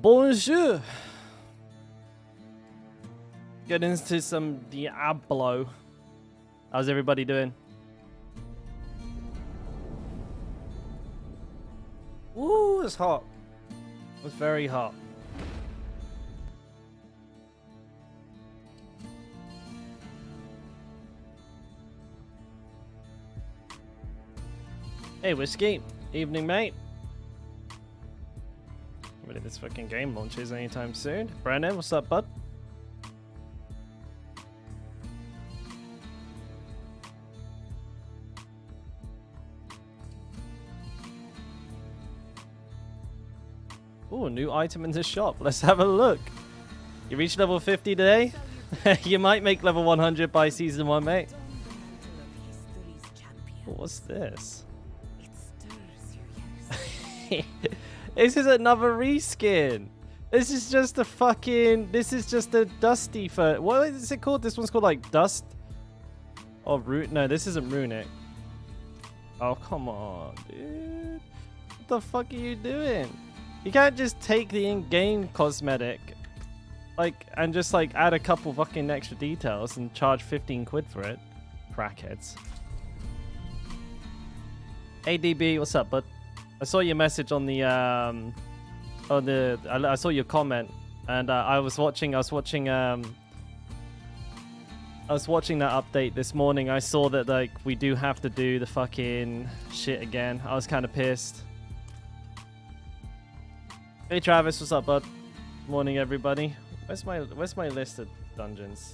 Bonjour. Get into some Diablo. How's everybody doing? Ooh, it's hot. It's very hot. Hey, Whiskey. Evening, mate. Ready this fucking game launches anytime soon. Brandon, what's up, bud? Ooh, new item in the shop. Let's have a look. You reached level 50 today? You might make level 100 by season 1, mate. What's this? This is another reskin. This is just a fucking... This is just a dusty for... What is it called? This one's called like Dust? Oh, Rune. No, this isn't Runic. Oh, come on, dude. What the fuck are you doing? You can't just take the in-game cosmetic like and just like add a couple fucking extra details and charge 15 quid for it. Crackheads. Hey DB, what's up, bud? I saw your message on the I saw your comment, and I was watching that update this morning. I saw that like we do have to do the fucking shit again. I was kind of pissed. Hey Travis, what's up, bud? Morning, everybody. Where's my list of dungeons?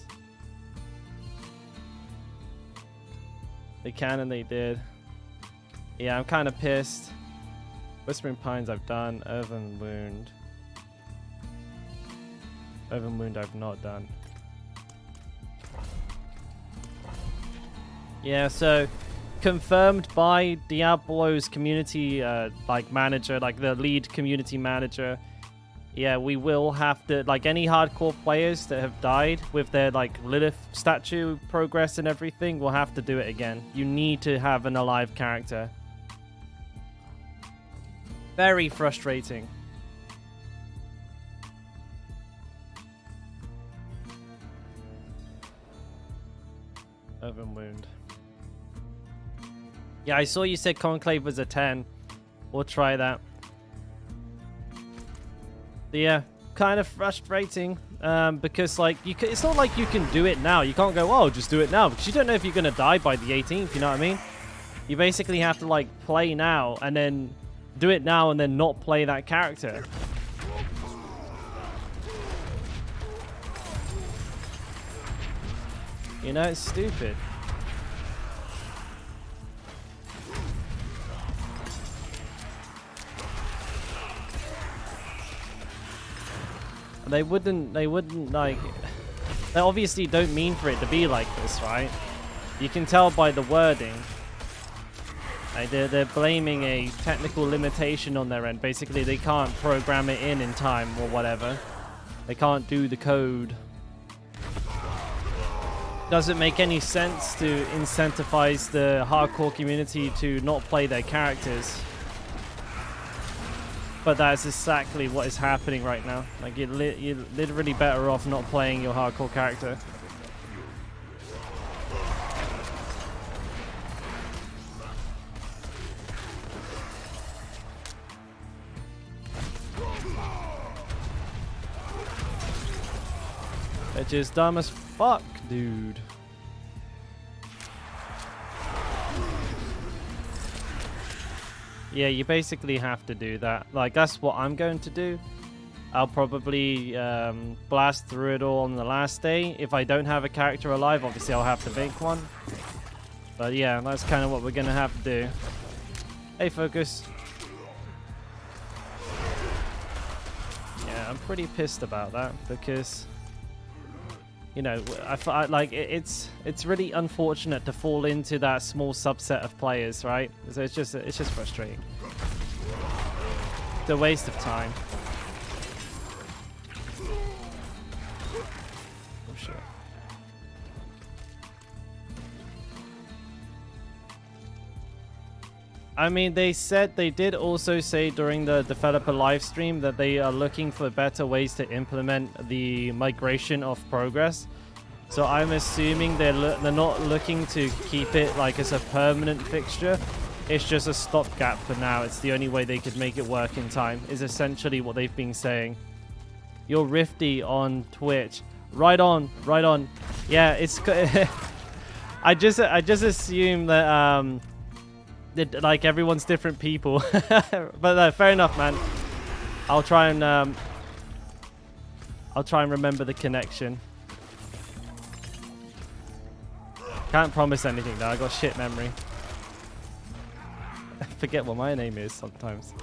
They can and they did. Yeah, I'm kind of pissed. Whispering Pines I've done. Earthen Wound. Earthen Wound I've not done. Yeah, so confirmed by Diablo's community like manager, like the lead community manager. Yeah, we will have to, like any hardcore players that have died with their like Lilith statue progress and everything, we'll have to do it again. You need to have an alive character. Very frustrating. Earthen Wound. Yeah, I saw you said Conclave was a 10. We'll try that. But yeah, kind of frustrating because like it's not like you can do it now. You can't go, oh, just do it now, because you don't know if you're gonna die by the 18th. You know what I mean? You basically have to like play now and then do it now and then not play that character. You know, it's stupid. They wouldn't like, they obviously don't mean for it to be like this, right? You can tell by the wording. Like they're blaming a technical limitation on their end. Basically, they can't program it in time or whatever. They can't do the code. Doesn't make any sense to incentivize the hardcore community to not play their characters. But that's exactly what is happening right now. Like you're literally better off not playing your hardcore character. Which is dumb as fuck, dude. Yeah, you basically have to do that. Like, that's what I'm going to do. I'll probably blast through it all on the last day. If I don't have a character alive, obviously I'll have to make one. But yeah, that's kind of what we're going to have to do. Hey, Focus. Yeah, I'm pretty pissed about that because... You know, I like it's really unfortunate to fall into that small subset of players, right? So it's just frustrating. It's a waste of time. Oh shit. I mean, they did also say during the developer live stream that they are looking for better ways to implement the migration of progress. So I'm assuming they're not looking to keep it like as a permanent fixture. It's just a stopgap for now. It's the only way they could make it work in time, is essentially what they've been saying. You're Rifty on Twitch. Right on, right on. Yeah, it's... I just assume that, like, everyone's different people. But fair enough, man. I'll try and remember the connection. Can't promise anything, though. I got shit memory. I forget what my name is sometimes.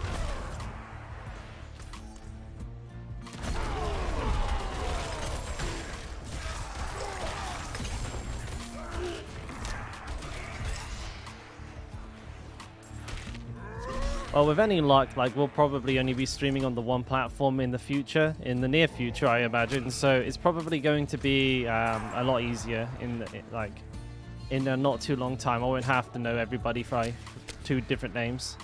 Well, with any luck, like, we'll probably only be streaming on the one platform in the future, in the near future, I imagine. So it's probably going to be a lot easier in a not too long time. I won't have to know everybody by 2 different names.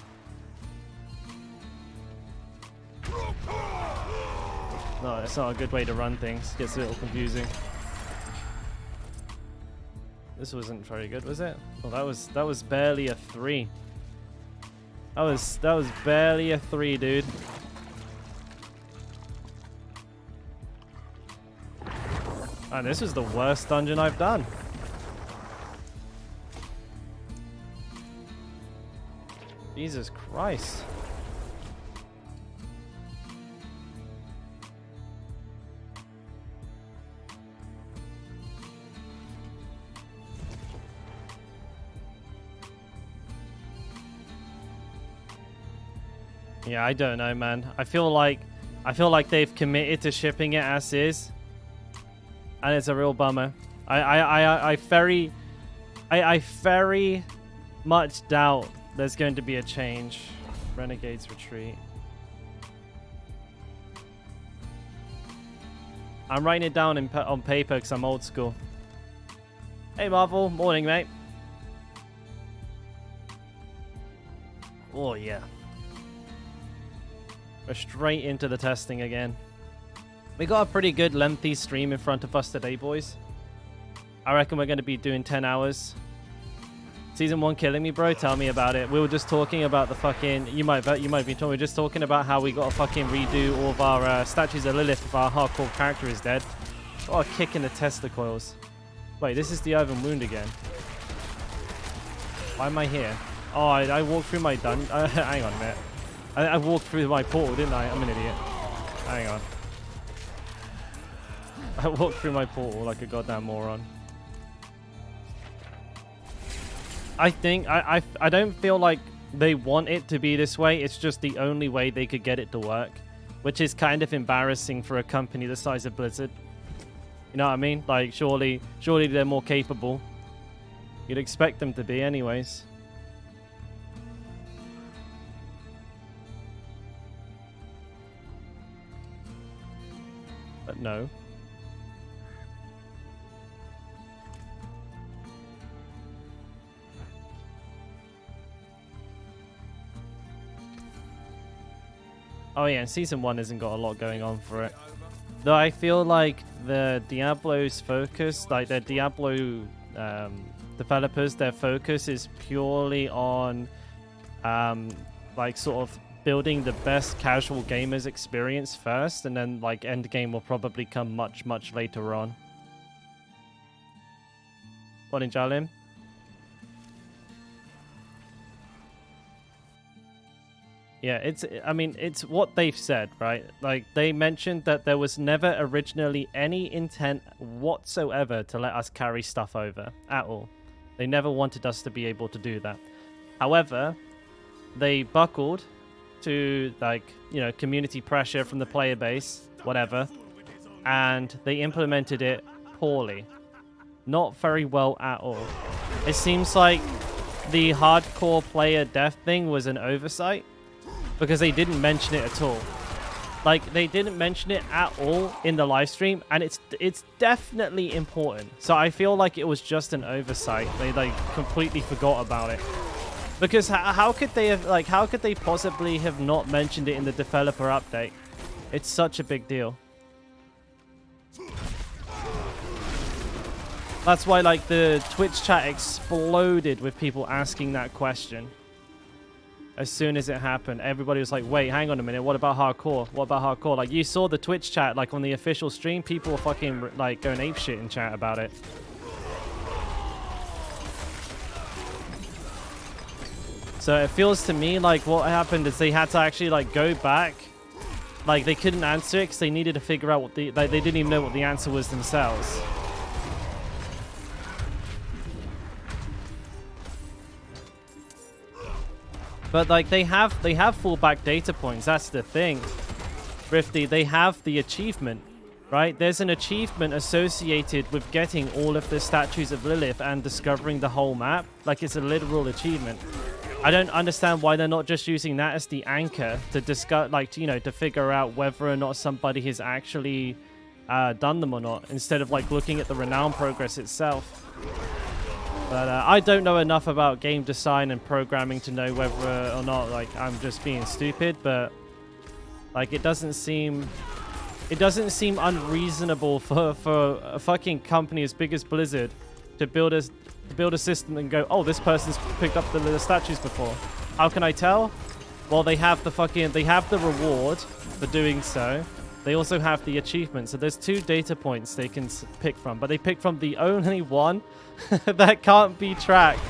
No, it's not a good way to run things. It gets a little confusing. This wasn't very good, was it? Well, that was barely a 3. That was barely a 3, dude. And this was the worst dungeon I've done. Jesus Christ. Yeah, I don't know, man. I feel like they've committed to shipping it as is, and it's a real bummer. I very much doubt there's going to be a change. Renegades retreat. I'm writing it down on paper because I'm old school. Hey, Marvel. Morning, mate. Oh, yeah. We're straight into the testing again. We got a pretty good lengthy stream in front of us today, boys. I reckon we're going to be doing 10 hours. Season 1 killing me, bro. Tell me about it. We were just talking about the fucking... You might be talking. We were just talking about how we got to fucking redo all of our statues of Lilith if our hardcore character is dead. Got a kick in the Tesla coils. Wait, this is the Iron Wound again. Why am I here? Oh, I walked through my hang on a minute. I walked through my portal, didn't I? I'm an idiot. Hang on. I walked through my portal like a goddamn moron. I think... I don't feel like they want it to be this way. It's just the only way they could get it to work. Which is kind of embarrassing for a company the size of Blizzard. You know what I mean? Like, surely they're more capable. You'd expect them to be anyways. But no. Oh yeah, and Season 1 hasn't got a lot going on for it. Though I feel like the Diablo's focus, like the Diablo developers, their focus is purely on like sort of building the best casual gamers experience first, and then like endgame will probably come much later on. Morning, Jalim. Yeah, it's what they've said, right? Like, they mentioned that there was never originally any intent whatsoever to let us carry stuff over at all. They never wanted us to be able to do that. However, they buckled to, like, you know, community pressure from the player base, whatever, and they implemented it poorly. Not very well at all. It seems like the hardcore player death thing was an oversight, because they didn't mention it at all. Like, they didn't mention it at all in the live stream, and it's definitely important. So I feel like it was just an oversight. They, like, completely forgot about it. Because how could they have, like, how could they possibly have not mentioned it in the developer update? It's such a big deal. That's why, like, the Twitch chat exploded with people asking that question. As soon as it happened, everybody was like, wait, hang on a minute, what about hardcore? What about hardcore? Like, you saw the Twitch chat, like, on the official stream, people were fucking, like, going apeshit in chat about it. So it feels to me like what happened is they had to actually, like, go back. Like, they couldn't answer it because they needed to figure out what the, like, they didn't even know what the answer was themselves. But, like, they have fallback data points. That's the thing. Rifty, they have the achievement, right? There's an achievement associated with getting all of the statues of Lilith and discovering the whole map. Like, it's a literal achievement. I don't understand why they're not just using that as the anchor to discuss, like, you know, to figure out whether or not somebody has actually done them or not, instead of, like, looking at the renown progress itself. But I don't know enough about game design and programming to know whether or not, like, I'm just being stupid, but, like, it doesn't seem unreasonable for a fucking company as big as Blizzard to build a system and go, oh, this person's picked up the statues before. How can I tell? Well, they have the reward for doing so. They also have the achievement. So there's 2 data points they can pick from, but they pick from the only one that can't be tracked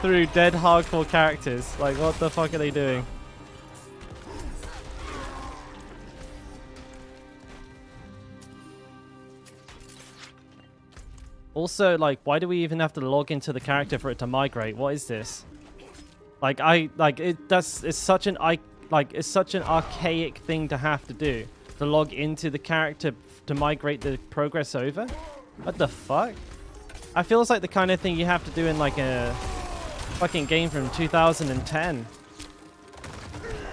through dead hardcore characters. Like, what the fuck are they doing? Also, like, why do we even have to log into the character for it to migrate? What is this? Like, it's such an archaic thing to have to do, to log into the character to migrate the progress over. What the fuck? I feels like the kind of thing you have to do in, like, a fucking game from 2010.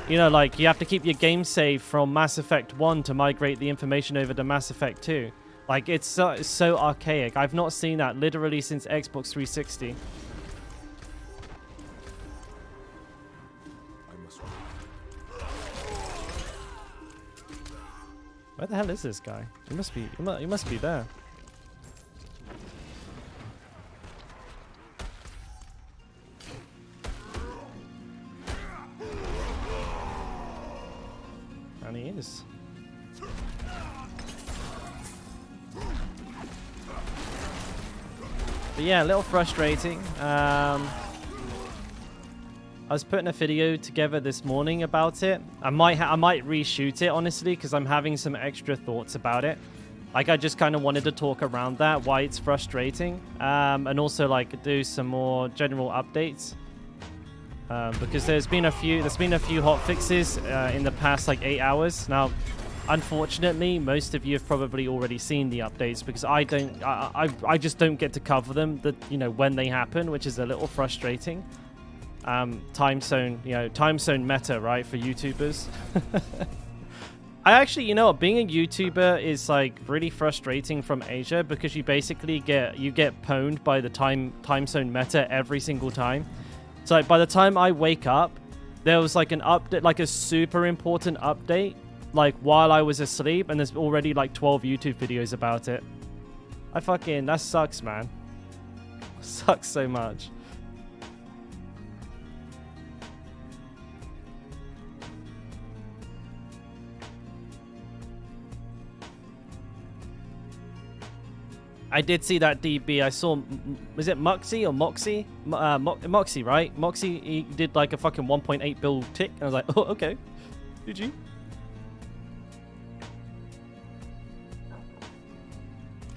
You know, like, you have to keep your game save from Mass Effect 1 to migrate the information over to Mass Effect 2. Like, it's so archaic. I've not seen that literally since Xbox 360. Where the hell is this guy? He must be there. And he is. But yeah, a little frustrating. I was putting a video together this morning about it. I might reshoot it, honestly, because I'm having some extra thoughts about it. Like, I just kind of wanted to talk around that, why it's frustrating, and also, like, do some more general updates. Because there's been a few hot fixes in the past, like, 8 hours. Now, unfortunately, most of you have probably already seen the updates because I just don't get to cover them, when they happen, which is a little frustrating. Time zone meta, right, for YouTubers. I actually, being a YouTuber is, like, really frustrating from Asia because you basically get pwned by the time zone meta every single time. So, like, by the time I wake up, there was, like, an update, like a super important update, like, while I was asleep, and there's already, like, 12 YouTube videos about it. That sucks, man. Sucks so much. I did see that DB. I saw, was it Moxie or Moxie? Moxie, right? Moxie, he did like a fucking 1.8 bill tick. And I was like, oh, okay. Did you?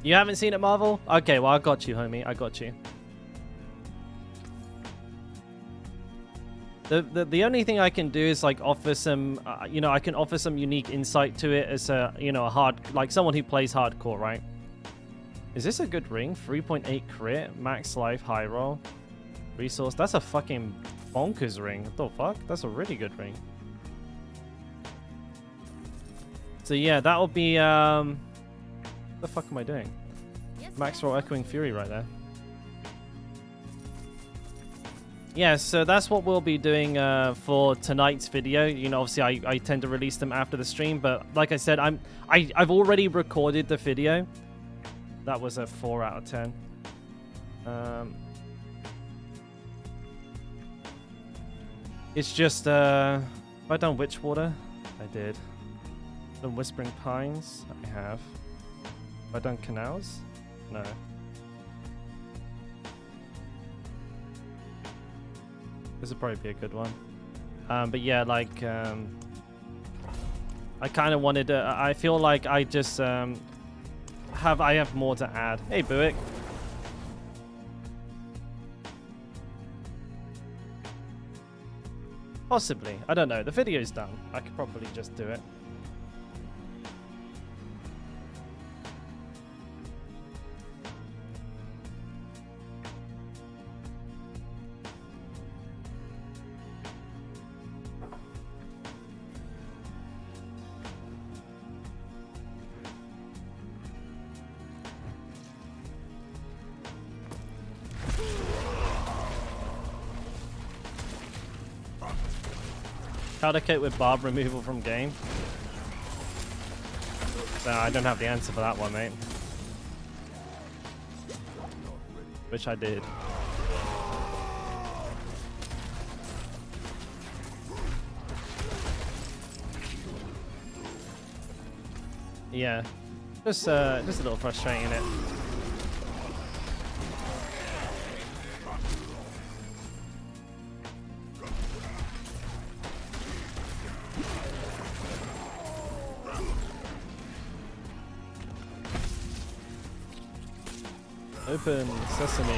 You haven't seen it, Marvel? Okay, well, I got you, homie. I got you. The only thing I can do is, like, offer some, I can offer some unique insight to it as a, like, someone who plays hardcore, right? Is this a good ring? 3.8 crit, max life, high roll, resource. That's a fucking bonkers ring. What the fuck? That's a really good ring. So yeah, that will be, what the fuck am I doing? Max roll echoing fury right there. Yeah, so that's what we'll be doing for tonight's video. You know, obviously I tend to release them after the stream, but like I said, I've already recorded the video. That was a 4 out of 10. It's just have I done Witchwater? I did. Done Whispering Pines? I have. Have I done Canals? No. This would probably be a good one. But yeah, like, I kind of wanted to, I feel like I just, I have more to add. Hey, Buick. Possibly. I don't know. The video's done. I could probably just do it. Powder coat with barb removal from game. No, I don't have the answer for that one, mate. Wish I did. Yeah, just a little frustrating, innit? Open sesame.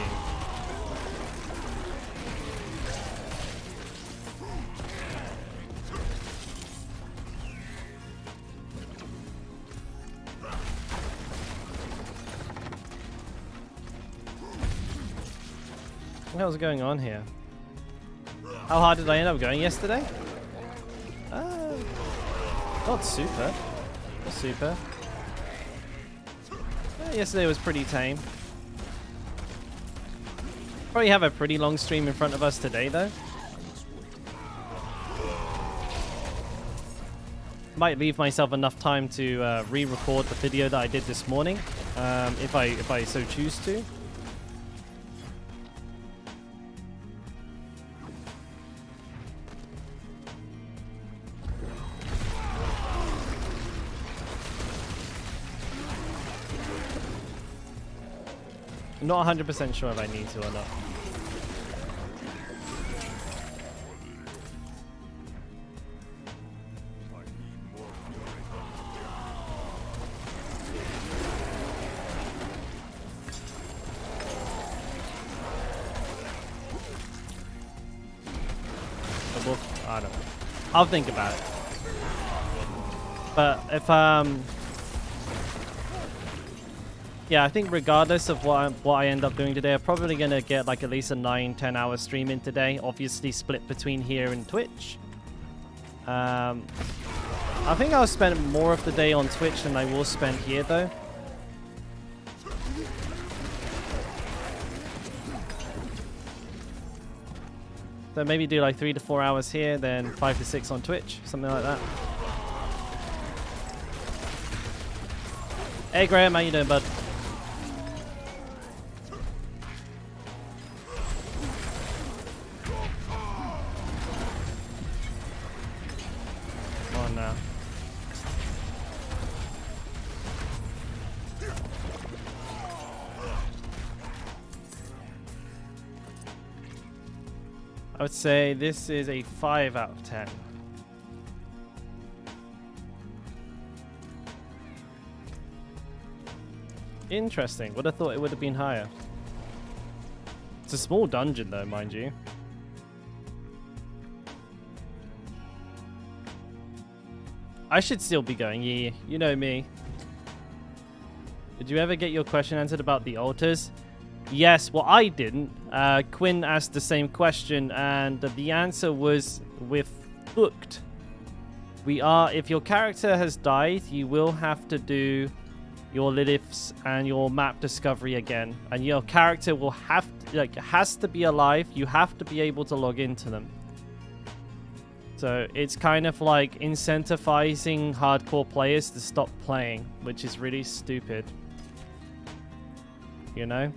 What the hell's going on here? How hard did I end up going yesterday? Not super. Not super. Yesterday was pretty tame. Probably have a pretty long stream in front of us today, though. Might leave myself enough time to re-record the video that I did this morning, if I so choose to. I'm not 100% sure if I need to or not. I don't know. I'll think about it. But if yeah, I think regardless of what I end up doing today, I'm probably going to get like at least a 9-10 hour stream in today. Obviously split between here and Twitch. I think I'll spend more of the day on Twitch than I will spend here though. So maybe do like 3 to 4 hours here, then 5 to 6 on Twitch, something like that. Hey Graham, how you doing, bud? Come on now. I would say this is a 5 out of 10. Interesting. Would have thought it would have been higher. It's a small dungeon though, mind you. I should still be going. Yeah, you know me. Did you ever get your question answered about the altars? Yes, well I didn't. Quinn asked the same question and the answer was with hooked. If your character has died, you will have to do your Liliths and your map discovery again, and your character will have to, like, has to be alive. You have to be able to log into them. So it's kind of like incentivizing hardcore players to stop playing, which is really stupid. You know?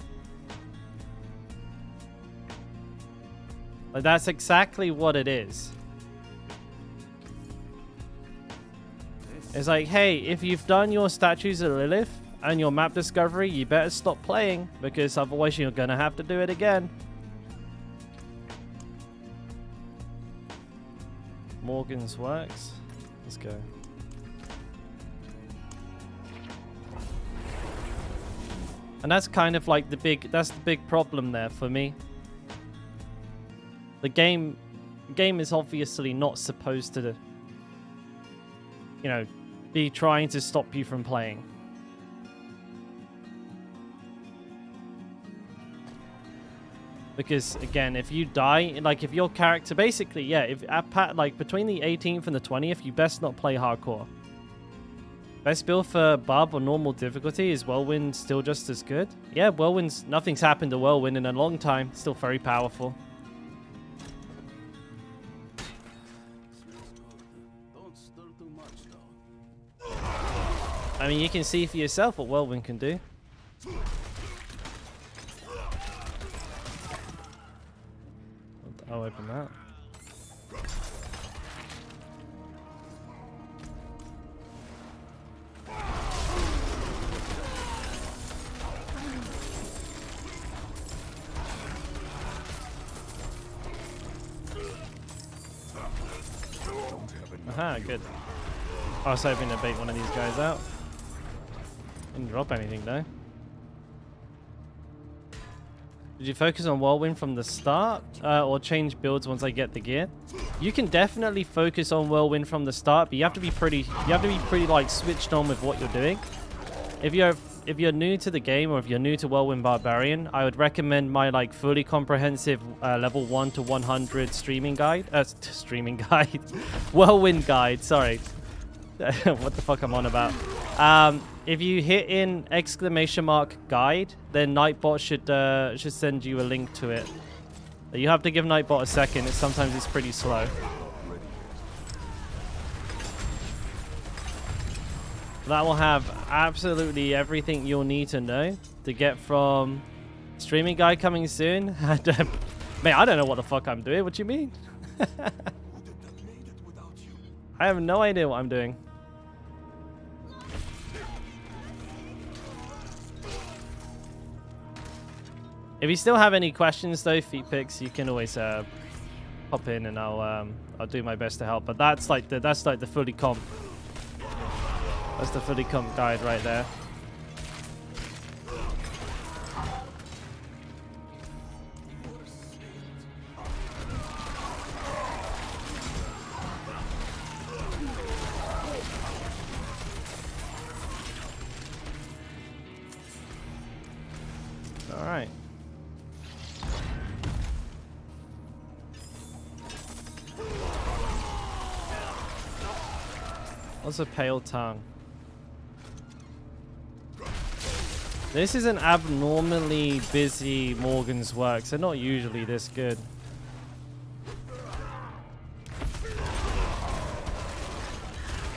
Like, that's exactly what it is. It's like, hey, if you've done your statues of Lilith and your map discovery, you better stop playing, because otherwise you're gonna have to do it again. Morgan's works. Let's go. And that's kind of like the big problem there for me. The game is obviously not supposed to, you know, be trying to stop you from playing. Because again, if you die, like if your character, basically, yeah, if like between the 18th and the 20th, you best not play hardcore. Best build for barb or normal difficulty. Is Whirlwind still just as good? Yeah, nothing's happened to Whirlwind in a long time. Still very powerful. I mean, you can see for yourself what Whirlwind can do. I'll open that. Aha, good. I was hoping to bait one of these guys out. Didn't drop anything though. Did you focus on Whirlwind from the start, or change builds once I get the gear? You can definitely focus on Whirlwind from the start, but you have to be pretty like switched on with what you're doing. If you're new to the game, or if you're new to Whirlwind Barbarian, I would recommend my like fully comprehensive level 1 to 100 streaming guide. Whirlwind guide. Sorry, what the fuck I'm on about. If you hit in !! guide, then Nightbot should send you a link to it. You have to give Nightbot a second. Sometimes it's pretty slow. That will have absolutely everything you'll need to know to get from streaming guide coming soon. Mate, I don't know what the fuck I'm doing. What do you mean? I have no idea what I'm doing. If you still have any questions though, feet pics, you can always pop in and I'll do my best to help. But that's like the fully comp. That's the fully comp guide right there. All right. What's a pale tongue? This is an abnormally busy Morgan's works. They're not usually this good.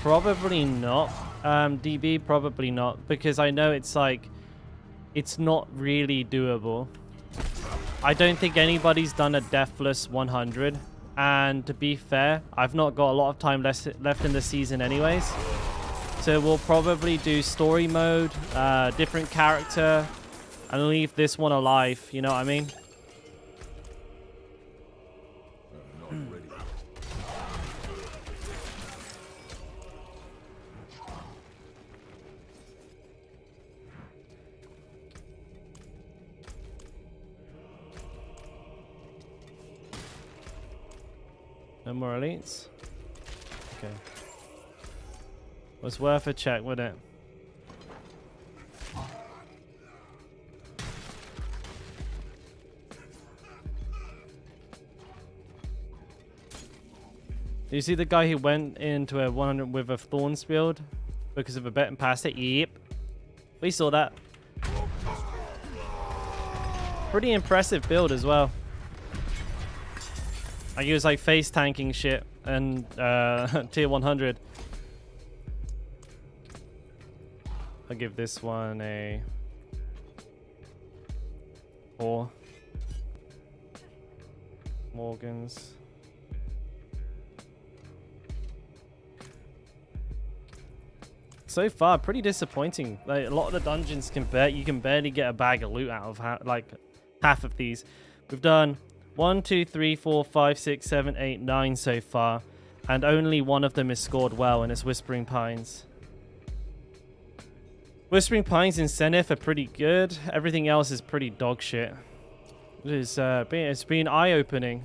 Probably not. DB, probably not. Because I know it's like, it's not really doable. I don't think anybody's done a Deathless 100. And to be fair, I've not got a lot of time left in the season anyways. So we'll probably do story mode, different character, and leave this one alive. You know what I mean? No more elites? Okay. Was worth a check, wouldn't it? Do you see the guy who went into a 100 with a Thorns build because of a bet and passed it? Yep. We saw that. Pretty impressive build as well. I use like face tanking shit and tier 100. I'll give this one a 4. Morgans. So far, pretty disappointing. Like, a lot of the dungeons you can barely get a bag of loot out of like half of these. We've done 1, 2, 3, 4, 5, 6, 7, 8, 9 so far, and only one of them is scored well, and it's Whispering Pines. Whispering Pines and Zenith are pretty good. Everything else is pretty dog shit. It's been eye-opening.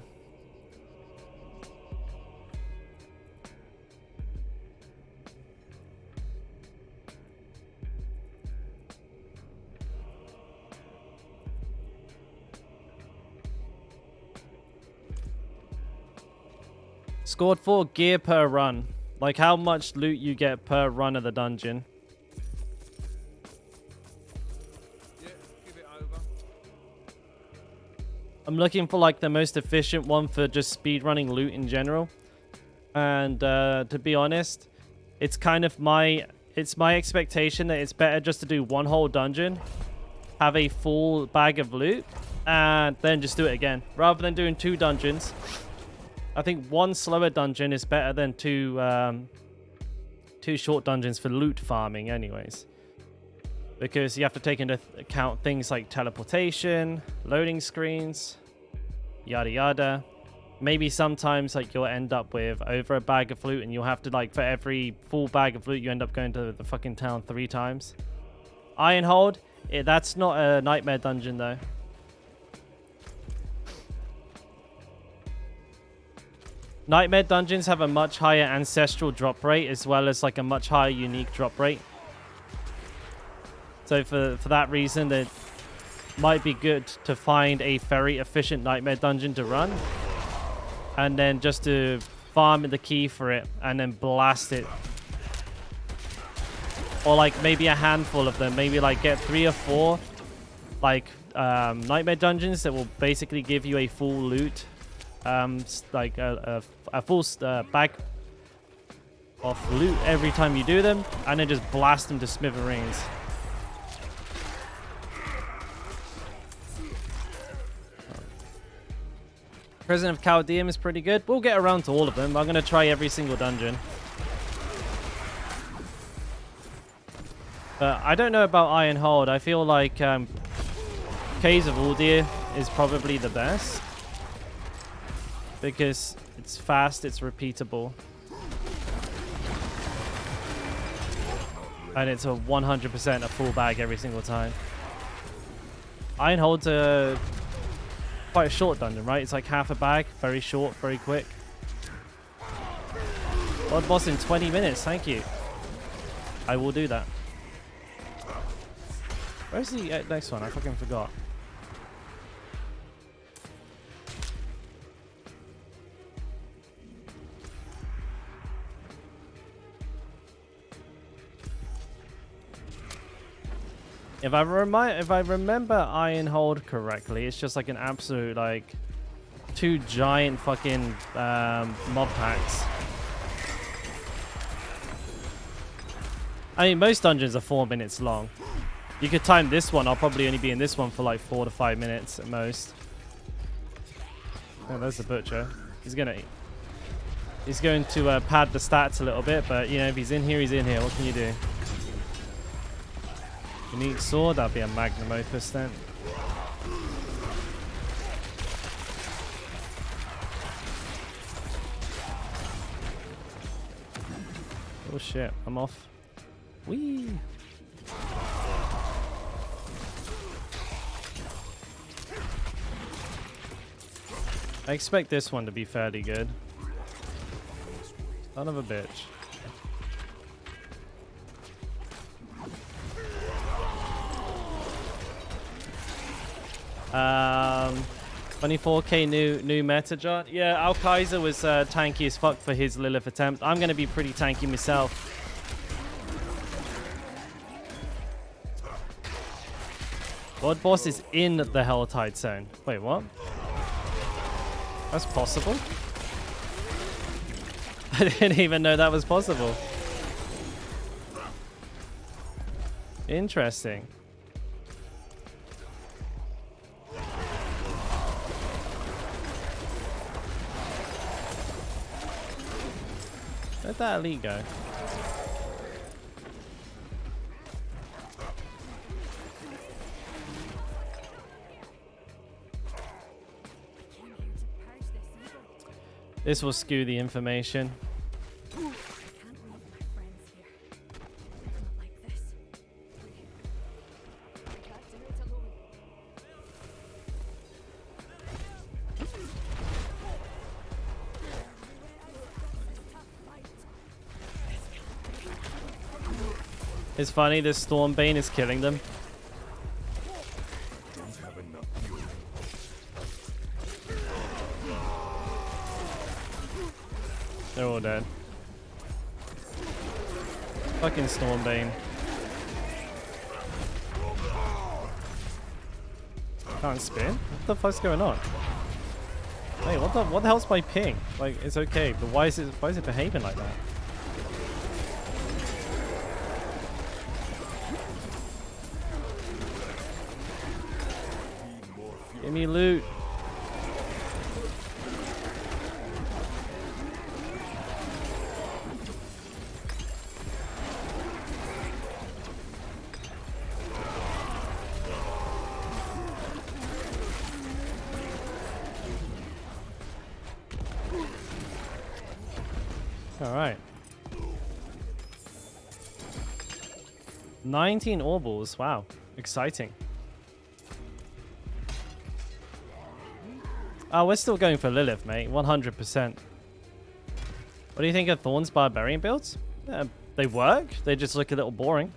Scored 4 gear per run. Like how much loot you get per run of the dungeon. Yeah, give it over. I'm looking for like the most efficient one for just speedrunning loot in general. And to be honest, it's kind of my expectation that it's better just to do one whole dungeon, have a full bag of loot, and then just do it again. Rather than doing 2 dungeons. I think 1 slower dungeon is better than 2 short dungeons for loot farming anyways. Because you have to take into account things like teleportation, loading screens, yada yada. Maybe sometimes like you'll end up with over a bag of loot and you'll have to like for every full bag of loot you end up going to the fucking town 3 times. Ironhold, that's not a nightmare dungeon though. Nightmare dungeons have a much higher ancestral drop rate as well as like a much higher unique drop rate. So for that reason, it might be good to find a very efficient nightmare dungeon to run. And then just to farm the key for it and then blast it. Or like maybe a handful of them. Maybe like get 3 or 4 like nightmare dungeons that will basically give you a full loot. Like a full bag of loot every time you do them, and then just blast them to smithereens. President of Chaldeum is pretty good. We'll get around to all of them. I'm going to try every single dungeon. But I don't know about Ironhold. I feel like Caves of Uldir is probably the best. Because it's fast, it's repeatable. And it's a 100% a full bag every single time. Ironhold's quite a short dungeon, right? It's like half a bag, very short, very quick. World boss in 20 minutes, thank you. I will do that. Where's the next one? I fucking forgot. If I remember Ironhold correctly, it's just like an absolute like 2 giant fucking mob packs. I mean, most dungeons are 4 minutes long. You could time this one. I'll probably only be in this one for like 4 to 5 minutes at most. Oh, there's the butcher. He's going to pad the stats a little bit, but you know, if he's in here, he's in here. What can you do? Unique sword, that'd be a magnum opus then. Oh shit, I'm off. Whee! I expect this one to be fairly good. Son of a bitch. 24k new meta jar. Yeah, Al Kaiser was tanky as fuck for his Lilith attempt. I'm going to be pretty tanky myself. God boss is in the Helltide zone. Wait, what? That's possible? I didn't even know that was possible. Interesting. Where'd that elite go? This will skew the information. It's funny, this Stormbane is killing them. They're all dead. Fucking Stormbane. Can't spin? What the fuck's going on? Wait, what the hell's my ping? Like, it's okay, but why is it behaving like that? Give me loot. All right. 19 orbals. Wow. Exciting. Oh, we're still going for Lilith, mate. 100%. What do you think of Thorns Barbarian builds? They work. They just look a little boring.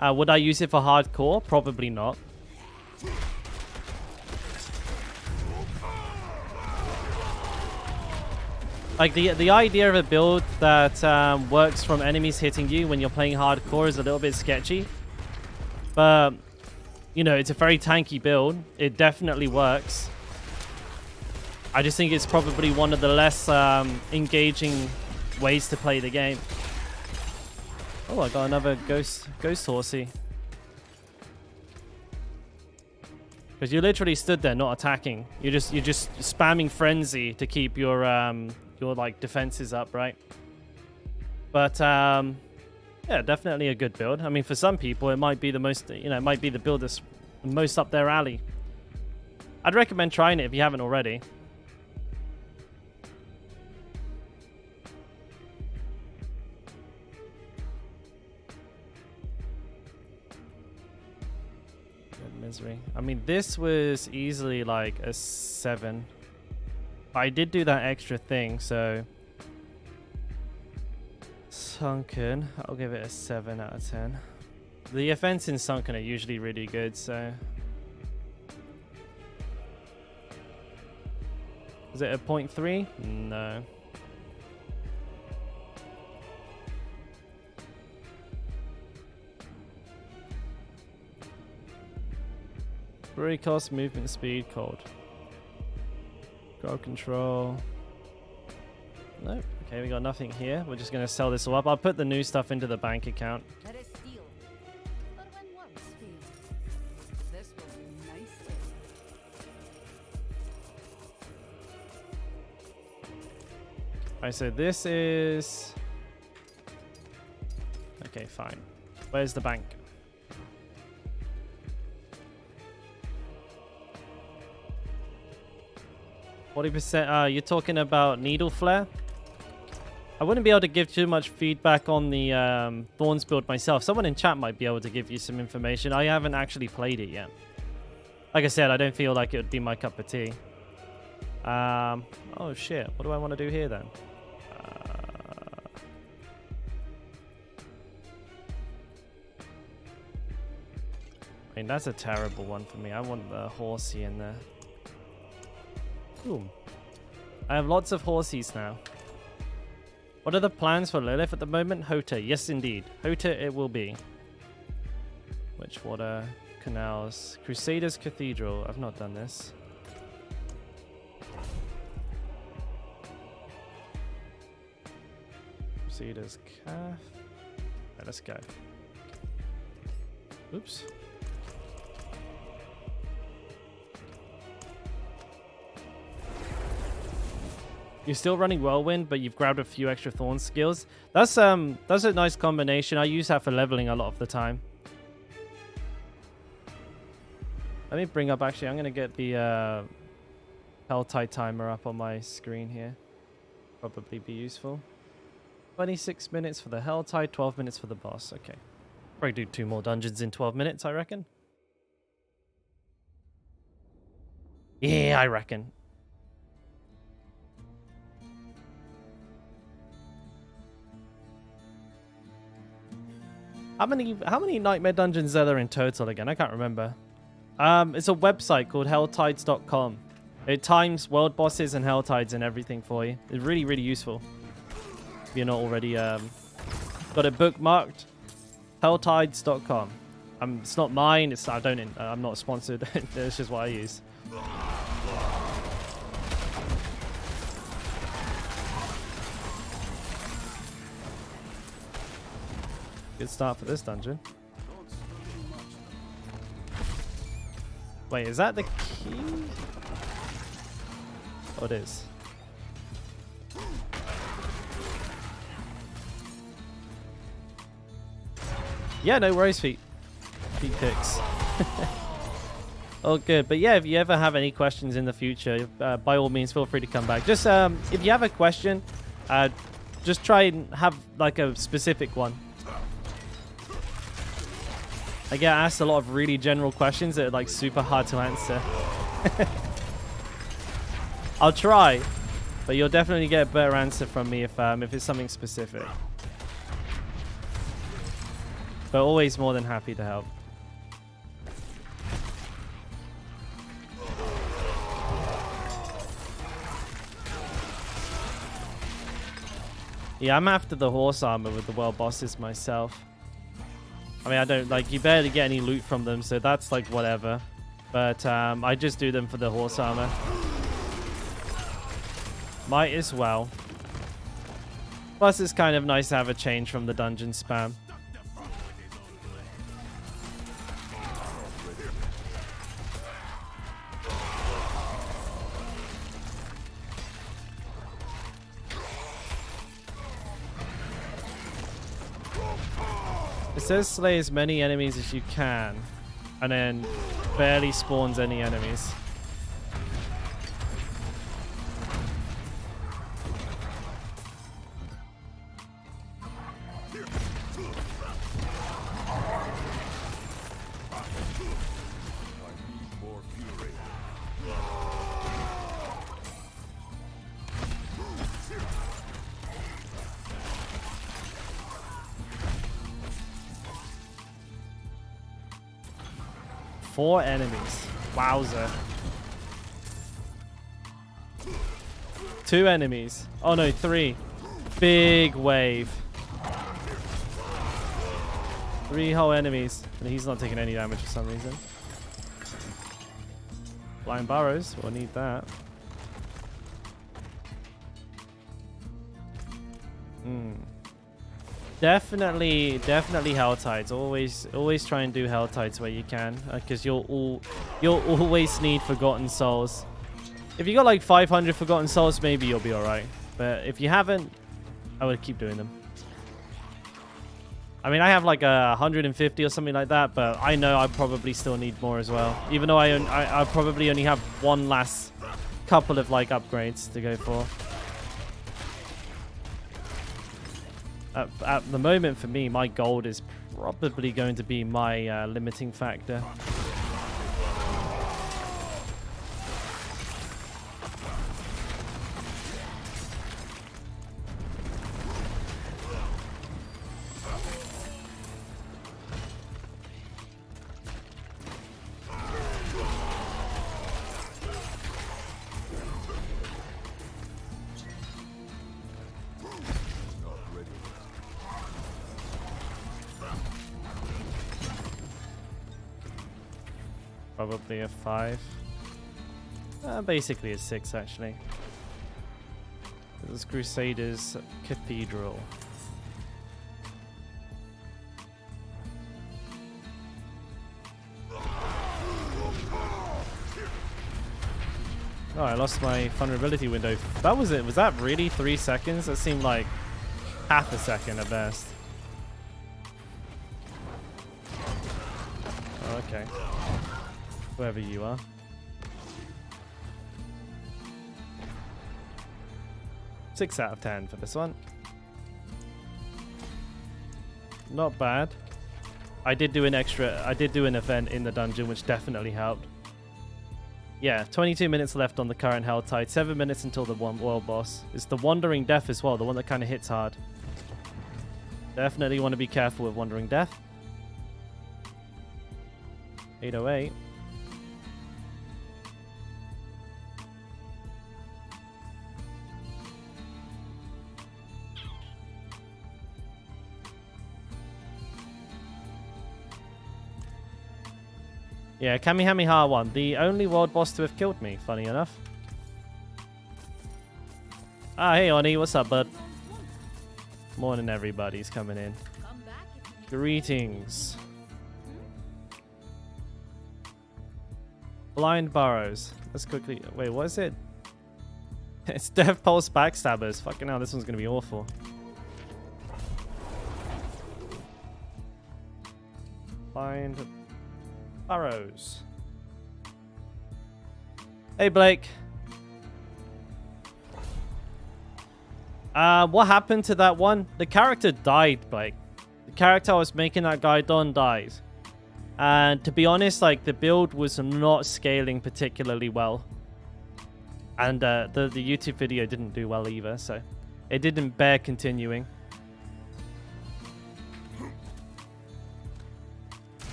Would I use it for hardcore? Probably not. Like, the idea of a build that works from enemies hitting you when you're playing hardcore is a little bit sketchy. But, you know, it's a very tanky build. It definitely works. I just think it's probably one of the less engaging ways to play the game. Oh, I got another ghost horsey. Because you literally stood there not attacking. You're just spamming frenzy to keep your like defenses up, right? But yeah, definitely a good build. I mean, for some people, it might be the most, you know, it might be the build that's most up their alley. I'd recommend trying it if you haven't already. Good misery. I mean, this was easily like a 7. I did do that extra thing, so Sunken, I'll give it a 7 out of 10. The offense in Sunken are usually really good, so is it a 0.3? No. Brewery cost, movement speed, cold. Crowd control. Nope. Okay, we got nothing here. We're just going to sell this all up. I'll put the new stuff into the bank account. Let us steal. But when once failed, this will be nice. Alright, so this is... Okay, fine. Where's the bank? %. You're talking about needle flare? I wouldn't be able to give too much feedback on the Thorns build myself. Someone in chat might be able to give you some information. I haven't actually played it yet. Like I said, I don't feel like it would be my cup of tea. Oh shit, what do I want to do here then? I mean, that's a terrible one for me. I want the horsey in there. Ooh. I have lots of horsies now. What are the plans for Lilith at the moment? Hota. Yes, indeed. Hota it will be. Which water? Canals. Crusaders Cathedral. I've not done this. Crusaders Cath. Right, let's go. Oops. You're still running Whirlwind, but you've grabbed a few extra Thorns skills. That's a nice combination. I use that for leveling a lot of the time. Let me bring up, actually, I'm going to get the Helltide timer up on my screen here. Probably be useful. 26 minutes for the Helltide, 12 minutes for the boss. Okay. Probably do 2 more dungeons in 12 minutes, I reckon. Yeah, I reckon. How many nightmare dungeons are there in total again? I can't remember. It's a website called helltides.com. It times world bosses and helltides and everything for you. It's really, really useful. If you're not already got it bookmarked. Helltides.com. It's not mine. I'm not sponsored. It's just what I use. Good start for this dungeon. Wait, is that the key? Oh, it is. Yeah, no worries, feet picks. Oh, good. But yeah, if you ever have any questions in the future, by all means, feel free to come back. Just if you have a question, just try and have like a specific one. I get asked a lot of really general questions that are like super hard to answer. I'll try, but you'll definitely get a better answer from me if it's something specific. But always more than happy to help. Yeah, I'm after the horse armor with the world bosses myself. I mean, I don't, like, you barely get any loot from them, so that's, like, whatever. But, I just do them for the horse armor. Might as well. Plus, it's kind of nice to have a change from the dungeon spam. It says slay as many enemies as you can, and then barely spawns any enemies. Four enemies. Wowzer. 2 enemies. Oh no, 3. Big wave. 3 whole enemies. And he's not taking any damage for some reason. Blind burrows. We'll need that. Definitely Helltides. Always try and do Helltides where you can, because you'll always need Forgotten Souls. If you got like 500 Forgotten Souls, maybe you'll be alright. But if you haven't, I would keep doing them. I mean, I have like 150 or something like that, but I know I probably still need more as well. Even though I probably only have one last couple of like upgrades to go for. At the moment, for me, my gold is probably going to be my limiting factor. Probably a 5. Basically a 6, actually. This is Crusaders Cathedral. Oh, I lost my vulnerability window. That was it. Was that really 3 seconds? That seemed like half a second at best. Oh, okay. Whoever you are. Six out of 10 for this one. Not bad. I did do an event in the dungeon, which definitely helped. Yeah, 22 minutes left on the current Hell Tide. 7 minutes until the world boss. It's the Wandering Death as well, the one that kind of hits hard. Definitely want to be careful with Wandering Death. 808. Yeah, Kamehameha 1. The only world boss to have killed me, funny enough. Ah, hey Oni, what's up, bud? Morning, everybody's coming in. Greetings. Blind Burrows. Let's quickly... Wait, what is it? It's Death Pulse Backstabbers. Fucking hell, this one's gonna be awful. Blind Burrows. Hey, Blake. What happened to that one? The character died, Blake. The character I was making that guy Don died. And to be honest, like, the build was not scaling particularly well. And the YouTube video didn't do well either, so it didn't bear continuing.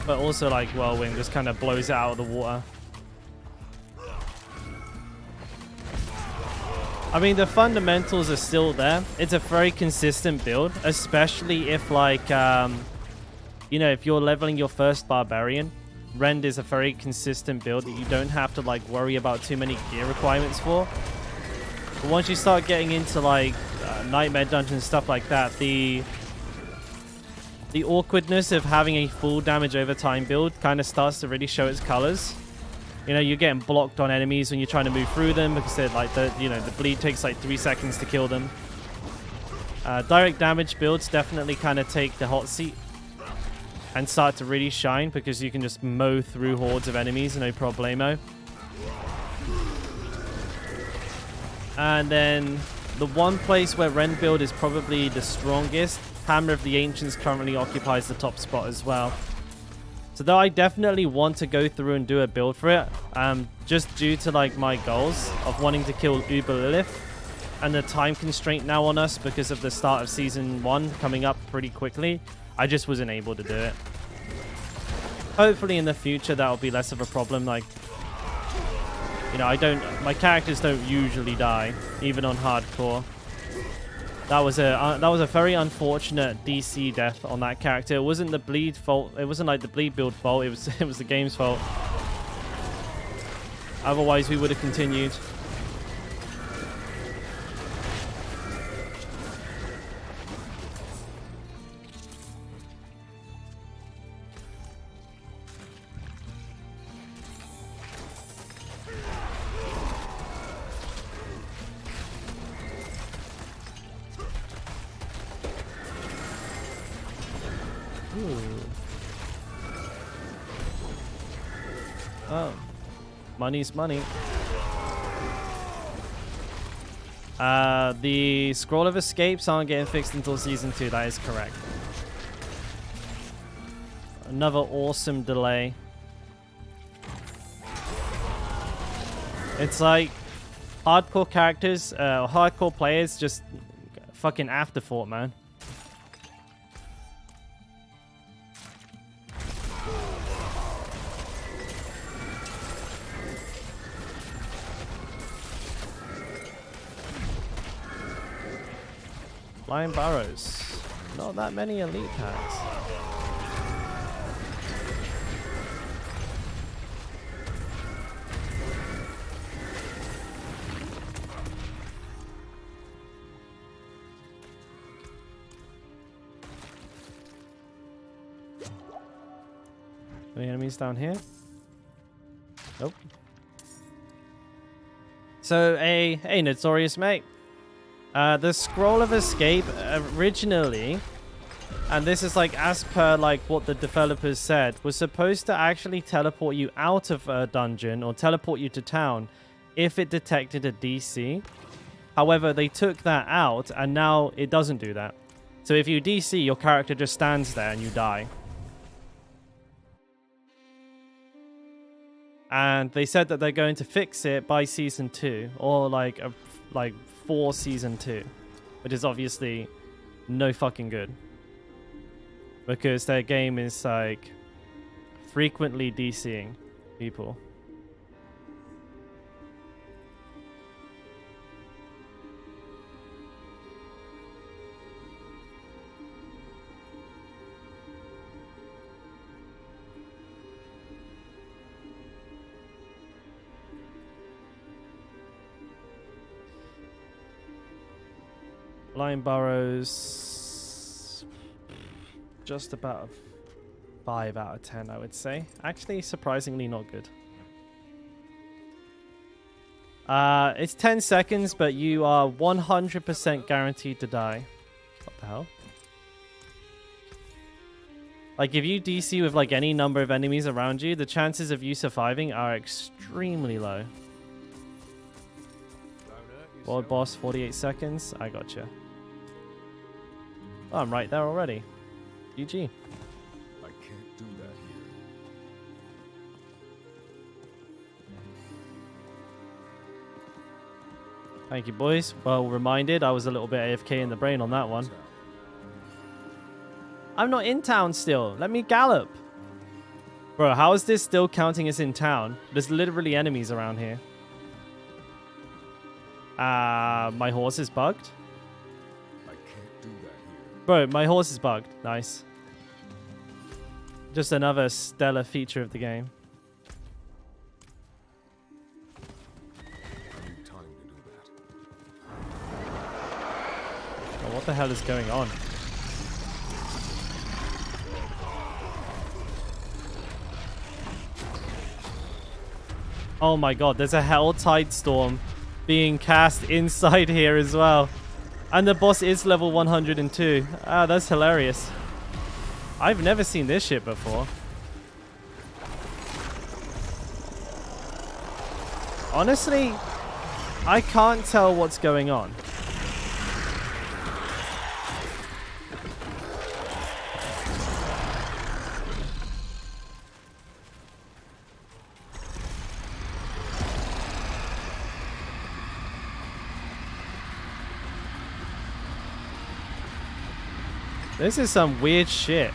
But also, like, Whirlwind just kind of blows it out of the water. I mean, the fundamentals are still there. It's a very consistent build, especially if, like, you know, if you're leveling your first Barbarian. Rend is a very consistent build that you don't have to, like, worry about too many gear requirements for. But once you start getting into, like, Nightmare Dungeons and stuff like that, the awkwardness of having a full damage over time build kind of starts to really show its colors. You know, you're getting blocked on enemies when you're trying to move through them because they're like the bleed takes like 3 seconds to kill them. Direct damage builds definitely kind of take the hot seat and start to really shine because you can just mow through hordes of enemies, no problemo. And then the one place where Rend build is probably the strongest, Hammer of the Ancients currently occupies the top spot as well. So though I definitely want to go through and do a build for it, just due to like my goals of wanting to kill Uber Lilith and the time constraint now on us because of the start of Season 1 coming up pretty quickly, I just wasn't able to do it. Hopefully in the future that'll be less of a problem. Like, you know, my characters don't usually die, even on hardcore. That was a very unfortunate DC death on that character. It wasn't the bleed fault. It wasn't like the bleed build fault. It was the game's fault. Otherwise, we would have continued. Oh, money's money. The Scroll of Escapes aren't getting fixed until Season 2. That is correct. Another awesome delay. It's like hardcore characters, hardcore players just fucking afterthought, man. Flying Barrows. Not that many elite packs. Any enemies down here? Nope. So, hey, Notorious mate. The Scroll of Escape originally, and this is like as per like what the developers said, was supposed to actually teleport you out of a dungeon or teleport you to town if it detected a DC. However, they took that out and now it doesn't do that. So if you DC, your character just stands there and you die. And they said that they're going to fix it by season 2 or like for season 2, which is obviously no fucking good because their game is like frequently DCing people. Flying Burrows, just about a 5 out of 10, I would say. Actually, surprisingly not good. It's 10 seconds, but you are 100% guaranteed to die. What the hell? Like, if you DC with, like, any number of enemies around you, the chances of you surviving are extremely low. World boss, 48 seconds. I gotcha. Oh, I'm right there already. GG. I can't do that here. Thank you, boys. Well reminded. I was a little bit AFK in the brain on that one. I'm not in town still. Let me gallop. Bro, how is this still counting as in town? There's literally enemies around here. My horse is bugged. I can't do that here. Bro, my horse is bugged. Nice. Just another stellar feature of the game. I need time to do that. Oh, what the hell is going on? Oh my god, there's a Hell Tide Storm being cast inside here as well. And the boss is level 102. Ah, that's hilarious. I've never seen this shit before. Honestly, I can't tell what's going on. This is some weird shit.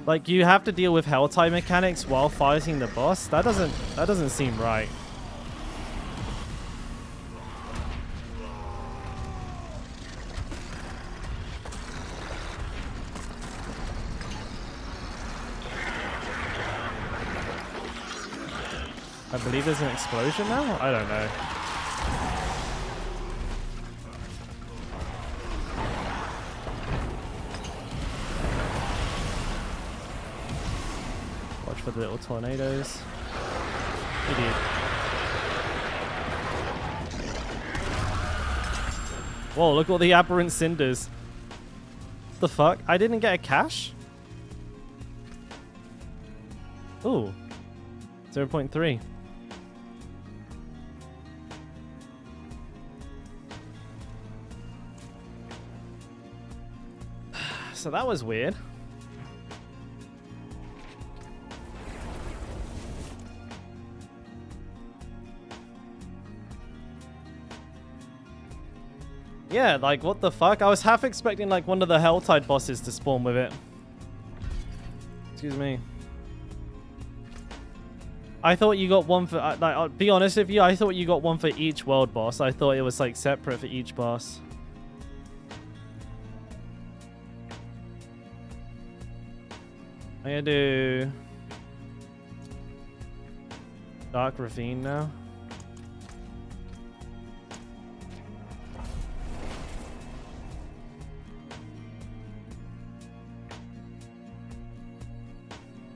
Like, you have to deal with Helltide mechanics while fighting the boss? That doesn't seem right. I believe there's an explosion now? I don't know. For the little tornadoes. Idiot. Whoa, look at all the aberrant cinders. What the fuck? I didn't get a cache? Ooh. 0.3. So that was weird. Yeah, like what the fuck? I was half expecting like one of the Helltide bosses to spawn with it. Excuse me. I thought you got one for, like, I'll be honest with you, I thought you got one for each world boss. I thought it was like separate for each boss. I'm gonna do Dark Ravine now.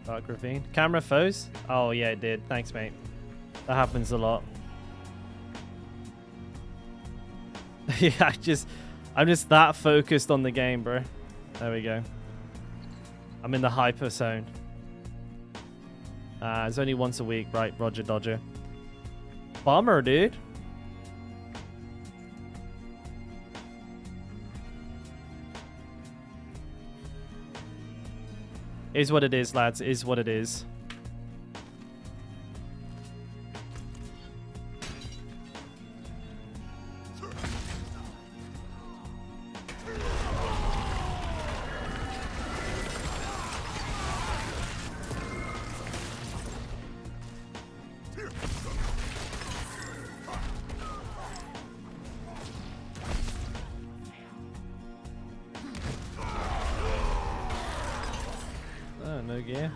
Dark Ravine. Camera froze? Oh yeah, it did. Thanks, mate. That happens a lot. Yeah, I'm just that focused on the game, bro. There we go. I'm in the hyper zone. It's only once a week, right? Roger Dodger. Bummer, dude. Is what it is, lads. Is what it is. No gear.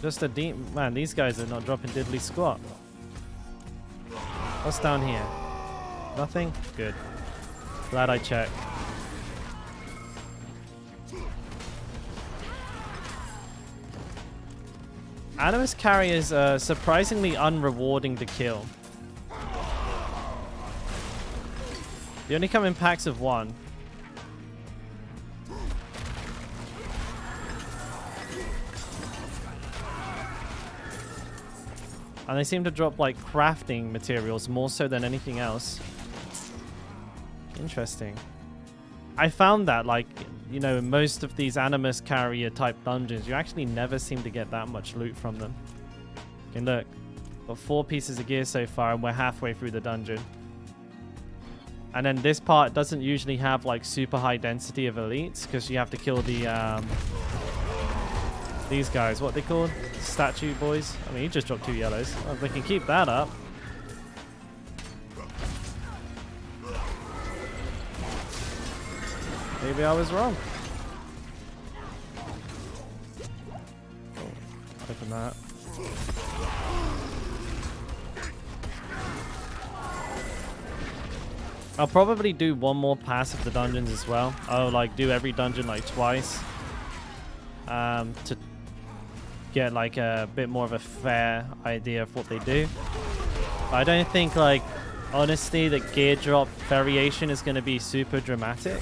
Just a deep man. These guys are not dropping diddly squat. What's down here? Nothing. Good. Glad I checked. Animus carriers are surprisingly unrewarding to kill. They only come in packs of one. And they seem to drop like crafting materials more so than anything else. Interesting. I found that like, you know, in most of these Animus carrier type dungeons, you actually never seem to get that much loot from them. Okay, look. Got 4 pieces of gear so far and we're halfway through the dungeon. And then this part doesn't usually have like super high density of elites because you have to kill the these guys. What they called? Statue boys. I mean, he just dropped 2 yellows. Well, if they can keep that up. Maybe I was wrong. Oh, open that. I'll probably do one more pass of the dungeons as well. I'll like do every dungeon like twice. To get like a bit more of a fair idea of what they do. But I don't think like, honestly, the gear drop variation is going to be super dramatic.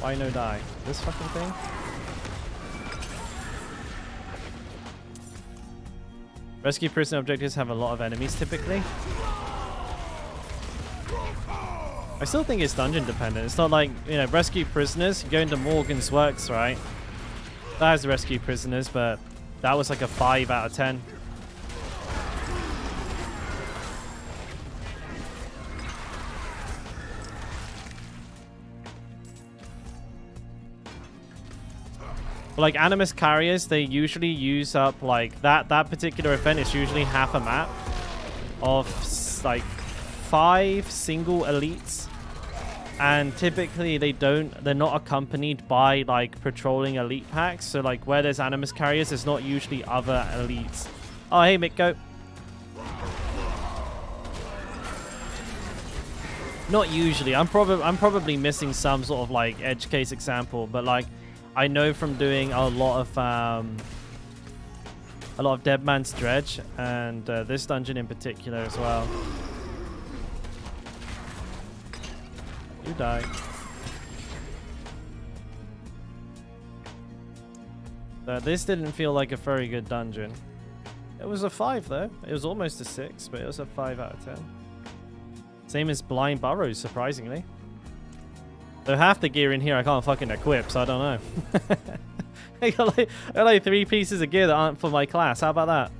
Why no die? This fucking thing? Rescue prisoner objectives have a lot of enemies typically. I still think it's dungeon dependent. It's not like, you know, rescue prisoners. You go into Morgan's Works, right? That has rescue prisoners, but that was like a 5 out of 10. Like Animus carriers, they usually use up like that particular event is usually half a map of like 5 single elites, and typically they're not accompanied by like patrolling elite packs. So like where there's Animus carriers, there's not usually other elites. Oh hey Mick, go. Not usually. I'm probably missing some sort of like edge case example, but like I know from doing a lot of Dead Man's Dredge and this dungeon in particular as well. You die. This didn't feel like a very good dungeon. It was a 5 though. It was almost a 6, but it was a 5 out of 10. Same as blind burrows, surprisingly. Though half the gear in here I can't fucking equip, so I don't know. I got like 3 pieces of gear that aren't for my class. How about that?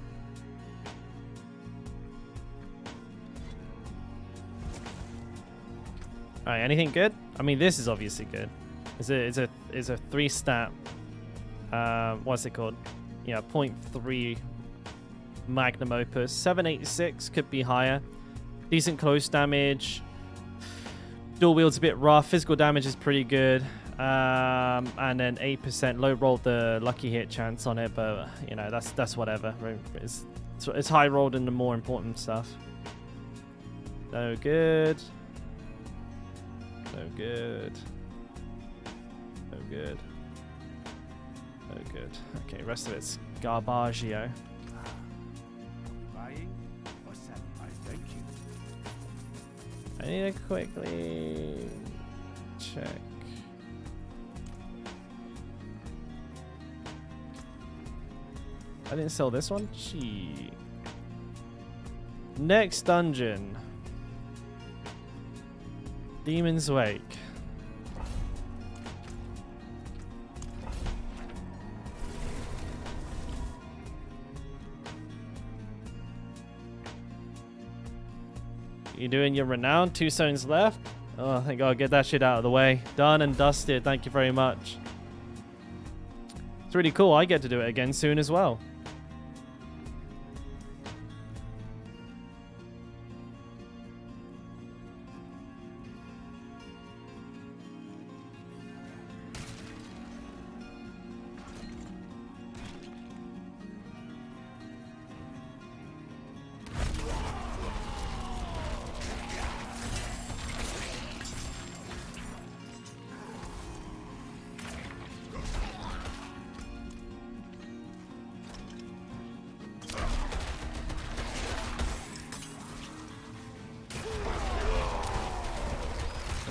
Alright, anything good? I mean, this is obviously good. It's a 3-stat. What's it called? Yeah, 0.3 magnum opus. 786 could be higher. Decent close damage. Dual wield's a bit rough. Physical damage is pretty good. And then 8% low rolled the lucky hit chance on it, but you know that's whatever. It's high rolled in the more important stuff. No good. No good. No good. No good. Okay, rest of it's garbaggio. Buying or sacrifice? Thank you. I need to quickly check. I didn't sell this one? Gee. Next dungeon. Demon's Wake. You doing your renown? 2 zones left? Oh, thank God, get that shit out of the way. Done and dusted. Thank you very much. It's really cool. I get to do it again soon as well.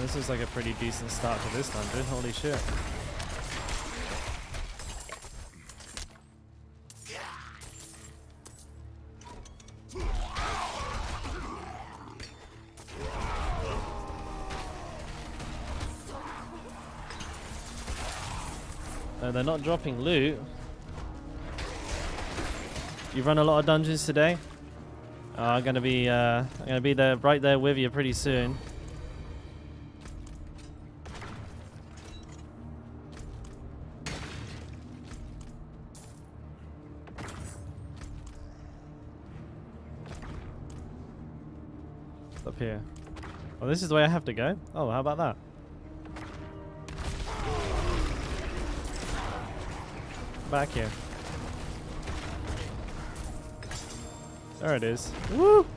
This is like a pretty decent start to this dungeon. Holy shit. No, they're not dropping loot. You run a lot of dungeons today? Oh, I'm gonna be there right there with you pretty soon. Up here. Oh, this is the way I have to go? Oh, how about that? Back here. There it is. Woo!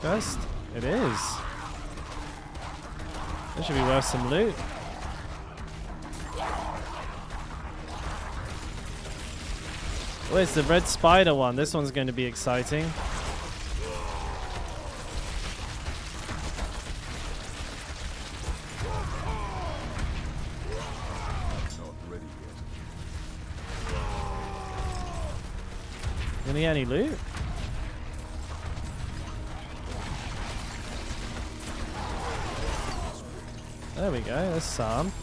Just? It is. That should be worth some loot. Oh, it's the red spider one. This one's going to be exciting. Not ready yet. Gonna get any loot? There we go. There's some.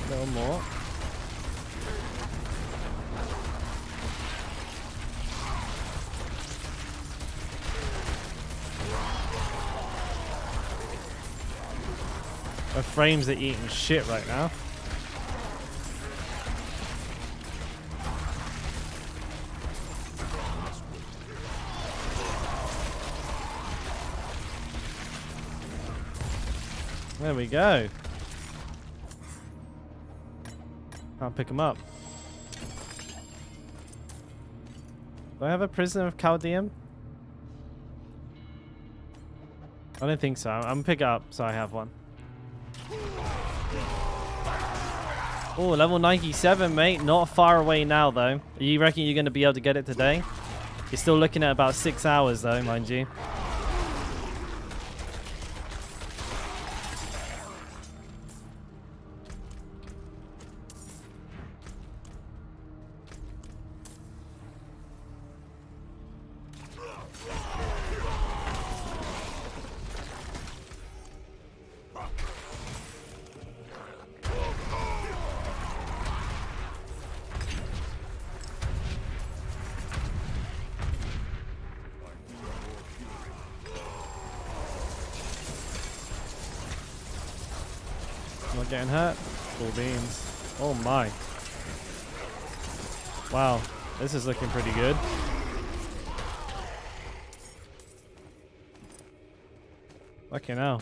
A little more. My frames are eating shit right now. There we go. Can't pick them up. Do I have a Prisoner of Chaldeum? I don't think so. I'm gonna pick it up so I have one. Oh, level 97, mate. Not far away now, though. You reckon you're going to be able to get it today? You're still looking at about 6 hours, though, mind you. getting hurt. Cool beans. Oh my. Wow, this is looking pretty good. Fucking hell.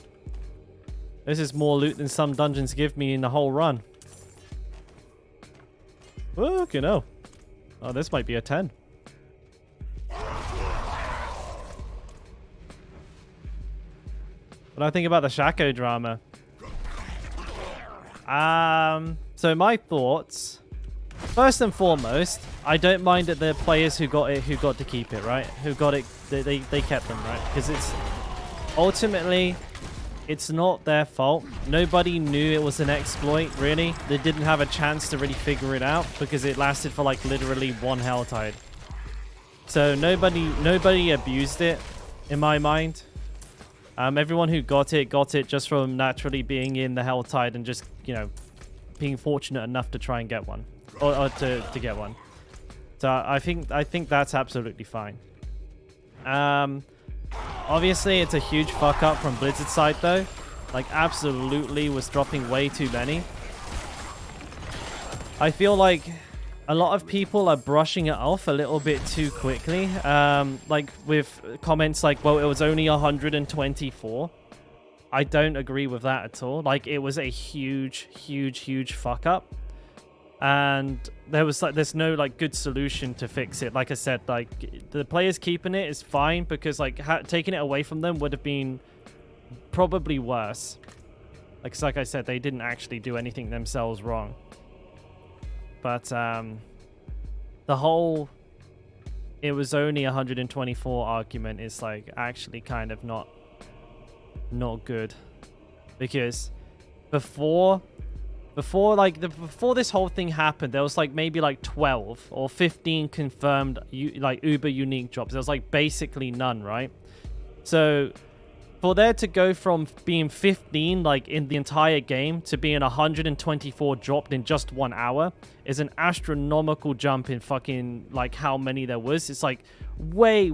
This is more loot than some dungeons give me in the whole run. Fucking hell. Oh, this might be a 10. What do I think about the Shako drama? So my thoughts. First and foremost, I don't mind that the players who got to keep it, right? Who got it, they kept them, right? Because it's ultimately, it's not their fault. Nobody knew it was an exploit, really. They didn't have a chance to really figure it out because it lasted for like literally one hell tide. So nobody abused it, in my mind. Everyone who got it just from naturally being in the hell tide and just, you know, being fortunate enough to try and get one. Or to get one. So I think that's absolutely fine. Obviously, it's a huge fuck up from Blizzard's side, though. Like, absolutely was dropping way too many. I feel like a lot of people are brushing it off a little bit too quickly. Like, with comments like, well, it was only 124. I don't agree with that at all. Like, it was a huge, huge, huge fuck up. And there's no like good solution to fix it. Like I said, like the players keeping it is fine because like taking it away from them would have been probably worse. Like I said, they didn't actually do anything themselves wrong. But the whole it was only 124 argument is like actually kind of not good, because before this whole thing happened, there was like maybe like 12 or 15 confirmed like Uber unique drops. There was like basically none, right? So for there to go from being 15 like in the entire game to being 124 dropped in just 1 hour is an astronomical jump in fucking like how many there was. It's like way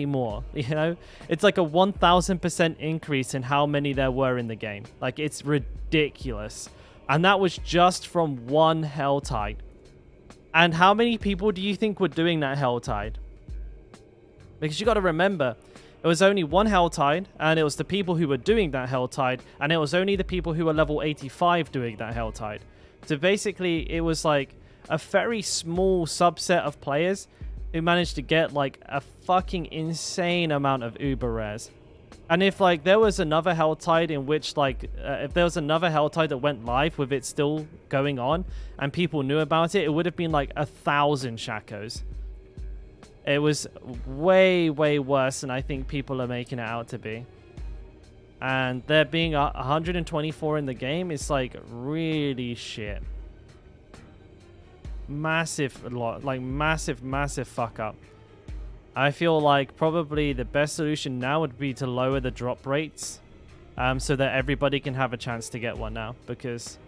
more, you know? It's like a 1000% increase in how many there were in the game. Like, it's ridiculous. And that was just from one hell tide. And how many people do you think were doing that hell tide? Because you got to remember, it was only one hell tide, and it was the people who were doing that hell tide, and it was only the people who were level 85 doing that hell tide. So basically, it was like a very small subset of players who managed to get like a fucking insane amount of Uber rares. And if like there was another hell tide in which like if there was another hell tide that went live with it still going on and people knew about it, it would have been like 1,000 Shakos. It was way worse than I think people are making it out to be. And there being 124 in the game is like really shit. Massive fuck up. I feel like probably the best solution now would be to lower the drop rates, so that everybody can have a chance to get one now, because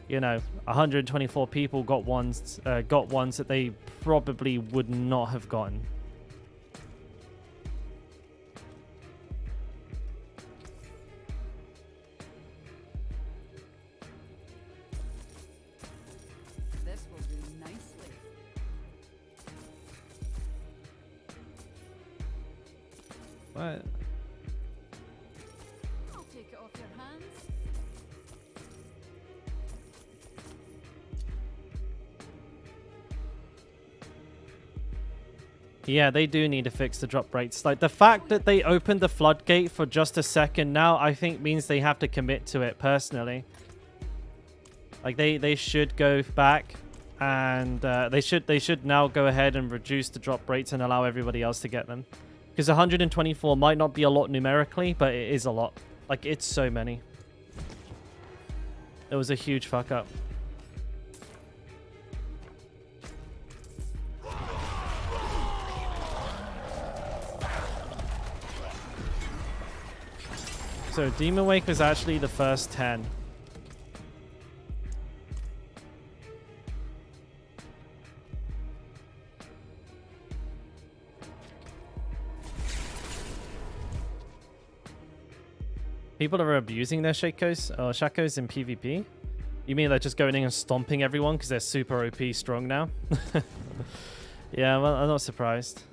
you know 124 people got ones that they probably would not have gotten. This will do nicely. What? I'll take it off your hands. Yeah, they do need to fix the drop rates. Like, the fact that they opened the floodgate for just a second now, I think means they have to commit to it personally. Like, they should go back and they should now go ahead and reduce the drop rates and allow everybody else to get them. Because 124 might not be a lot numerically, but it is a lot. Like, it's so many. It was a huge fuck up. So Demon Wake was actually the first 10. People are abusing their Shakos or Shakos in PvP? You mean they're just going in and stomping everyone because they're super OP strong now? Yeah, well, I'm not surprised.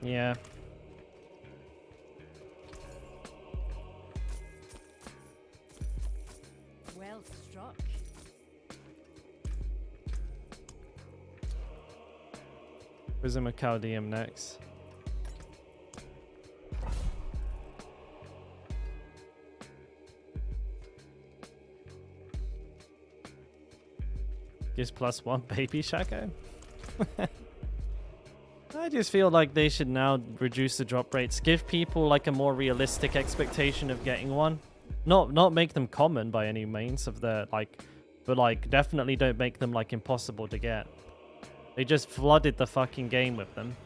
Yeah. Well struck. Prism of Chaldeum next. Gives +1 baby Shako. I just feel like they should now reduce the drop rates. Give people like a more realistic expectation of getting one. Not make them common by any means of the like, but like definitely don't make them like impossible to get. They just flooded the fucking game with them.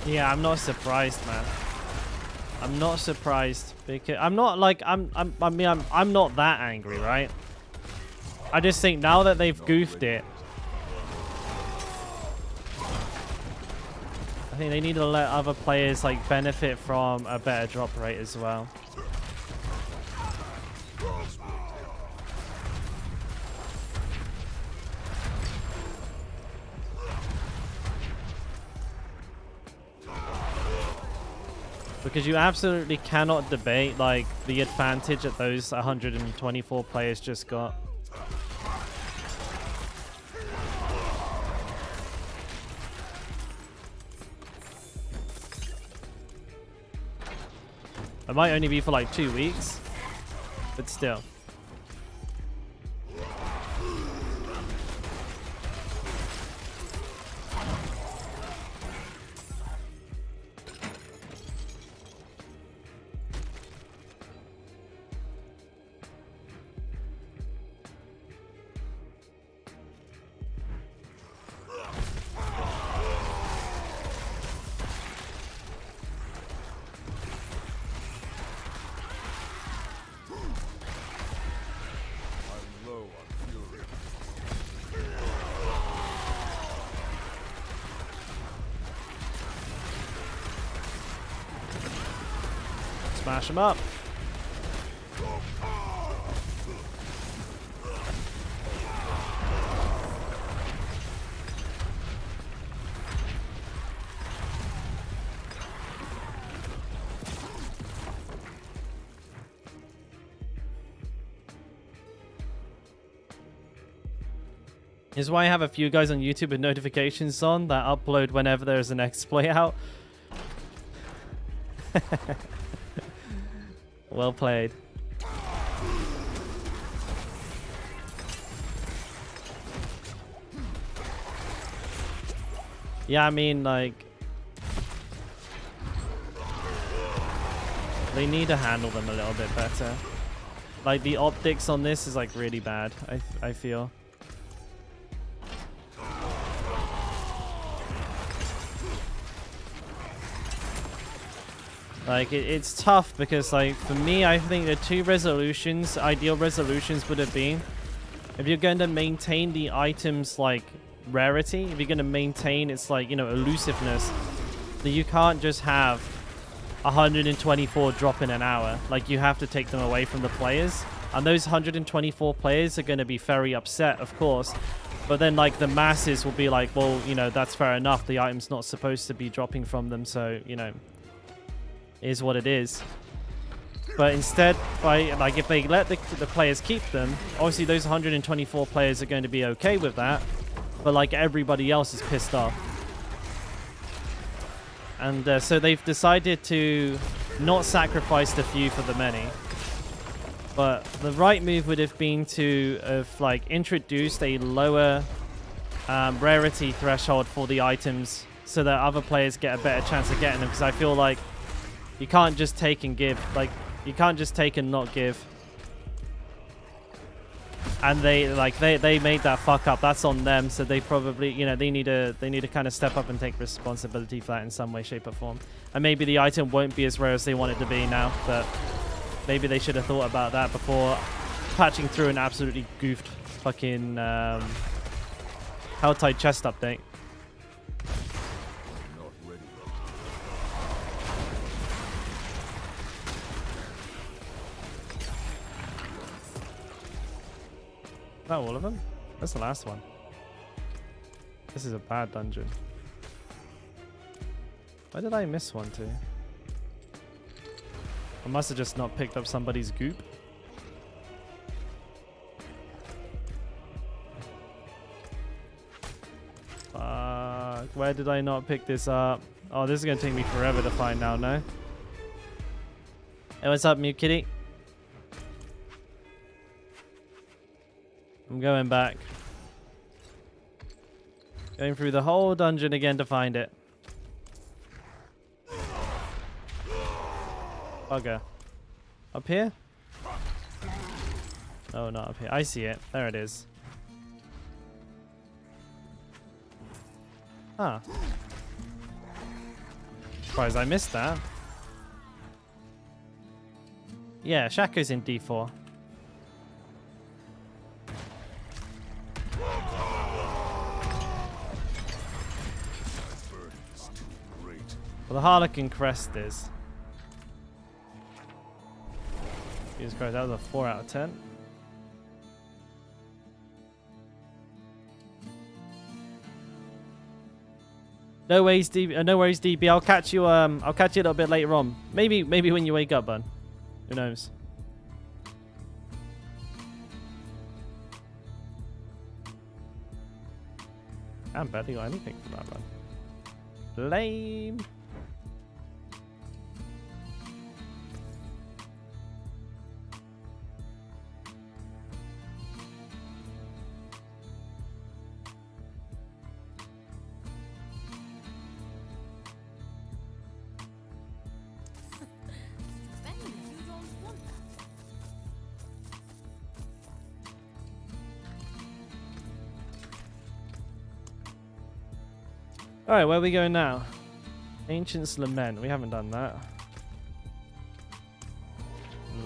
Yeah, I'm not surprised, man. I'm not surprised because I'm not like I'm not that angry, right? I just think now that they've goofed it, I think they need to let other players like benefit from a better drop rate as well. Because you absolutely cannot debate like the advantage that those 124 players just got. It might only be for like 2 weeks, but still. Smash him up. This is why I have a few guys on YouTube with notifications on that upload whenever there's an exploit out. Well played. Yeah, I mean, like, they need to handle them a little bit better. Like, the optics on this is like really bad, I feel. Like, it's tough because, like, for me, I think the two resolutions, ideal resolutions would have been, if you're going to maintain the item's, like, rarity, if you're going to maintain its, like, you know, elusiveness, then you can't just have 124 drop in an hour. Like, you have to take them away from the players. And those 124 players are going to be very upset, of course. But then, like, the masses will be like, well, you know, that's fair enough. The item's not supposed to be dropping from them, so, you know, is what it is. But instead, if they let the players keep them, obviously those 124 players are going to be okay with that, but like everybody else is pissed off. And so they've decided to not sacrifice the few for the many. But the right move would have been to have like introduced a lower rarity threshold for the items so that other players get a better chance of getting them. Because I feel like you can't just take and give. Like, you can't just take and not give. And they made that fuck up. That's on them. So they probably, you know, they need to kind of step up and take responsibility for that in some way, shape, or form. And maybe the item won't be as rare as they want it to be now, but maybe they should have thought about that before patching through an absolutely goofed fucking Helltide chest update. Not ready. Is that all of them? That's the last one. This is a bad dungeon. Why did I miss one too? I must have just not picked up somebody's goop. Where did I not pick this up? Oh, this is going to take me forever to find now, no? Hey, what's up, Mew Kitty? I'm going back. Going through the whole dungeon again to find it. Bugger. Up here? Oh, not up here. I see it. There it is. Huh. Surprised I missed that. Yeah, Shako's in D4. Well, the Harlequin crest is. Jesus Christ, that was a 4 out of 10. No worries, DB. No worries, DB. I'll catch you. I'll catch you a little bit later on. Maybe when you wake up, bud. Who knows? I barely got anything from that one. Lame. Alright, where are we going now? Ancient's Lament. We haven't done that.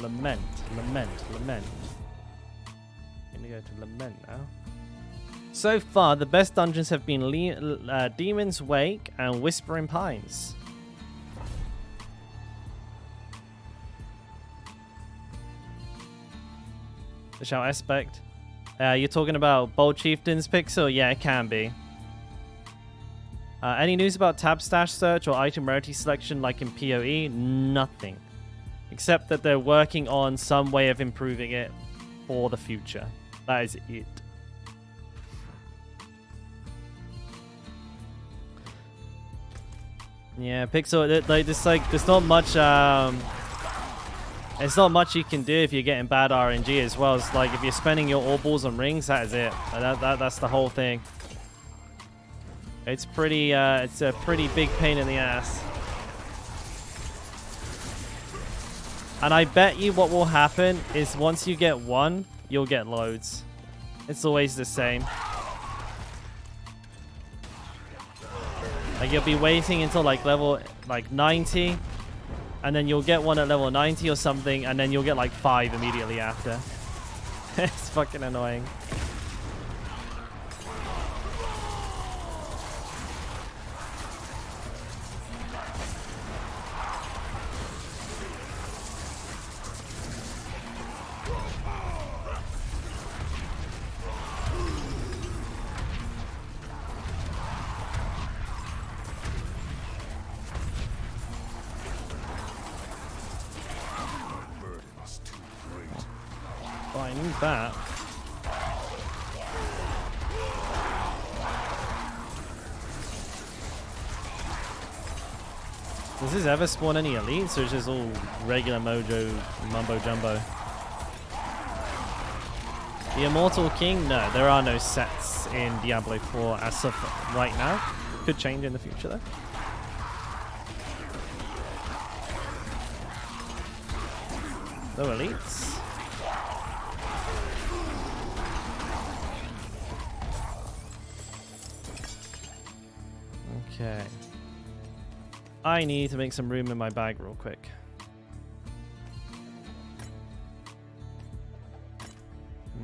Lament. Lament. Lament. Gonna go to Lament now. So far, the best dungeons have been Demon's Wake and Whispering Pines. The Shout Aspect. You're talking about Bold Chieftain's Pixel? Yeah, it can be. Any news about tab stash search or item rarity selection like in PoE? Nothing. Except that they're working on some way of improving it for the future. That is it. Yeah, Pixel, there's not much, there's not much you can do if you're getting bad RNG as well. It's like if you're spending your all balls on rings, that is it. That's the whole thing. It's pretty, it's a pretty big pain in the ass. And I bet you what will happen is once you get one, you'll get loads. It's always the same. Like you'll be waiting until like level 90, and then you'll get one at level 90 or something, and then you'll get like 5 immediately after. It's fucking annoying. That. Does this ever spawn any elites, or is this all regular mojo mumbo jumbo? The Immortal King? No, there are no sets in Diablo 4 as of right now. Could change in the future though. No elites. Okay. I need to make some room in my bag real quick.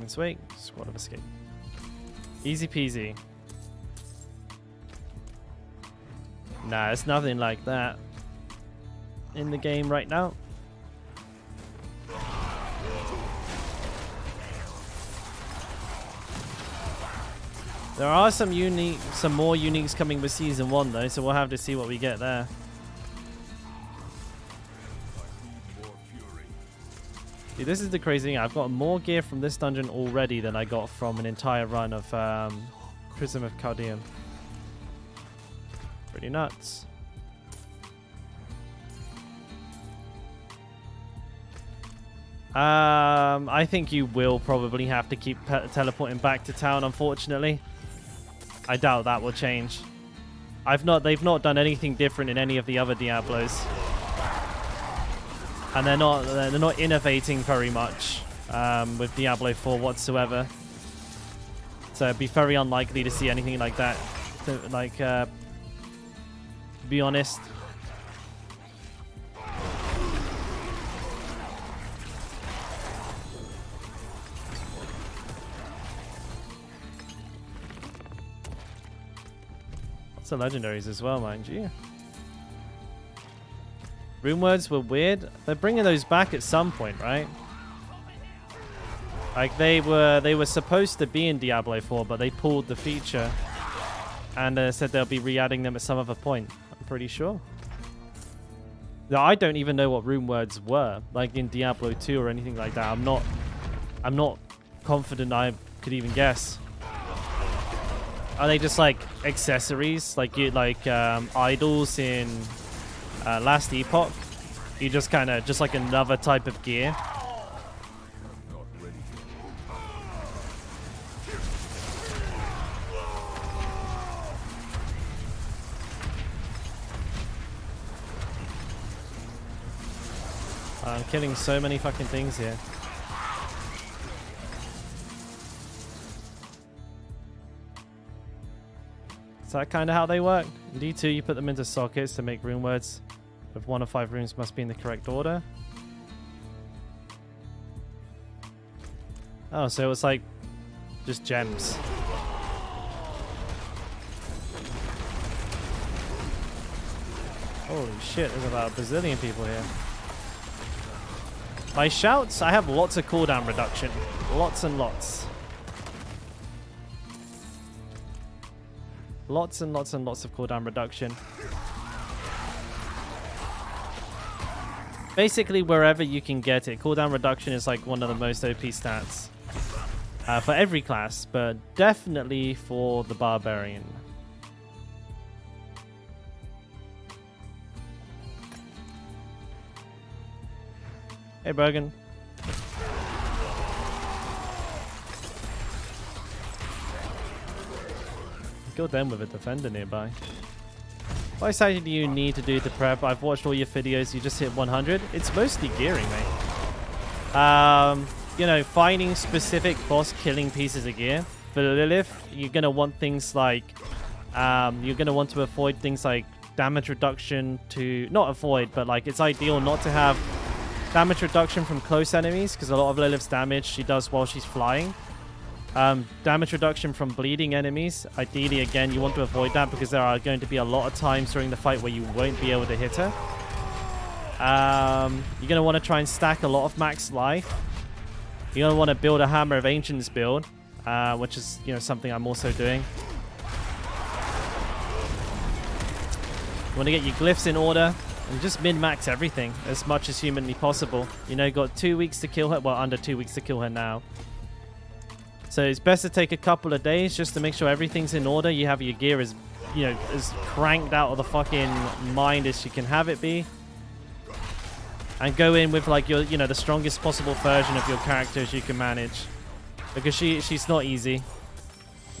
Let's wait. Squad of escape. Easy peasy. Nah, it's nothing like that in the game right now. There are some more uniques coming with Season 1 though, so we'll have to see what we get there. See, this is the crazy thing. I've got more gear from this dungeon already than I got from an entire run of Prism of Chaldean. Pretty nuts. I think you will probably have to keep teleporting back to town, unfortunately. I doubt that will change. They've not done anything different in any of the other Diablos. And they're not innovating very much with Diablo 4 whatsoever. So it'd be very unlikely to see anything like that. To be honest. Lots of legendaries as well, mind you. Rune words were weird. They're bringing those back at some point, right? Like they were supposed to be in Diablo 4, but they pulled the feature and said they'll be re-adding them at some other point. I'm pretty sure. Now, I don't even know what rune words were, like in Diablo 2 or anything like that. I'm not confident I could even guess. Are they just like accessories, like idols in Last Epoch? You just kind of just like another type of gear. I'm killing so many fucking things here. Is that kind of how they work? In D2, you put them into sockets to make rune words. With 1 of 5 runes must be in the correct order. Oh, so it's like just gems. Holy shit, there's about a bazillion people here. My shouts, I have lots of cooldown reduction. Lots and lots. Lots and lots and lots of cooldown reduction. Basically, wherever you can get it. Cooldown reduction is like one of the most OP stats. For every class, but definitely for the Barbarian. Hey, Bergen. Killed them with a defender nearby. What exactly do you need to do to prep? I've watched all your videos. You just hit 100. It's mostly gearing, mate. You know, finding specific boss killing pieces of gear. For Lilith, you're going to want things like... you're going to want to avoid things like damage reduction to... Not avoid, but like it's ideal not to have damage reduction from close enemies, because a lot of Lilith's damage she does while she's flying. Damage reduction from bleeding enemies. Ideally, again, you want to avoid that because there are going to be a lot of times during the fight where you won't be able to hit her. You're going to want to try and stack a lot of max life. You're going to want to build a Hammer of Ancients build, which is, you know, something I'm also doing. You want to get your glyphs in order and just min-max everything as much as humanly possible. You know, got 2 weeks to kill her. Well, under 2 weeks to kill her now. So it's best to take a couple of days just to make sure everything's in order. You have your gear as, you know, as cranked out of the fucking mind as you can have it be. And go in with like your, you know, the strongest possible version of your character as you can manage. Because she's not easy.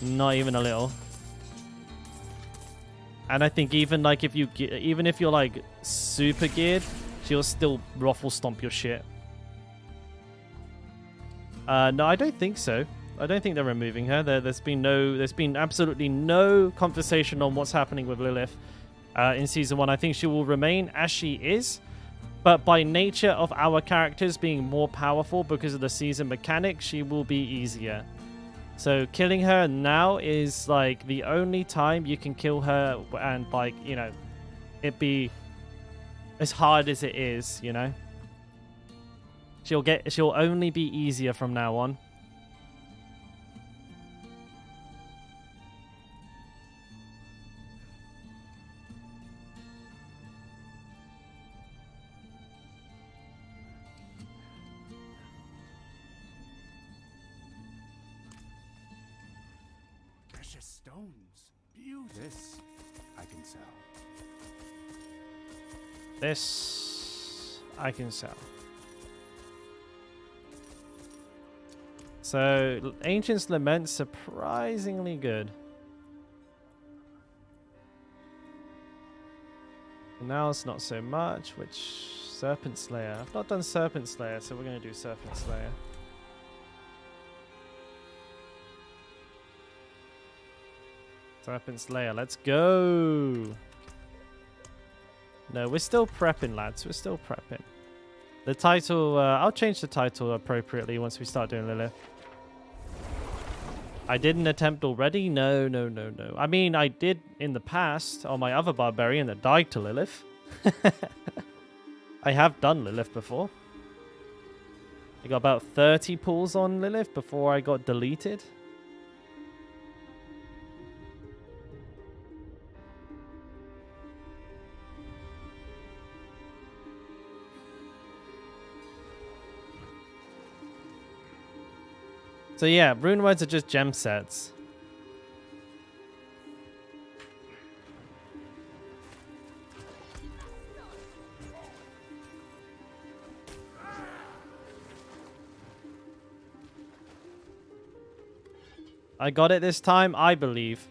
Not even a little. And I think even like if you're like super geared, she'll still ruffle stomp your shit. No, I don't think so. I don't think they're removing her. There's been absolutely no conversation on what's happening with Lilith in season 1. I think she will remain as she is, but by nature of our characters being more powerful because of the season mechanic, she will be easier. So killing her now is like the only time you can kill her, and like, you know, it be as hard as it is, you know. She'll only be easier from now on. Precious stones. Beautiful. This I can sell. This I can sell. So, Ancient's Lament, surprisingly good. Now it's not so much, which... Serpent Slayer. I've not done Serpent Slayer, so we're going to do Serpent Slayer. Serpent Slayer, let's go! No, we're still prepping, lads. We're still prepping. The title... I'll change the title appropriately once we start doing Lilith. I didn't attempt already? No, no, no, no. I mean, I did in the past on my other barbarian that died to Lilith. I have done Lilith before. I got about 30 pulls on Lilith before I got deleted. So yeah, rune words are just gem sets. I got it this time, I believe.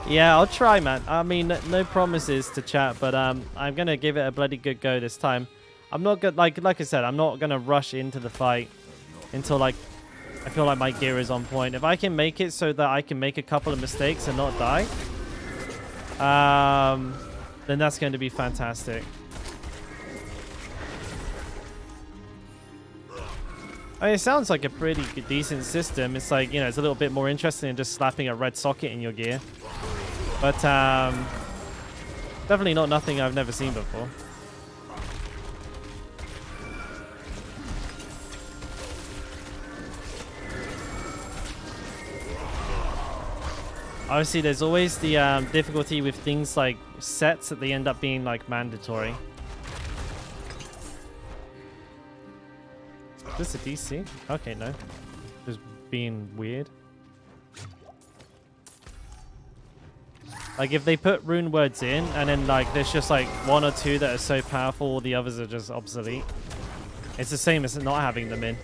Yeah, I'll try, man. I mean, no promises to chat, but I'm gonna give it a bloody good go this time. I'm not gonna like I said, I'm not gonna rush into the fight until like I feel like my gear is on point. If I can make it so that I can make a couple of mistakes and not die, then that's going to be fantastic. I mean, it sounds like a pretty decent system. It's like, you know, it's a little bit more interesting than just slapping a red socket in your gear. But definitely not nothing I've never seen before. Obviously, there's always the difficulty with things like sets that they end up being like mandatory. Is this a DC? Okay, no. Just being weird. Like if they put rune words in and then like there's just like one or two that are so powerful, all the others are just obsolete. It's the same as not having them in.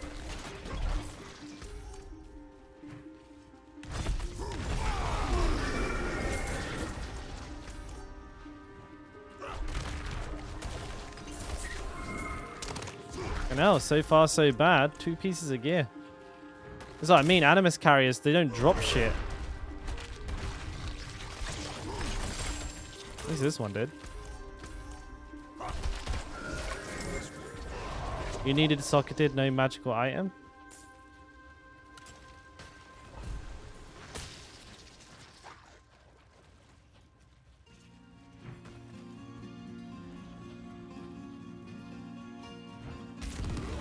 No, so far so bad. 2 pieces of gear. That's what I mean. Animus carriers, they don't drop shit. At least this one did. You needed socketed, no magical item.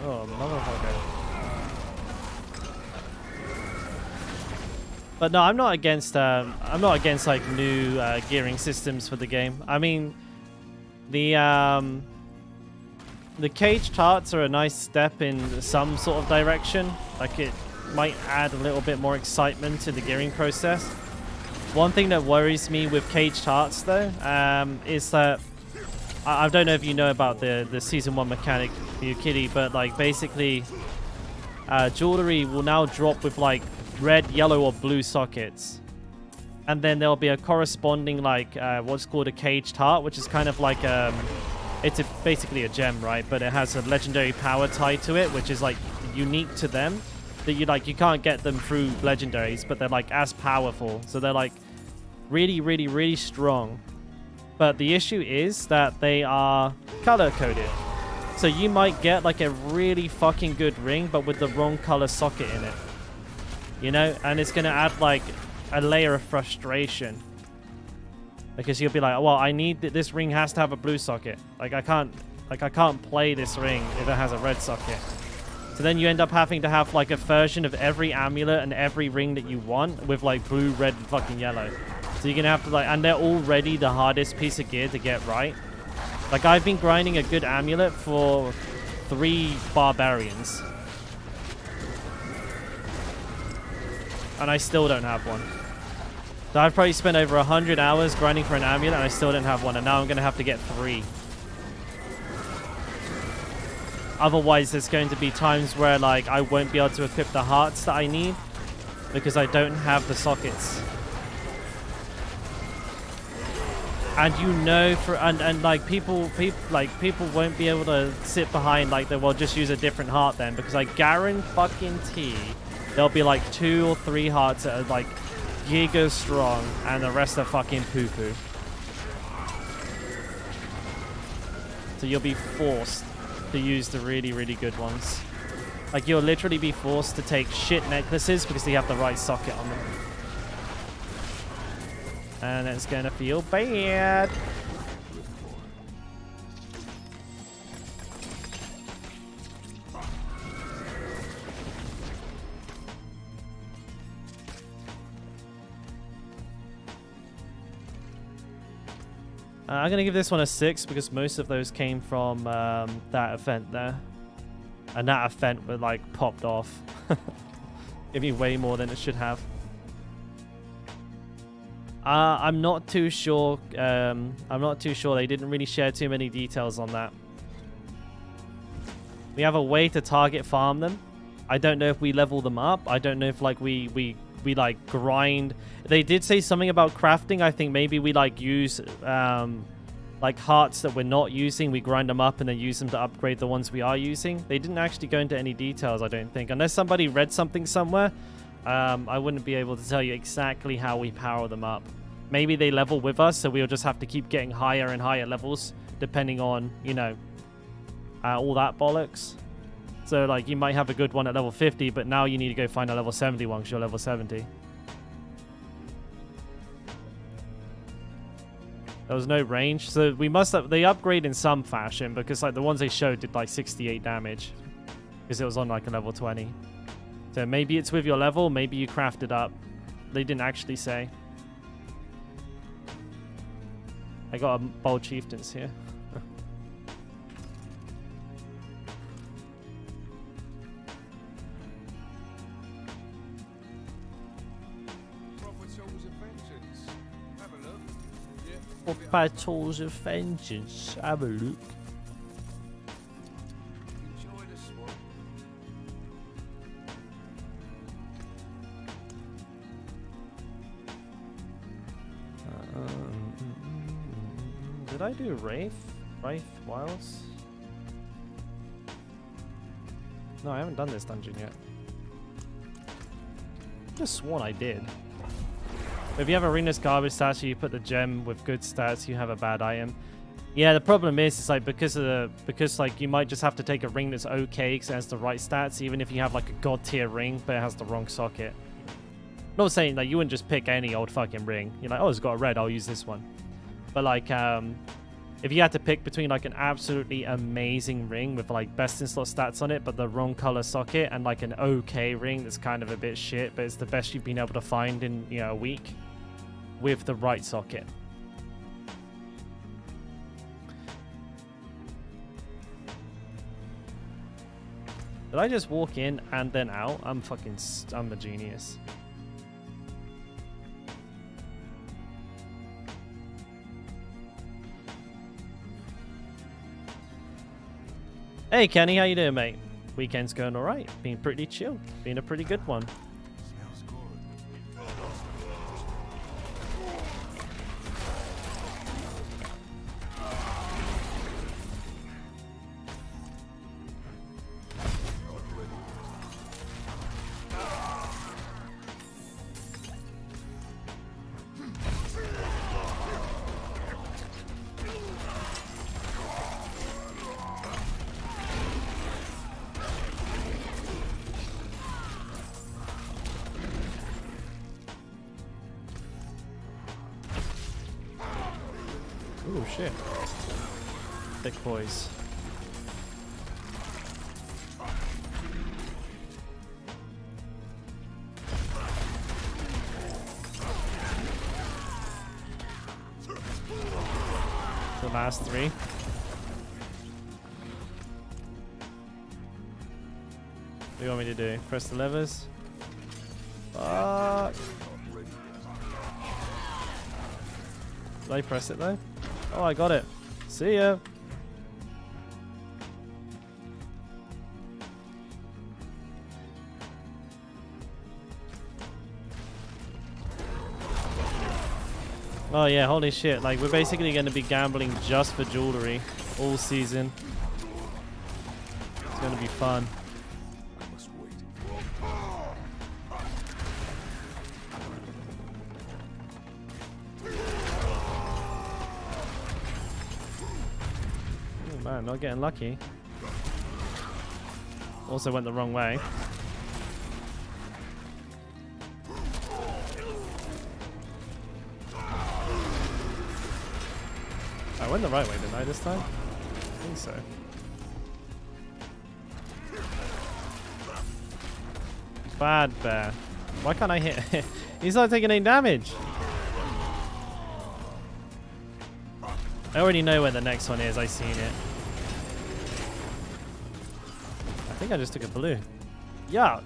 Oh, motherfucker. But no, I'm not against like new gearing systems for the game. I mean, the caged hearts are a nice step in some sort of direction. Like it might add a little bit more excitement to the gearing process. One thing that worries me with caged hearts though, is that I don't know if you know about the season 1 mechanic, you kiddie, but like basically jewelry will now drop with like red, yellow, or blue sockets. And then there'll be a corresponding, like, what's called a caged heart, which is kind of like, it's basically a gem, right? But it has a legendary power tied to it, which is, like, unique to them. That you can't get them through legendaries, but they're, like, as powerful. So they're, like, really, really, really strong. But the issue is that they are color-coded. So you might get, like, a really fucking good ring, but with the wrong color socket in it. You know? And it's going to add, like, a layer of frustration. Because you'll be like, well, I need this ring has to have a blue socket. Like I can't play this ring if it has a red socket. So then you end up having to have like a version of every amulet and every ring that you want with like blue, red, and fucking yellow. So you're gonna have to like, and they're already the hardest piece of gear to get right. Like I've been grinding a good amulet for 3 barbarians. And I still don't have one. So I've probably spent over 100 hours grinding for an amulet and I still didn't have one. And now I'm going to have to get 3. Otherwise, there's going to be times where like I won't be able to equip the hearts that I need because I don't have the sockets. And you know, and like people won't be able to sit behind like they will just use a different heart then, because I guarantee there'll be like 2 or 3 hearts that are like giga strong and the rest are fucking poo-poo. So you'll be forced to use the really, really good ones. Like you'll literally be forced to take shit necklaces because they have the right socket on them. And it's gonna feel bad. I'm going to give this one a 6 because most of those came from that event there. And that event was like popped off. Give me way more than it should have. I'm not too sure. I'm not too sure. They didn't really share too many details on that. We have a way to target farm them. I don't know if we level them up. I don't know if like we like grind. They did say something about crafting. I think maybe we like use like hearts that we're not using. We grind them up and then use them to upgrade the ones we are using. They didn't actually go into any details, I don't think. Unless somebody read something somewhere, I wouldn't be able to tell you exactly how we power them up. Maybe they level with us, so we'll just have to keep getting higher and higher levels depending on, you know, all that bollocks. So, like, you might have a good one at level 50, but now you need to go find a level 70 one because you're level 70. There was no range. So, we must have... They upgrade in some fashion because, like, the ones they showed did, like, 68 damage. Because it was on, like, a level 20. So, maybe it's with your level. Maybe you craft it up. They didn't actually say. I got a bold chieftains here. For battles of vengeance, have a look. Enjoy the swamp. Did I do Wraith? Wraith Wilds? No, I haven't done this dungeon yet. I just sworn I did. If you have arena's garbage stats, you put the gem with good stats, you have a bad item. Yeah, the problem is, it's like because like you might just have to take a ring that's okay because it has the right stats, even if you have like a god tier ring but it has the wrong socket. Not saying like you wouldn't just pick any old fucking ring. You're like, oh, it's got a red, I'll use this one. But like, if you had to pick between like an absolutely amazing ring with like best in slot stats on it, but the wrong color socket, and like an okay ring that's kind of a bit shit, but it's the best you've been able to find in, you know, a week with the right socket. Did I just walk in and then out? I'm a genius. Hey Kenny, how you doing, mate? Weekend's going alright. Been pretty chill. Been a pretty good one. Smells good. Oh shit. Thick boys. The last 3. What do you want me to do? Press the levers? Fuck. Did I press it though? Oh, I got it. See ya. Oh yeah, holy shit. Like, we're basically going to be gambling just for jewelry all season. It's going to be fun. I must wait. Oh man, not getting lucky. Also went the wrong way. I went the right way, didn't I, this time? I think so. Bad bear. Why can't I hit? He's not taking any damage. I already know where the next one is. I've seen it. I think I just took a blue. Yuck.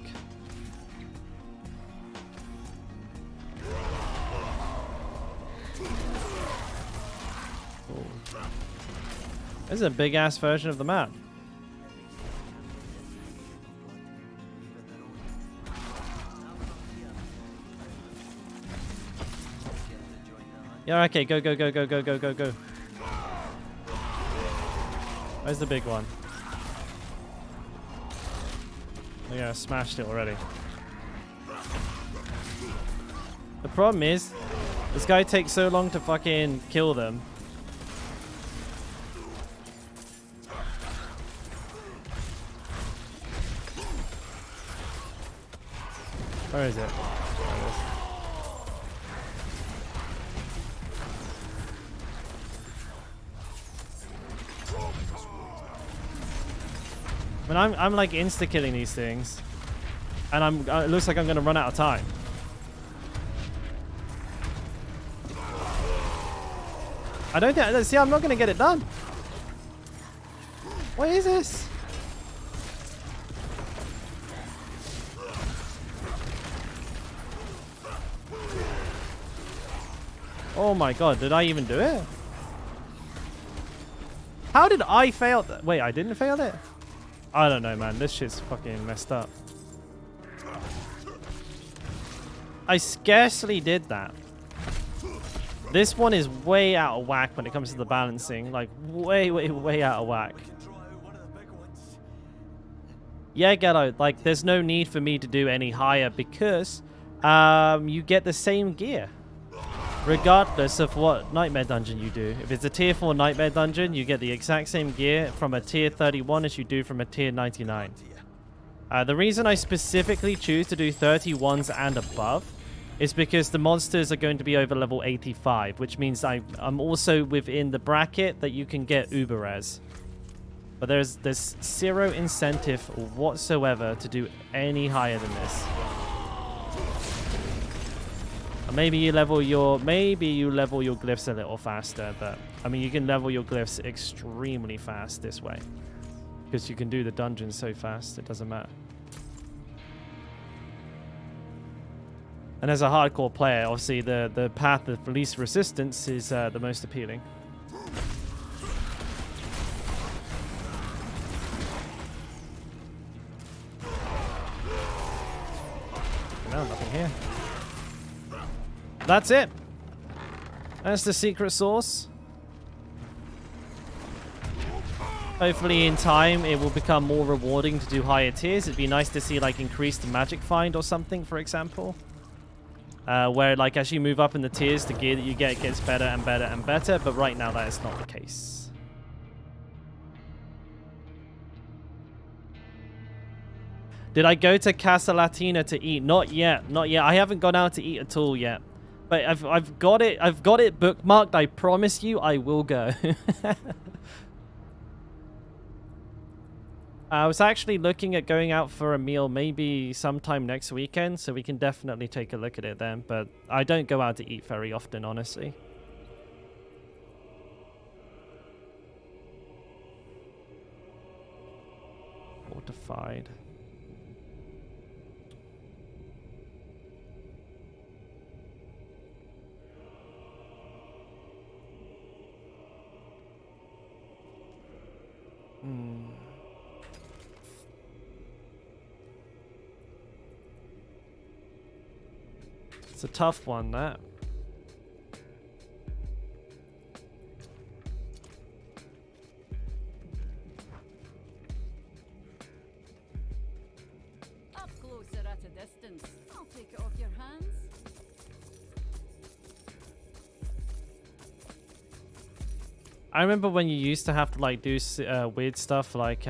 This is a big ass version of the map. Yeah, okay, go, go, go, go, go, go, go, go. Where's the big one? Oh yeah, I smashed it already. The problem is, this guy takes so long to fucking kill them. Where is it? There it is. I mean, I'm like insta-killing these things, and it looks like I'm gonna run out of time. I don't think. See, I'm not gonna get it done. What is this? Oh my god, did I even do it? How did I fail that? Wait, I didn't fail it? I don't know, man. This shit's fucking messed up. I scarcely did that. This one is way out of whack when it comes to the balancing. Like, way, way, way out of whack. Yeah, Ghetto. Like, there's no need for me to do any higher because you get the same gear. Regardless of what nightmare dungeon you do. If it's a tier 4 nightmare dungeon, you get the exact same gear from a tier 31 as you do from a tier 99. The reason I specifically choose to do 31s and above is because the monsters are going to be over level 85, which means I'm also within the bracket that you can get Uber res. But there's zero incentive whatsoever to do any higher than this. Maybe you level your glyphs a little faster, but I mean you can level your glyphs extremely fast this way because you can do the dungeons so fast it doesn't matter. And as a hardcore player, obviously the path of least resistance is the most appealing. No, nothing here. That's it. That's the secret source. Hopefully in time it will become more rewarding to do higher tiers. It'd be nice to see like increased magic find or something, for example. Where like as you move up in the tiers, the gear that you get gets better and better and better. But right now that is not the case. Did I go to Casa Latina to eat? Not yet. Not yet. I haven't gone out to eat at all yet. But I've got it bookmarked. I promise you I will go. I was actually looking at going out for a meal maybe sometime next weekend, so we can definitely take a look at it then, but I don't go out to eat very often, honestly. Fortified. It's a tough one, that. Up closer at a distance. I'll take it off your hands. I remember when you used to have to like do weird stuff like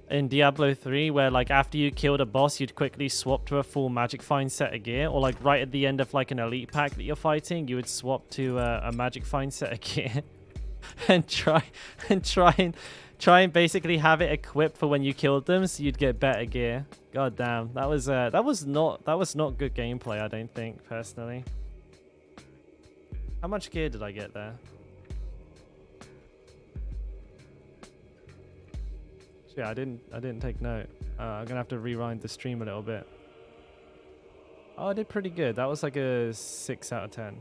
in Diablo 3 where like after you killed a boss you'd quickly swap to a full magic find set of gear, or like right at the end of like an elite pack that you're fighting you would swap to a magic find set of gear and try and basically have it equipped for when you killed them so you'd get better gear. God damn, that was not good gameplay, I don't think, personally. How much gear did I get there? Yeah, I didn't take note. I'm gonna have to rewind the stream a little bit. Oh, I did pretty good. That was like a 6 out of 10.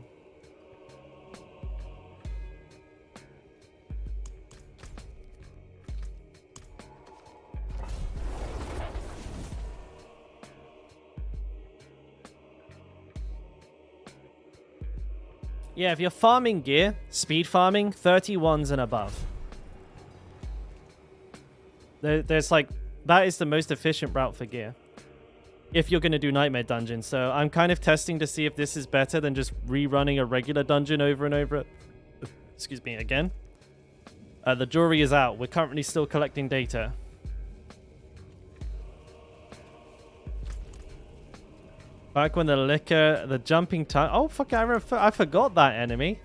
Yeah, if you're farming gear, speed farming, 31s and above. There's like, that is the most efficient route for gear. If you're going to do Nightmare Dungeon. So I'm kind of testing to see if this is better than just rerunning a regular dungeon over and over. Excuse me, again. The jury is out. We're currently still collecting data. Back when the jumping time. Oh, fuck, I forgot that enemy.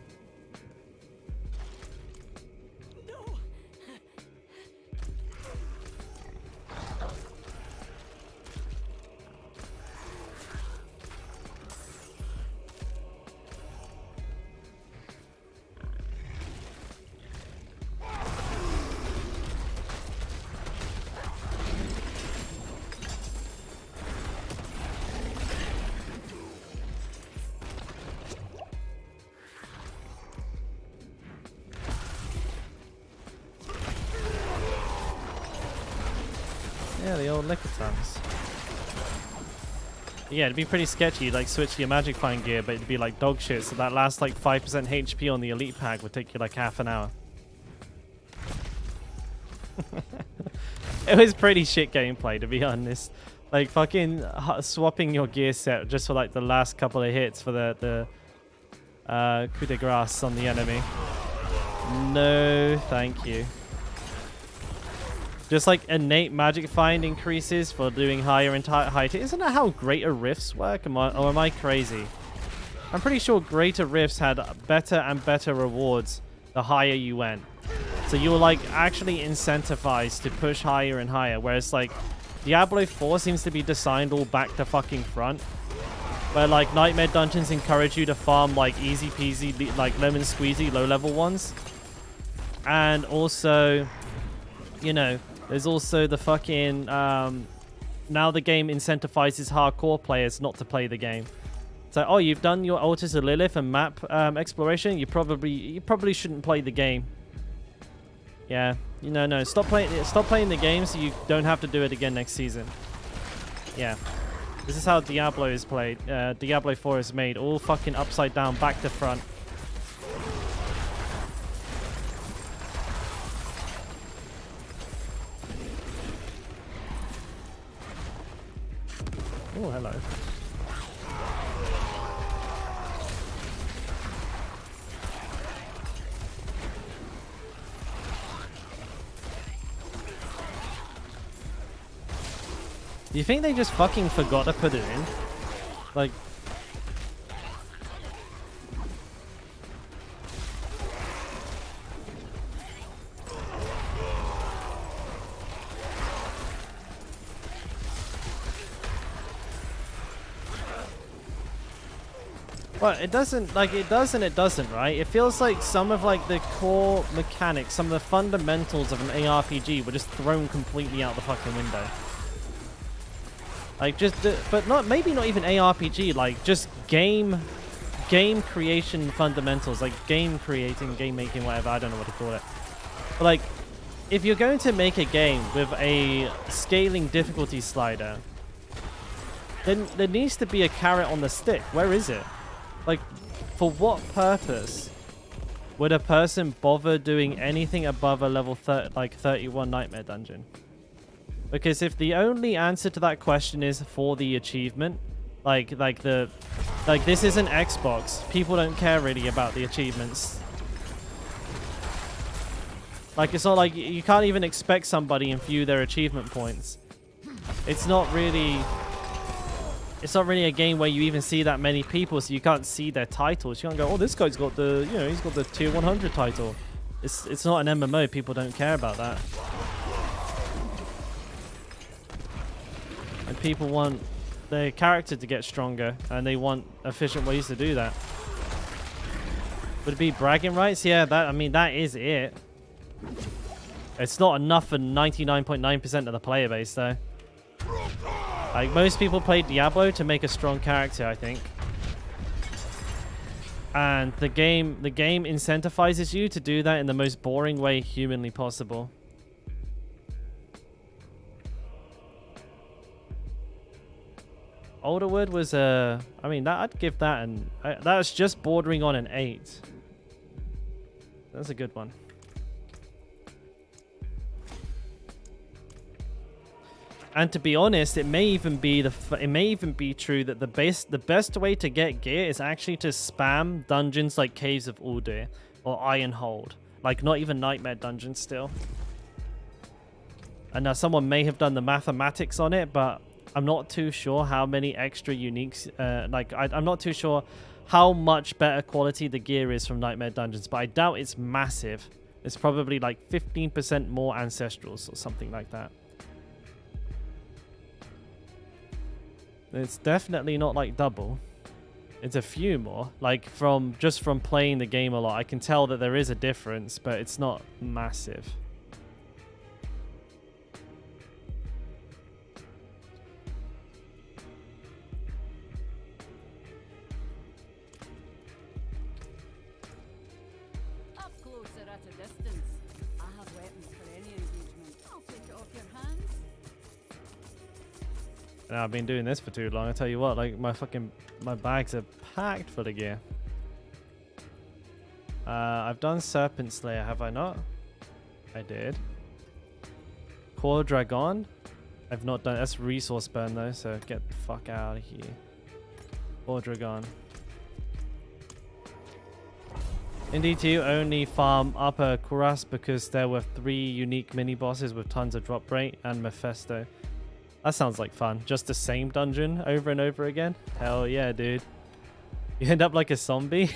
Yeah, the old liquor tongues. Yeah, it'd be pretty sketchy. You'd like switch to your magic find gear, but it'd be like dog shit. So that last like 5% HP on the elite pack would take you like half an hour. It was pretty shit gameplay, to be honest. Like fucking swapping your gear set just for like the last couple of hits for the coup de grace on the enemy. No, thank you. Just like innate magic find increases for doing higher and higher. Isn't that how greater rifts work? Or am I crazy? I'm pretty sure greater rifts had better and better rewards the higher you went. So you were like actually incentivized to push higher and higher. Whereas like Diablo 4 seems to be designed all back to fucking front. Where like Nightmare Dungeons encourage you to farm like easy peasy, like lemon squeezy low level ones. And also, you know, there's also the fucking, now the game incentivizes hardcore players not to play the game. So, oh, you've done your Altars of Lilith and map exploration? You probably shouldn't play the game. Yeah, no, stop playing the game so you don't have to do it again next season. Yeah, this is how Diablo is played. Diablo 4 is made, all fucking upside down, back to front. Oh, hello. Do you think they just fucking forgot to put it in? Like, well, it doesn't, like, it does and it doesn't, right? It feels like some of, like, the core mechanics, some of the fundamentals of an ARPG were just thrown completely out the fucking window. Like, just, but not, maybe not even ARPG, like, just game creation fundamentals, like, game creating, game making, whatever, I don't know what to call it. But, like, if you're going to make a game with a scaling difficulty slider, then there needs to be a carrot on the stick. Where is it? Like, for what purpose would a person bother doing anything above a level 31 Nightmare Dungeon? Because if the only answer to that question is for the achievement, like this isn't Xbox. People don't care really about the achievements. Like, it's not like you can't even expect somebody and view their achievement points. It's not really a game where you even see that many people, so you can't see their titles. You can't go, oh, this guy's got the, you know, he's got the tier 100 title. It's not an MMO. People don't care about that. And people want their character to get stronger, and they want efficient ways to do that. Would it be bragging rights? Yeah, I mean, that is it. It's not enough for 99.9% of the player base, though. Like, most people play Diablo to make a strong character, I think. And the game incentivizes you to do that in the most boring way humanly possible. Alderwood was I mean, I'd give that that's just bordering on an 8. That's a good one. And to be honest, it may even be true that the best way to get gear is actually to spam dungeons like Caves of Uldir or Ironhold, like not even Nightmare Dungeons still. And now someone may have done the mathematics on it, but I'm not too sure how many extra uniques. I'm not too sure how much better quality the gear is from Nightmare Dungeons, but I doubt it's massive. It's probably like 15% more ancestrals or something like that. It's definitely not like double. It's a few more. Like, just from playing the game a lot, I can tell that there is a difference, but it's not massive. Up closer at a distance. I have weapons for any engagement. I'll take it off your hands. Now, I've been doing this for too long. I tell you what, like, my bags are packed full of gear. I've done Serpent Slayer, have I not? I did. Core Dragon? I've not done. That's resource burn though, so get the fuck out of here. Core Dragon. Indeed, you only farm Upper Kuras because there were 3 unique mini bosses with tons of drop rate and Mephisto. That sounds like fun. Just the same dungeon over and over again? Hell yeah, dude. You end up like a zombie?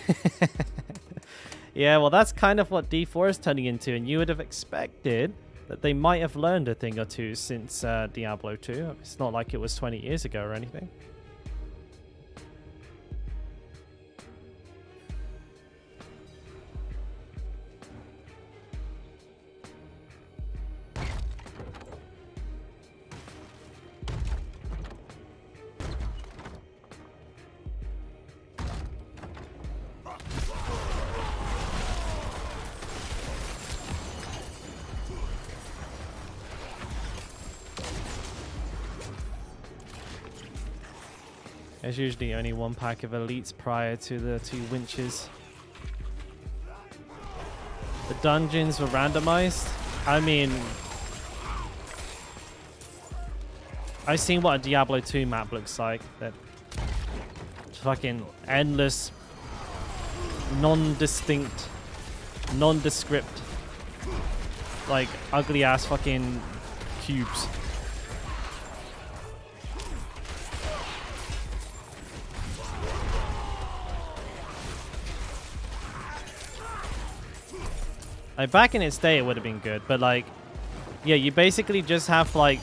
Yeah, well, that's kind of what D4 is turning into, and you would have expected that they might have learned a thing or two since Diablo 2. It's not like it was 20 years ago or anything. There's usually only 1 pack of elites prior to the 2 winches. The dungeons were randomized. I mean, I've seen what a Diablo 2 map looks like. That fucking endless, non-distinct, nondescript, like ugly ass fucking cubes. Like, back in its day, it would have been good. But, like, yeah, you basically just have, like...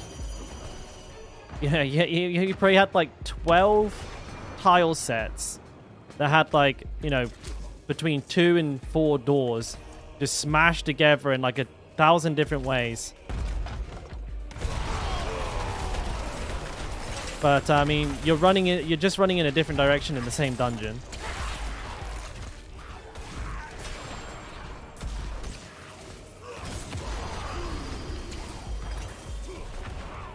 Yeah, you probably had, like, 12 tile sets that had, like, you know, between 2 and 4 doors just smashed together in, like, 1,000 different ways. But, I mean, you're just running in a different direction in the same dungeon.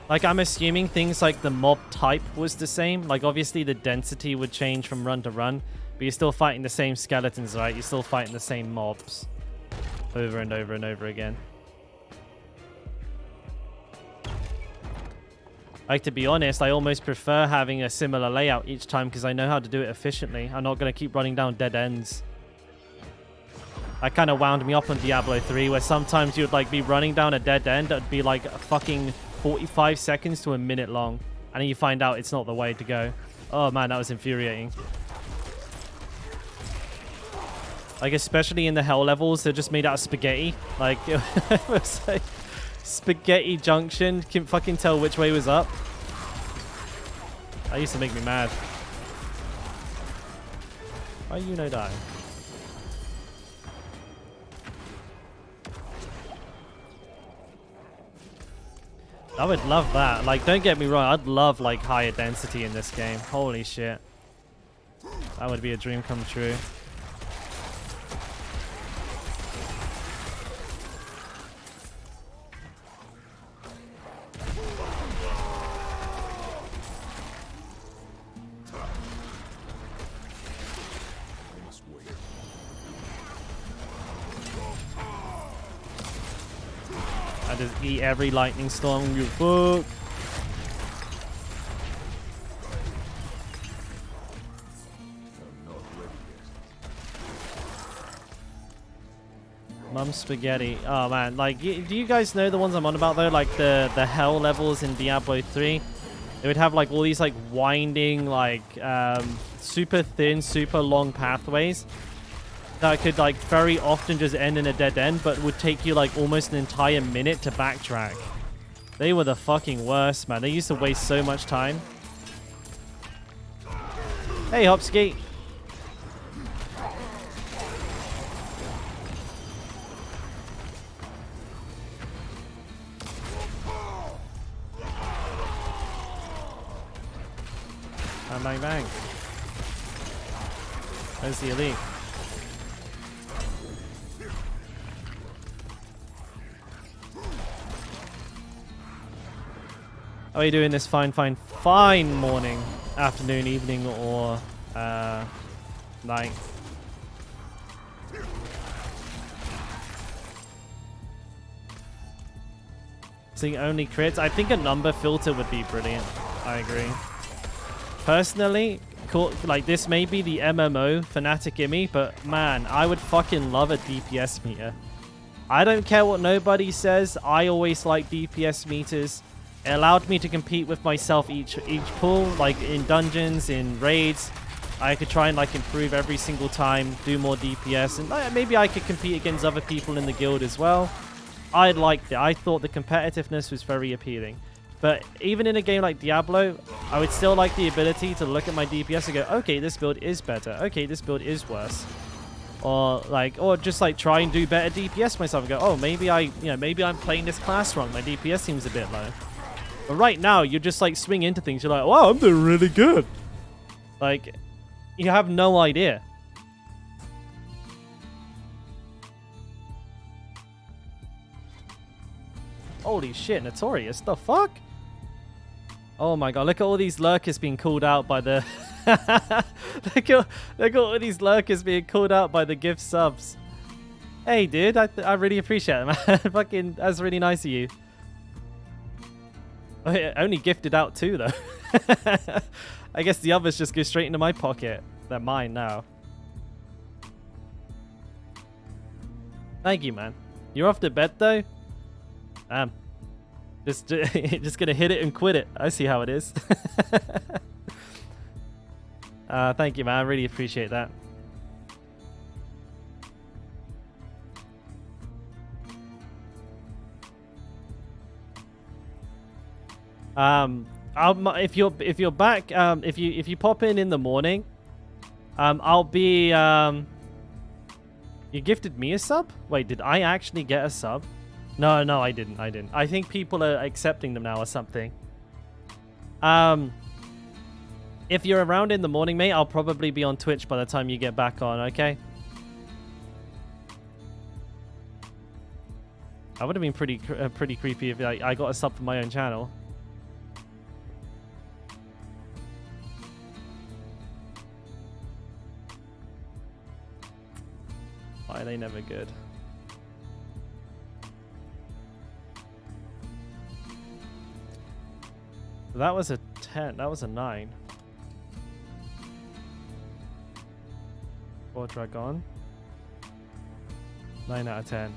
Like, I'm assuming things like the mob type was the same. Like, obviously the density would change from run to run, but you're still fighting the same skeletons, right? You're still fighting the same mobs over and over and over again. Like, to be honest, I almost prefer having a similar layout each time because I know how to do it efficiently. I'm not going to keep running down dead ends. That kind of wound me up on Diablo 3, where sometimes you'd, like, be running down a dead end that'd be, like, a fucking 45 seconds to a minute long. And then you find out it's not the way to go. Oh, man, that was infuriating. Like, especially in the hell levels, they're just made out of spaghetti. Like, it was like... Spaghetti junction. Can't fucking tell which way was up. That used to make me mad. Why you no die? I would love that. Like, don't get me wrong. I'd love, like, higher density in this game. Holy shit. That would be a dream come true. Just eat every lightning storm you book. Mum spaghetti. Oh man, like, do you guys know the ones I'm on about though? Like the hell levels in Diablo 3. They would have like all these like winding, like super thin, super long pathways that could like very often just end in a dead end, but would take you like almost an entire minute to backtrack. They were the fucking worst, man. They used to waste so much time. Hey, Hopsky. Bang, bang, bang. Where's the elite? How are you doing this fine morning, afternoon, evening, or night? Seeing only crits? I think a number filter would be brilliant. I agree. Personally, like, this may be the MMO fanatic in me, but man, I would fucking love a DPS meter. I don't care what nobody says. I always like DPS meters. It allowed me to compete with myself each pull, like in dungeons, in raids. I could try and like improve every single time, do more DPS, and maybe I could compete against other people in the guild as well. I liked it. I thought the competitiveness was very appealing. But even in a game like Diablo, I would still like the ability to look at my DPS and go, okay, this build is better. Okay, this build is worse. Or just like try and do better DPS myself and go, oh, maybe I'm playing this class wrong. My DPS seems a bit low. But right now, you just like swing into things. You're like, wow, I'm doing really good. Like, you have no idea. Holy shit, Notorious. The fuck? Oh my god, look at all these lurkers being called out by the... look at all these lurkers being called out by the gift subs. Hey, dude, I really appreciate it, man. Fucking, that's really nice of you. I only gifted out 2, though. I guess the others just go straight into my pocket. They're mine now. Thank you, man. You're off to bed, though? Just gonna hit it and quit it. I see how it is. Thank you, man. I really appreciate that. If you're back, if you pop in the morning, I'll be You gifted me a sub? Wait, did I actually get a sub? No, I didn't. I think people are accepting them now or something. If you're around in the morning, mate, I'll probably be on Twitch by the time you get back on, okay? I would have been pretty creepy if I got a sub for my own channel. Why are they never good? That was a 10. That was a 9. 4 Dragon. 9 out of 10.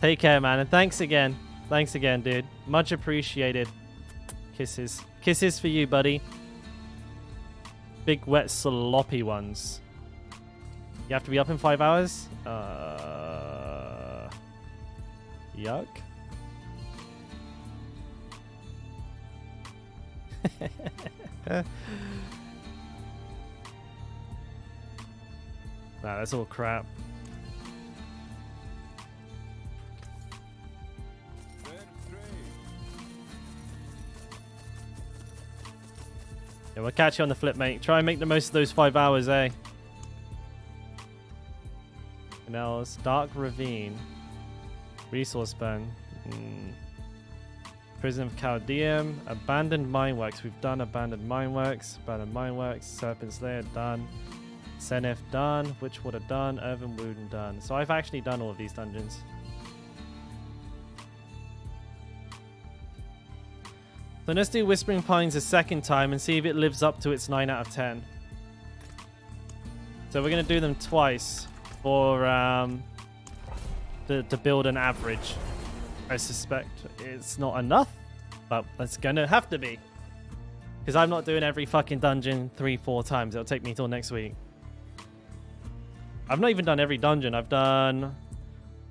Take care, man, and thanks again. Thanks again, dude. Much appreciated. Kisses. Kisses for you, buddy. Big, wet, sloppy ones. You have to be up in 5 hours? Yuck. Nah, that's all crap. Yeah, we'll catch you on the flip, mate. Try and make the most of those 5 hours, eh? Canals, Dark Ravine, Resource Burn, Prison of Chaldeum, Abandoned Mineworks. We've done Abandoned Mineworks, Serpent's Lair, done. Senef, done. Witchwater, done. Earthen Wound, done. So I've actually done all of these dungeons. So let's do Whispering Pines a second time and see if it lives up to its 9 out of 10. So we're going to do them twice for to build an average. I suspect it's not enough, but it's going to have to be. Because I'm not doing every fucking dungeon 3-4 times. It'll take me till next week. I've not even done every dungeon. I've done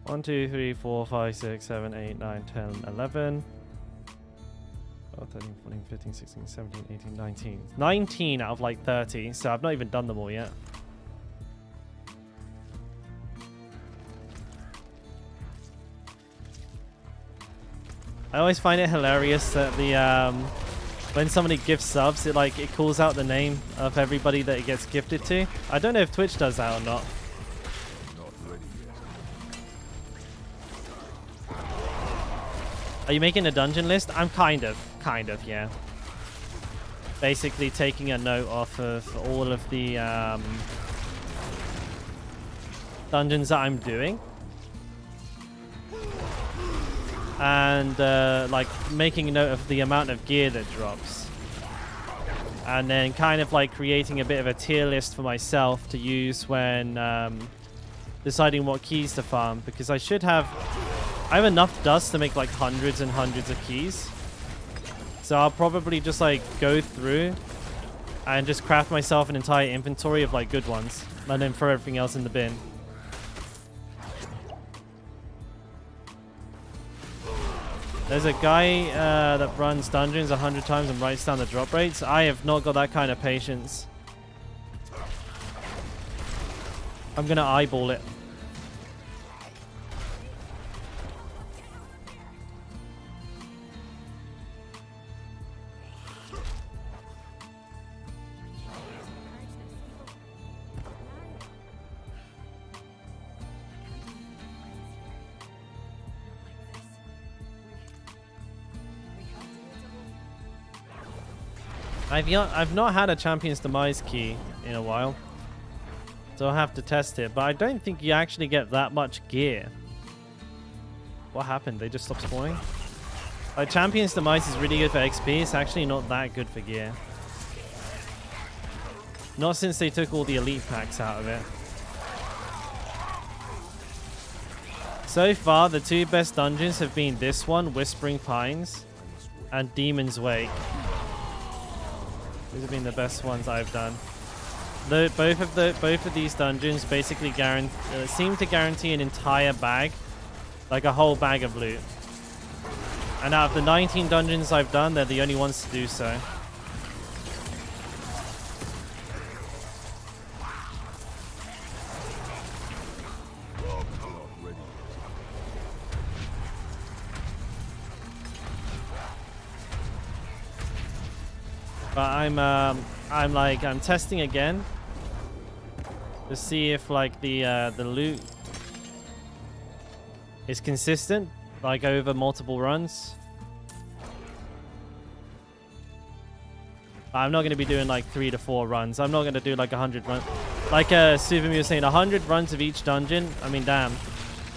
1, 2, 3, 4, 5, 6, 7, 8, 9, 10, 11... 13, 14, 15, 16, 17, 18, 19. 19 out of like 30, so I've not even done them all yet. I always find it hilarious that the when somebody gifts subs, it calls out the name of everybody that it gets gifted to. I don't know if Twitch does that or not. Are you making a dungeon list? I'm kind of, yeah. Basically taking a note off of all of the dungeons that I'm doing. And like making a note of the amount of gear that drops. And then kind of like creating a bit of a tier list for myself to use when deciding what keys to farm. Because I have enough dust to make like hundreds and hundreds of keys. So I'll probably just like go through and just craft myself an entire inventory of like good ones. And then throw everything else in the bin. There's a guy that runs dungeons 100 times and writes down the drop rates. I have not got that kind of patience. I'm going to eyeball it. I've not had a Champion's Demise key in a while, so I'll have to test it, but I don't think you actually get that much gear. What happened? They just stopped spawning? Like, Champion's Demise is really good for XP. It's actually not that good for gear. Not since they took all the elite packs out of it. So far, the 2 best dungeons have been this one, Whispering Pines, and Demon's Wake. These have been the best ones I've done. Both of these dungeons basically seem to guarantee an entire bag, like a whole bag of loot. And out of the 19 dungeons I've done, they're the only ones to do so. But I'm testing again to see if like the loot is consistent, like over multiple runs. I'm not going to be doing like 3 to 4 runs. I'm not going to do like 100 runs. Like Suvim was saying, 100 runs of each dungeon. I mean, damn.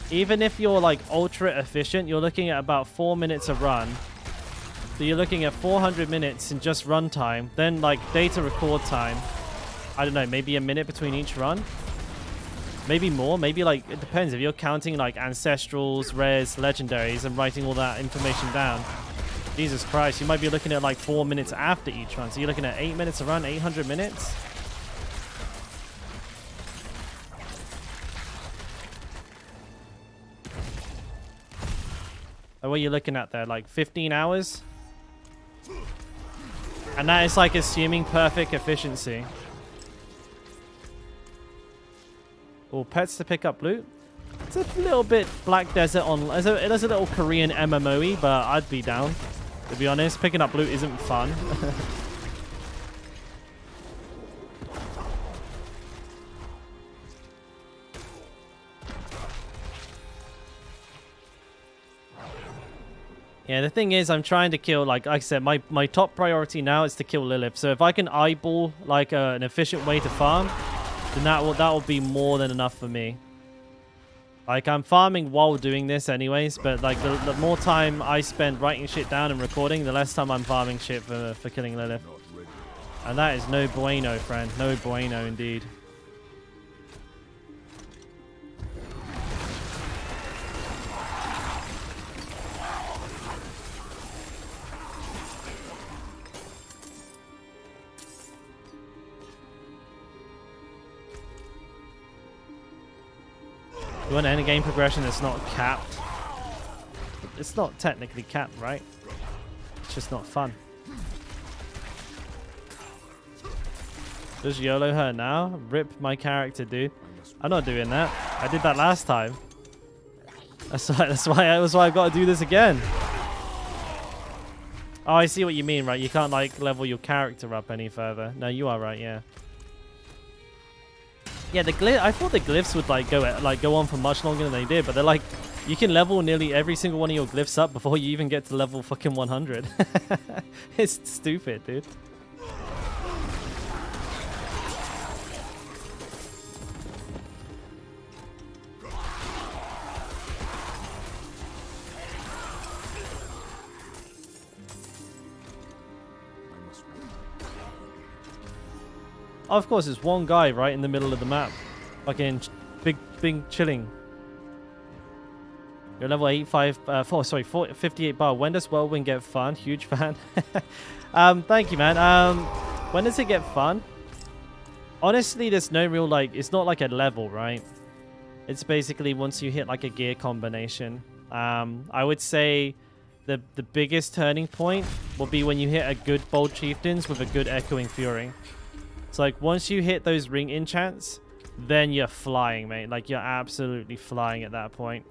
Even if you're like ultra efficient, you're looking at about 4 minutes a run. So you're looking at 400 minutes in just run time. Then like data record time. I don't know, maybe a minute between each run. Maybe more. Maybe like, it depends. If you're counting like ancestrals, rares, legendaries, and writing all that information down. Jesus Christ, you might be looking at like 4 minutes after each run. So you're looking at 8 minutes a run, 800 minutes. What are you looking at there? Like 15 hours? And that is like assuming perfect efficiency. Or pets to pick up loot. It's a little bit Black Desert on. It is a little Korean MMOE, but I'd be down. To be honest, picking up loot isn't fun. Yeah, the thing is, I'm trying to kill, like I said, my top priority now is to kill Lilith. So if I can eyeball like an efficient way to farm, then that will be more than enough for me. Like, I'm farming while doing this anyways, but like the more time I spend writing shit down and recording, the less time I'm farming shit for killing Lilith. And that is no bueno, friend. No bueno indeed. You want any game progression that's not capped? It's not technically capped, right? It's just not fun. Just YOLO her now? Rip my character, dude. I'm not doing that. I did that last time. That's why I've got to do this again. Oh, I see what you mean, right? You can't like level your character up any further. No, you are right, yeah. Yeah, the glyph. I thought the glyphs would go on for much longer than they did, but they're like, you can level nearly every single one of your glyphs up before you even get to level fucking 100. It's stupid, dude. Oh, of course, it's one guy right in the middle of the map. Fucking big chilling. You're level 58 bar. When does Whirlwind get fun? Huge fan. Thank you, man. When does it get fun? Honestly, there's no real, like, it's not like a level, right? It's basically once you hit like a gear combination. I would say the biggest turning point will be when you hit a good Bold Chieftains with a good Echoing Fury. So like once you hit those ring enchants, then you're flying, mate. Like you're absolutely flying at that point.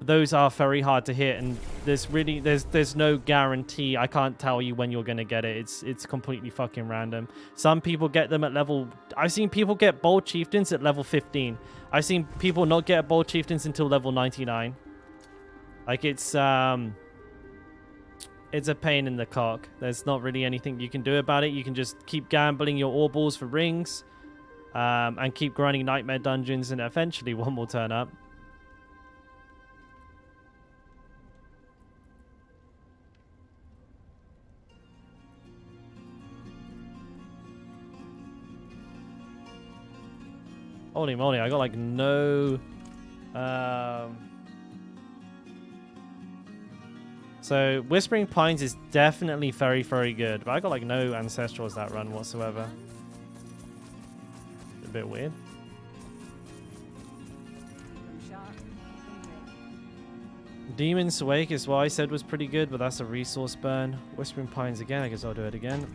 Those are very hard to hit, and there's no guarantee. I can't tell you when you're gonna get it. It's completely fucking random. Some people get them at level. I've seen people get Bold Chieftains at level 15. I've seen people not get Bold Chieftains until level 99. Like it's a pain in the cock. There's not really anything you can do about it. You can just keep gambling your ore balls for rings, and keep grinding nightmare dungeons, and eventually one will turn up. Holy moly, I got like no... So, Whispering Pines is definitely very, very good. But I got like no Ancestrals that run whatsoever. A bit weird. Demon's Wake is what I said was pretty good, but that's a resource burn. Whispering Pines again. I guess I'll do it again.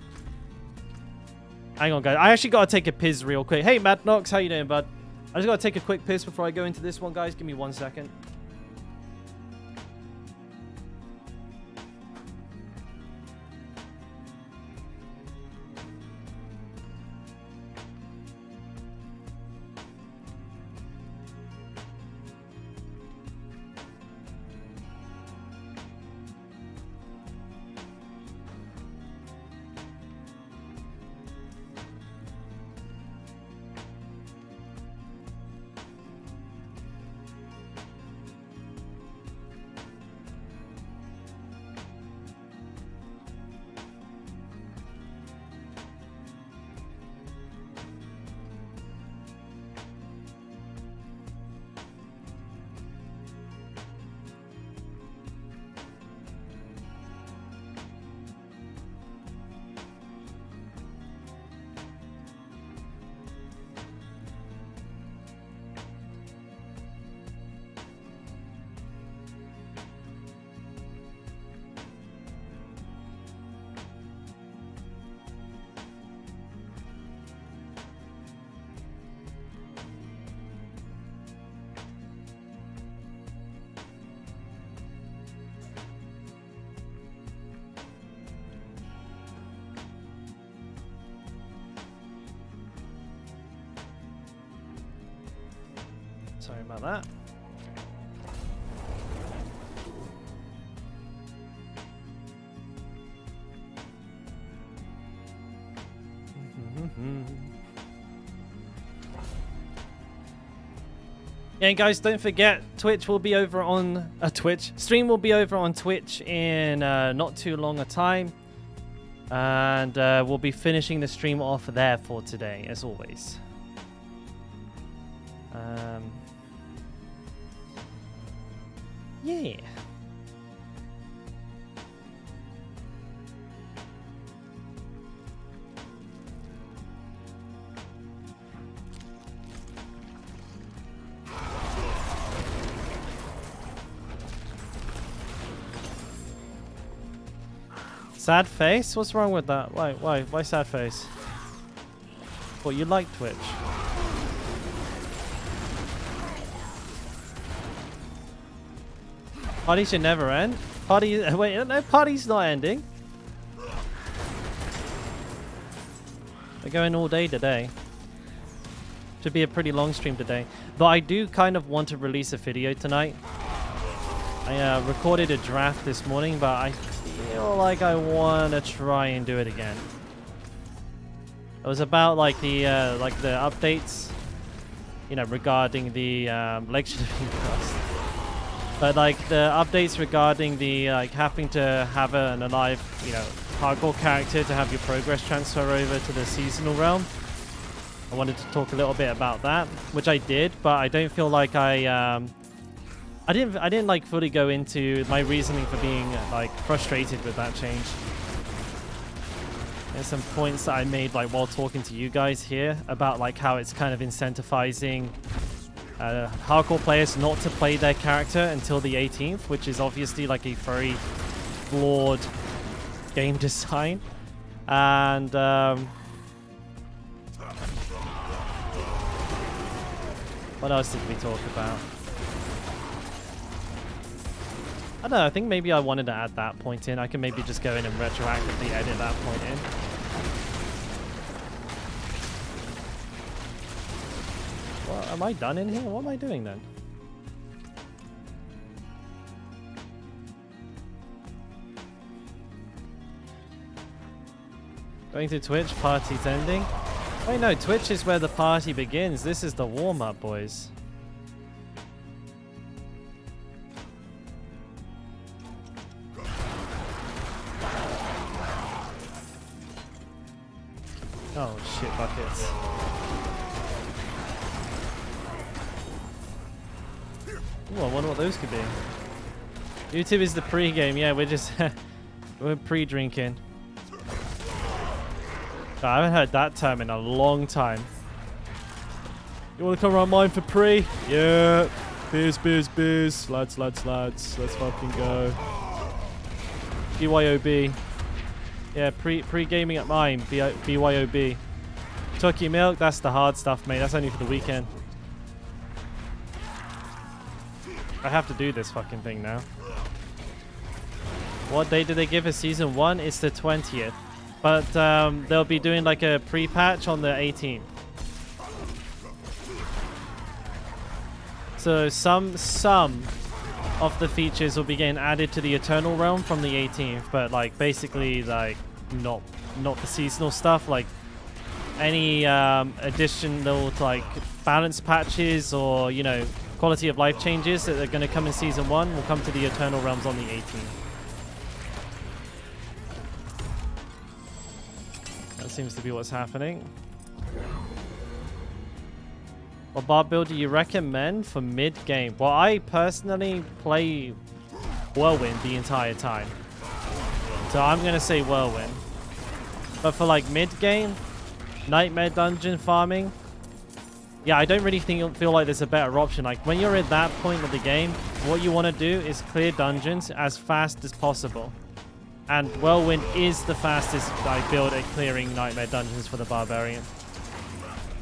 Hang on, guys. I actually got to take a piss real quick. Hey, Mad Knox. How you doing, bud? I just got to take a quick piss before I go into this one, guys. Give me 1 second. Sorry about that. Yeah, and guys, don't forget, Twitch will be over on stream will be over on Twitch in not too long a time, and we'll be finishing the stream off there for today, as always. Yeah. Sad face? What's wrong with that? Why sad face? What, you like Twitch? Party should never end. Party, wait, no, party's not ending. We're going all day today. Should be a pretty long stream today. But I do kind of want to release a video tonight. I recorded a draft this morning, but I feel like I want to try and do it again. It was about like the updates, you know, regarding the lecture cost. But like the updates regarding the like having to have an alive, you know, hardcore character to have your progress transfer over to the seasonal realm. I wanted to talk a little bit about that, which I did, but I don't feel like I didn't like fully go into my reasoning for being like frustrated with that change. There's some points that I made like while talking to you guys here about like how it's kind of incentivizing hardcore players not to play their character until the 18th, which is obviously like a very flawed game design. And what else did we talk about? I don't know, I think maybe I wanted to add that point in. I can maybe just go in and retroactively edit that point in. Well, am I done in here? What am I doing then? Going to Twitch, party's ending. Wait, no, Twitch is where the party begins. This is the warm-up, boys. Oh, shit buckets. Ooh, I wonder what those could be. YouTube is the pre-game. Yeah, we're just... we're pre-drinking. I haven't heard that term in a long time. You want to come around mine for pre? Yeah. Biz. Lads. Let's fucking go. BYOB. Yeah, pre-gaming at mine. BYOB. Turkey milk, that's the hard stuff, mate. That's only for the weekend. I have to do this fucking thing now. What date did they give us season 1? It's the 20th. But they'll be doing like a pre-patch on the 18th. So some of the features will be getting added to the Eternal Realm from the 18th, but like basically like not the seasonal stuff. Like any additional like balance patches or, you know, quality of life changes that are going to come in season 1 will come to the Eternal Realms on the 18th. That seems to be what's happening. What barb build do you recommend for mid-game? Well, I personally play Whirlwind the entire time. So I'm going to say Whirlwind. But for like mid-game, Nightmare Dungeon farming, yeah, I don't really feel like there's a better option. Like when you're at that point of the game, what you want to do is clear dungeons as fast as possible. And Whirlwind is the fastest like, build at clearing Nightmare Dungeons for the Barbarian.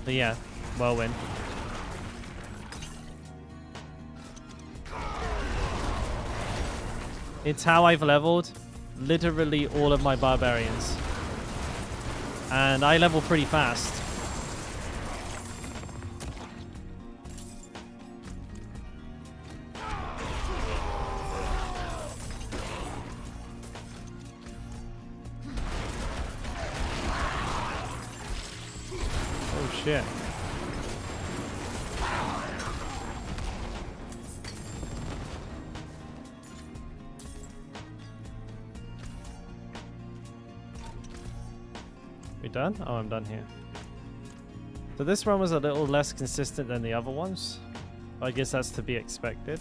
But yeah, Whirlwind. It's how I've leveled literally all of my barbarians. And I level pretty fast. Oh shit. We done? Oh, I'm done here. So this run was a little less consistent than the other ones. I guess that's to be expected.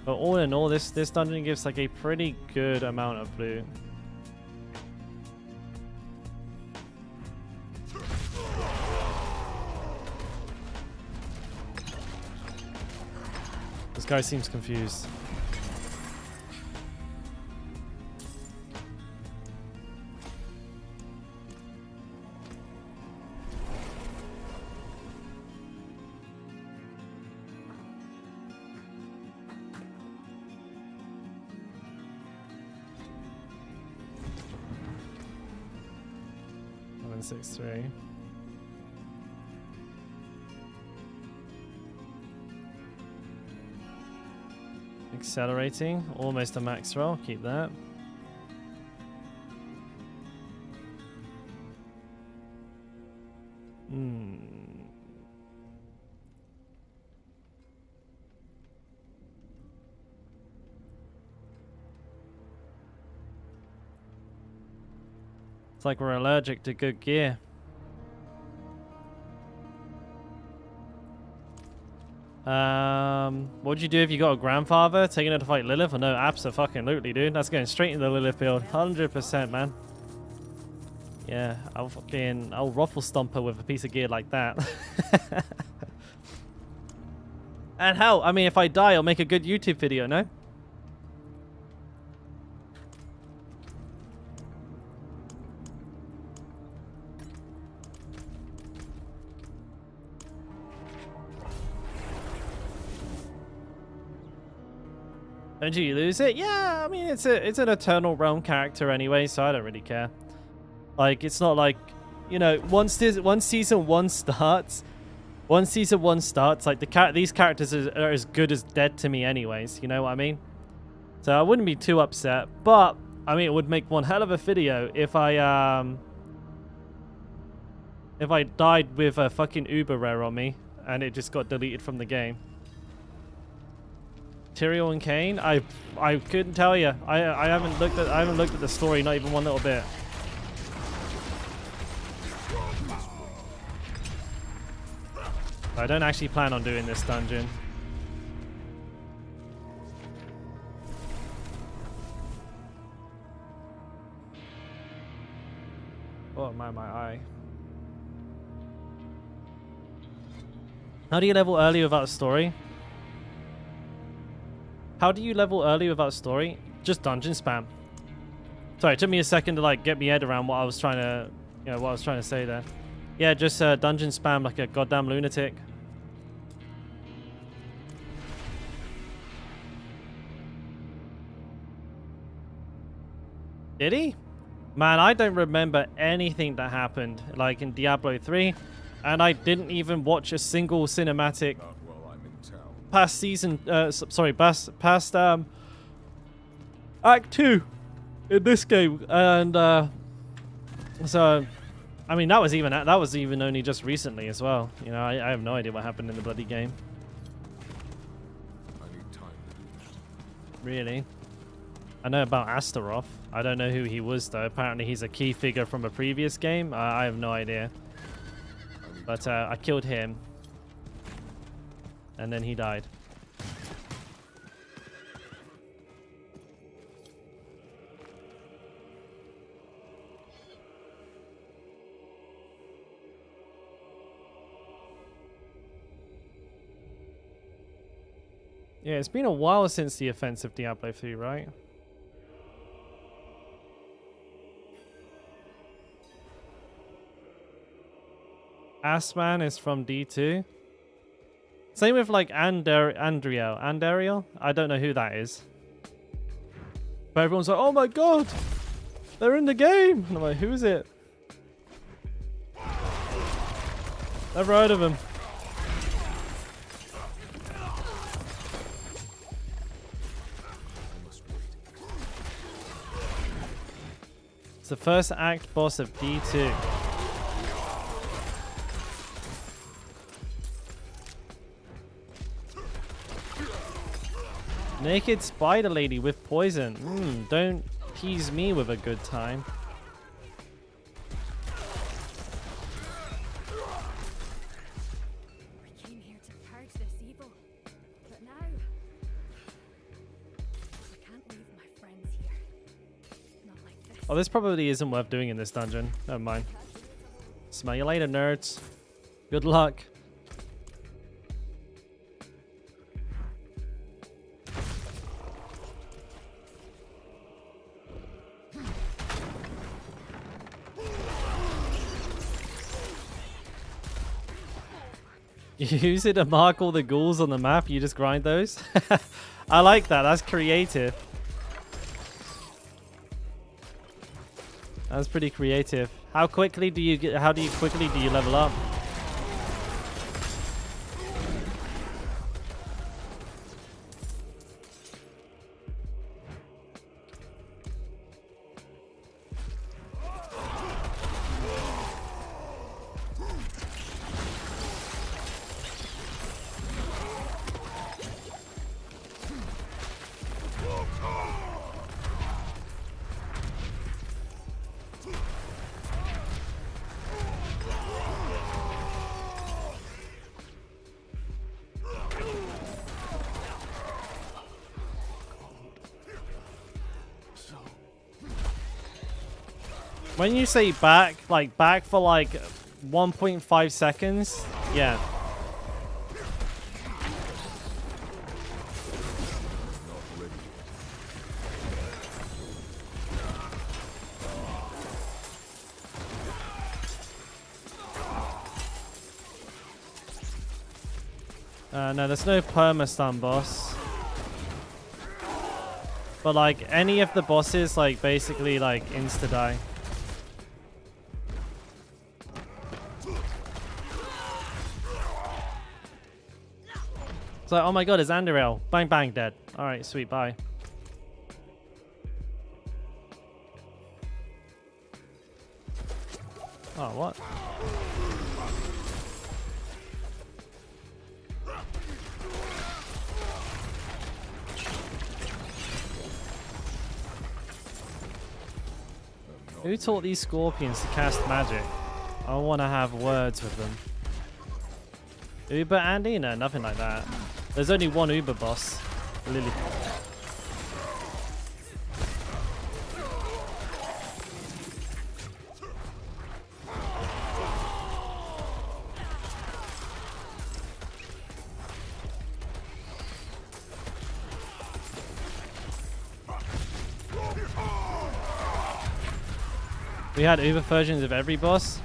But all in all, this dungeon gives like a pretty good amount of loot. This guy seems confused. Six, 3. Accelerating, almost a max roll. Keep that. It's like we're allergic to good gear. What would you do if you got a grandfather taking it to fight Lilith? Or no, absolutely, dude. That's going straight into the Lilith build. 100%, man. Yeah, I'll ruffle stomp her with a piece of gear like that. And hell, I mean, if I die, I'll make a good YouTube video, no? Don't you lose it? Yeah, I mean, it's an Eternal Realm character anyway, so I don't really care. Like, it's not like, you know, once season 1 starts, like these characters are as good as dead to me anyways, you know what I mean? So I wouldn't be too upset, but I mean, it would make one hell of a video if I died with a fucking uber rare on me and it just got deleted from the game. Tyrael and Cain? I couldn't tell you. I haven't looked at the story, not even one little bit. I don't actually plan on doing this dungeon. Oh my eye. How do you level early without a story? How do you level early without story? Just dungeon spam. Sorry, it took me a second to like get my head around what I was trying to, what I was trying to say there. Yeah, just dungeon spam like a goddamn lunatic. Did he? Man, I don't remember anything that happened like in Diablo 3, and I didn't even watch a single cinematic Not while I'm in town. past season. Sorry, past Act 2 in this game, and so I mean that was even only just recently as well. You know, I have no idea what happened in the bloody game. I need time to do that. Really. I know about Astaroth. I don't know who he was though. Apparently he's a key figure from a previous game. I have no idea. But I killed him. And then he died. Yeah, it's been a while since the offense of Diablo 3, right? Assman is from D2. Same with like Andriel. I don't know who that is. But everyone's like, oh my god! They're in the game! And I'm like, who is it? Never heard of him. It's the first act boss of D2. Naked spider lady with poison. Don't tease me with a good time. We came here to purge this evil, but now I can't leave my friends here. Not like this. Oh, this probably isn't worth doing in this dungeon. Never mind. Smell you later, nerds. Good luck. You use it to mark all the ghouls on the map. You just grind those. I like that. That's creative. That's pretty creative. How quickly do you get? How do you quickly do you level up? When you say back, like back for like 1.5 seconds, yeah. No, there's no perma-stun boss. But like any of the bosses, like basically like insta-die. It's like, oh my god, it's Andriel. Bang, bang, dead. Alright, sweet, bye. Oh, what? Who taught these scorpions to cast magic? I want to have words with them. Uber Andy? No, nothing like that. There's only one Uber boss, Lilith. We had Uber versions of every boss.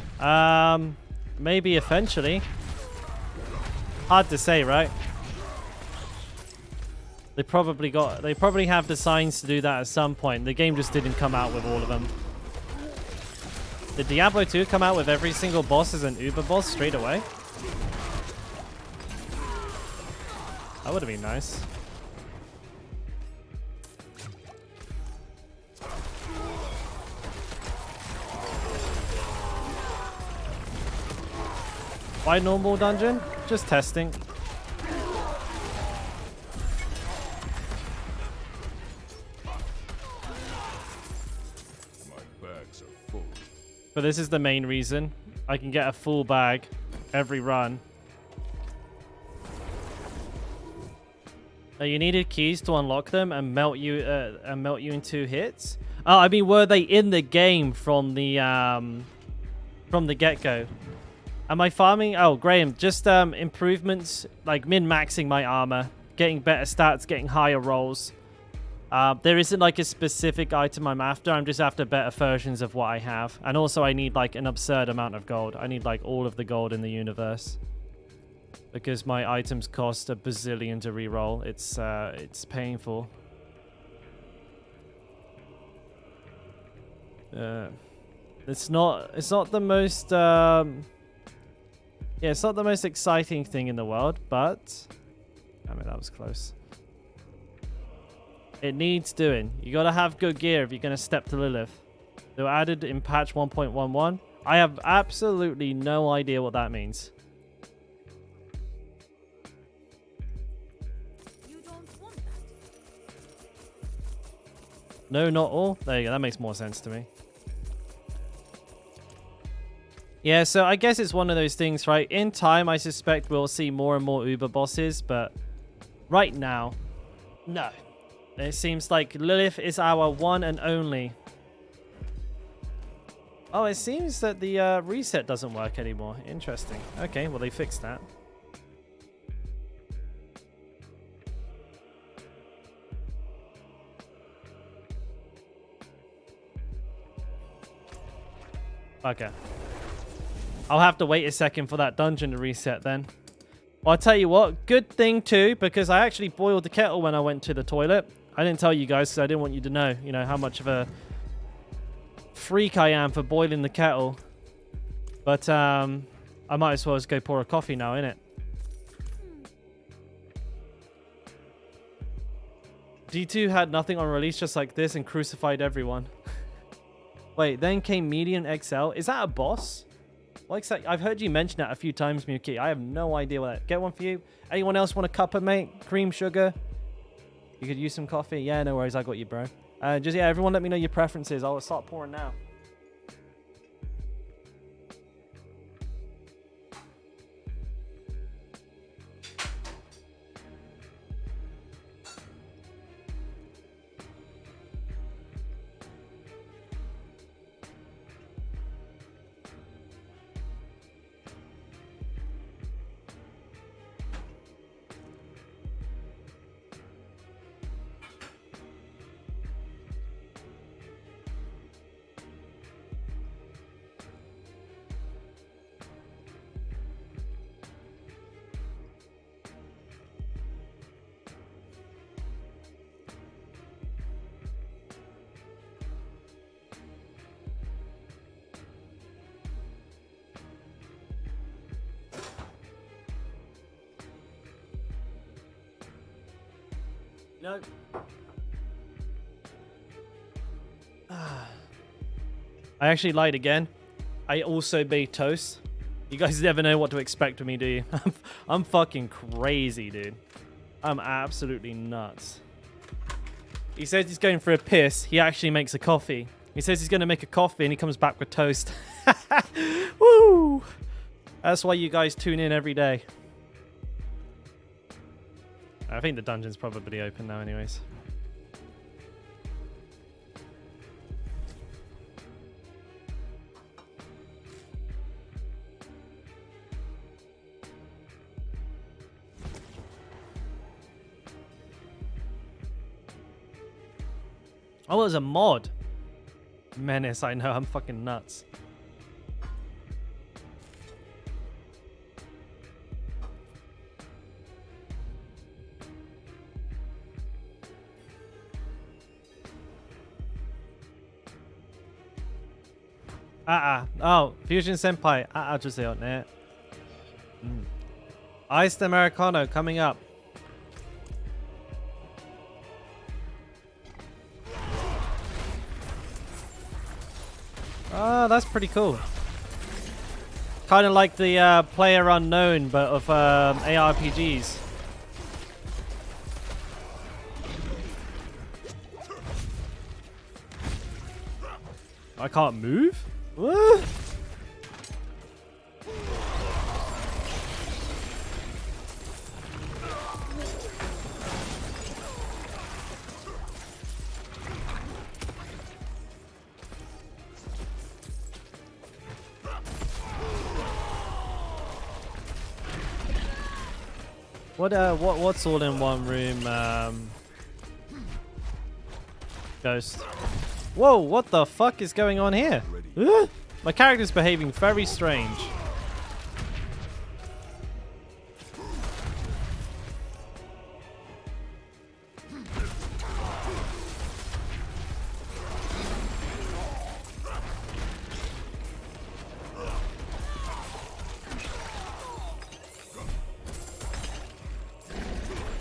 Maybe eventually. Hard to say, right? They probably have designs to do that at some point. The game just didn't come out with all of them. Did Diablo 2 come out with every single boss as an Uber boss straight away? That would have been nice. Why normal dungeon? Just testing. My bags are full. But this is the main reason. I can get a full bag every run. Now you needed keys to unlock them and melt you in 2 hits. Oh, I mean, were they in the game from the get-go? Am I farming? Oh, Graham, just improvements like min-maxing my armor, getting better stats, getting higher rolls. There isn't like a specific item I'm after. I'm just after better versions of what I have. And also I need like an absurd amount of gold. I need like all of the gold in the universe. Because my items cost a bazillion to reroll. It's painful. It's not the most yeah, it's not the most exciting thing in the world, but I mean, that was close. It needs doing. You gotta have good gear if you're gonna step to Lilith. They were added in patch 1.11. I have absolutely no idea what that means. You don't want that. No, not all. There you go. That makes more sense to me. Yeah, so I guess it's one of those things, right? In time, I suspect we'll see more and more Uber bosses, but right now, no. It seems like Lilith is our one and only. Oh, it seems that the reset doesn't work anymore. Interesting. Okay, well, they fixed that. Okay. I'll have to wait a second for that dungeon to reset then. Well, I'll tell you what, good thing too, because I actually boiled the kettle when I went to the toilet. I didn't tell you guys because I didn't want you to know, how much of a freak I am for boiling the kettle. But I might as well just go pour a coffee now, innit? D2 had nothing on release just like this and crucified everyone. Wait, then came Medium XL. Is that a boss? Like, I've heard you mention that a few times, Muki. I have no idea what that. Get one for you. Anyone else want a cuppa, mate? Cream, sugar? You could use some coffee. Yeah, no worries. I got you, bro. Just, yeah, everyone let me know your preferences. I'll start pouring now. No. I actually lied again. I also made toast. You guys never know what to expect of me, do you? I'm fucking crazy, dude. I'm absolutely nuts. He says he's going for a piss. He actually makes a coffee. He says he's going to make a coffee and he comes back with toast. Woo! That's why you guys tune in every day. I think the dungeon's probably open now anyways. Oh, it was a mod. Menace, I know, I'm fucking nuts. Oh, Fusion Senpai. 주세요. 네. Iced Americano coming up. Oh, that's pretty cool. Kind of like the Player Unknown, but of ARPGs. I can't move? What? What's all in one room? Ghost. Whoa, what the fuck is going on here? My character's behaving very strange.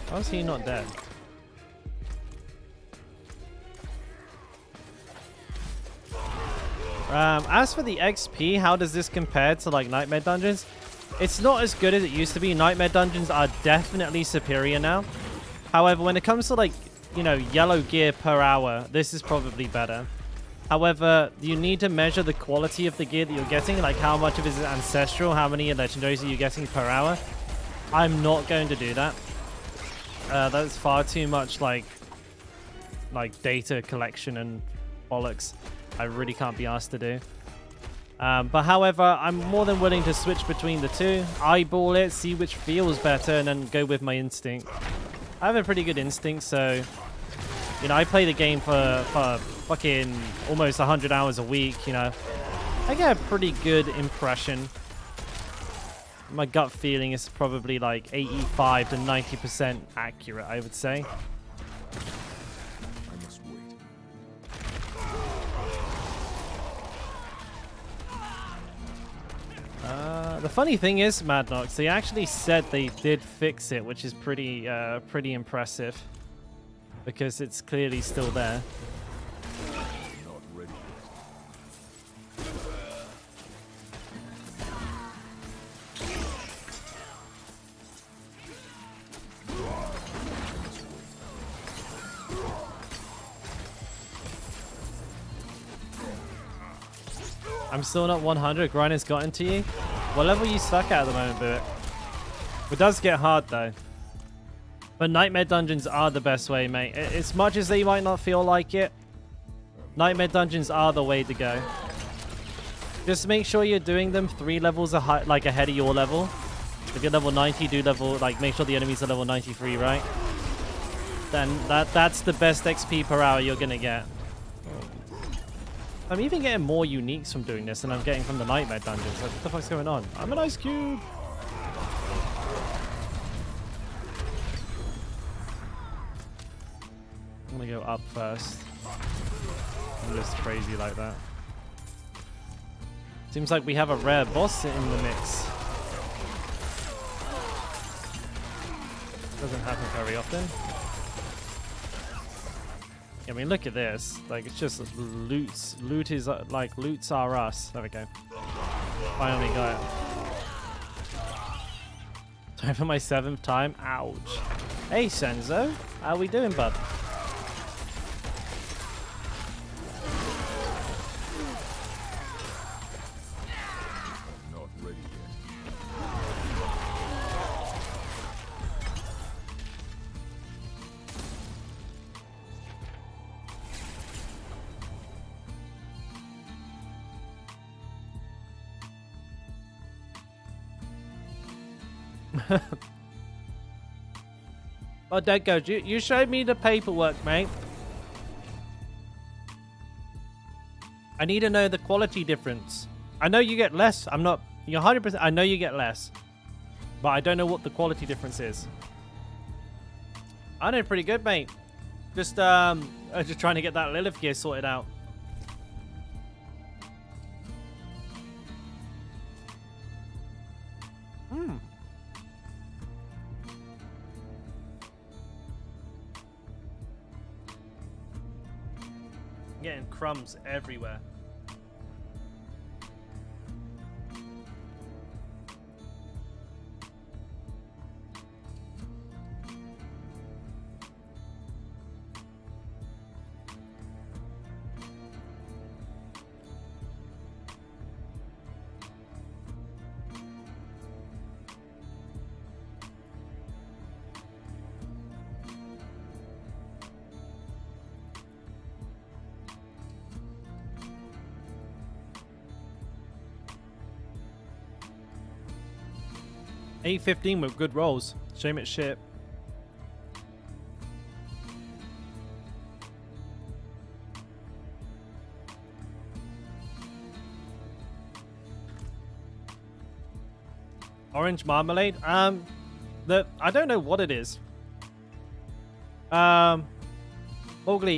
How is he not dead? As for the XP, how does this compare to like Nightmare Dungeons? It's not as good as it used to be. Nightmare Dungeons are definitely superior now. However, when it comes to like, you know, yellow gear per hour, this is probably better. However, you need to measure the quality of the gear that you're getting, like how much of it is ancestral, how many legendaries are you getting per hour. I'm not going to do that. That's far too much like data collection and bollocks. I really can't be asked to do. But however, I'm more than willing to switch between the two, eyeball it, see which feels better, and then go with my instinct. I have a pretty good instinct, so you know, I play the game for fucking almost 100 hours a week. You know, I get a pretty good impression. My gut feeling is probably like 85 to 90% accurate, I would say. I must wait. The funny thing is, Madnox, they actually said they did fix it, which is pretty impressive, because it's clearly still there. Not ready yet. I'm still not 100. Grind has gotten to you. What level are you stuck at the moment, Boo? It does get hard though. But Nightmare Dungeons are the best way, mate. As much as they might not feel like it, Nightmare Dungeons are the way to go. Just make sure you're doing them 3 levels ahead of your level. If you're level 90, do level, make sure the enemies are level 93, right? Then that's the best XP per hour you're gonna get. I'm even getting more uniques from doing this than I'm getting from the Nightmare Dungeons. Like, what the fuck's going on? I'm an ice cube! I'm gonna go up first. I'm just crazy like that. Seems like we have a rare boss in the mix. Doesn't happen very often. I mean, look at this. Like, it's just loots. Loot is loots are us. There we go. Finally got it. Time for my 7th time. Ouch. Hey, Senzo. How we doing, bud? Not ready yet. Oh, there goes. You showed me the paperwork, mate. I need to know the quality difference. I know you get less. I'm not... You're 100%... I know you get less. But I don't know what the quality difference is. I know pretty good, mate. Just trying to get that Lilith gear sorted out. Getting crumbs everywhere. $8.15 with good rolls. Shame it's shit. Orange marmalade. I don't know what it is. Mowgli,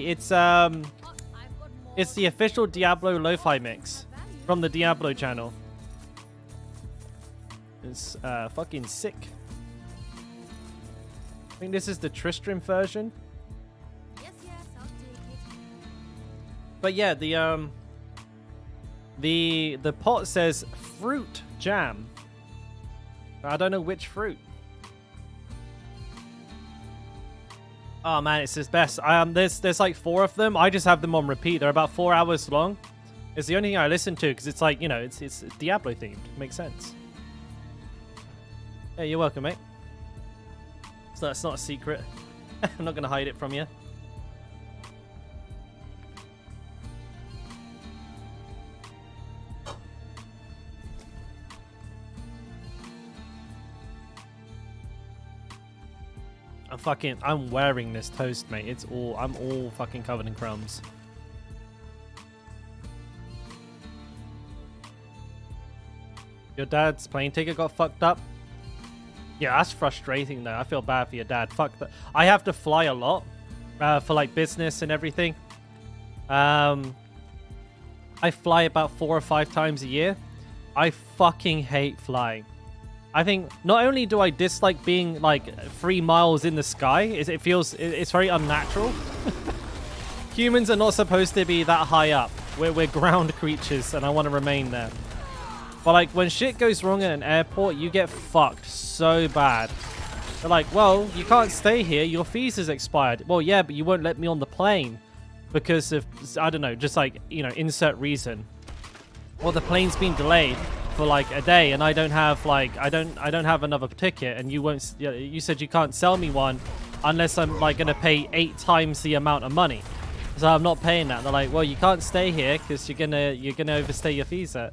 it's the official Diablo lo-fi mix from the Diablo channel. It's fucking sick. I think this is the Tristram version. Yes, I'll take it. But yeah, the pot says fruit jam. I don't know which fruit. Oh man, it's his best. There's like 4 of them. I just have them on repeat. They're about 4 hours long. It's the only thing I listen to because it's like, you know, it's Diablo themed. Makes sense. Yeah, you're welcome, mate. So that's not a secret. I'm not gonna hide it from you. I'm wearing this toast, mate. I'm all fucking covered in crumbs. Your dad's plane ticket got fucked up? Yeah, that's frustrating though. I feel bad for your dad. Fuck that. I have to fly a lot for like business and everything. I fly about 4 or 5 times a year. I fucking hate flying. I think not only do I dislike being like 3 miles in the sky, it's very unnatural. Humans are not supposed to be that high up. We're ground creatures and I want to remain there. But like when shit goes wrong at an airport, you get fucked so bad. They're like, well, you can't stay here. Your visa's expired. Well, yeah, but you won't let me on the plane because of, I don't know, just like, you know, insert reason. Or the plane's been delayed for like a day and I don't have like, I don't have another ticket and you said you can't sell me one unless I'm like going to pay 8 times the amount of money. So I'm not paying that. They're like, well, you can't stay here because you're gonna overstay your visa.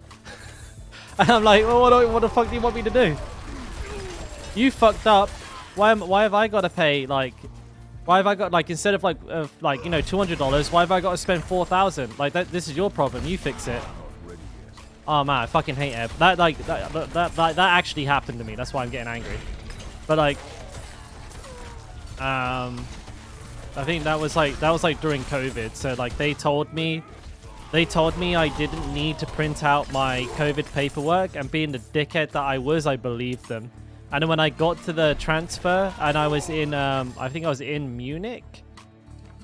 And I'm like, well, what the fuck do you want me to do? You fucked up. Why have I got to pay, like... Why have I got, like, instead of, like, you know, $200, why have I got to spend $4,000? Like, this is your problem. You fix it. Oh, man, I fucking hate it. That actually happened to me. That's why I'm getting angry. But, like... I think that was, like, during COVID. So, like, they told me I didn't need to print out my COVID paperwork, and being the dickhead that I was, I believed them. And then when I got to the transfer and I was in, I think I was in Munich,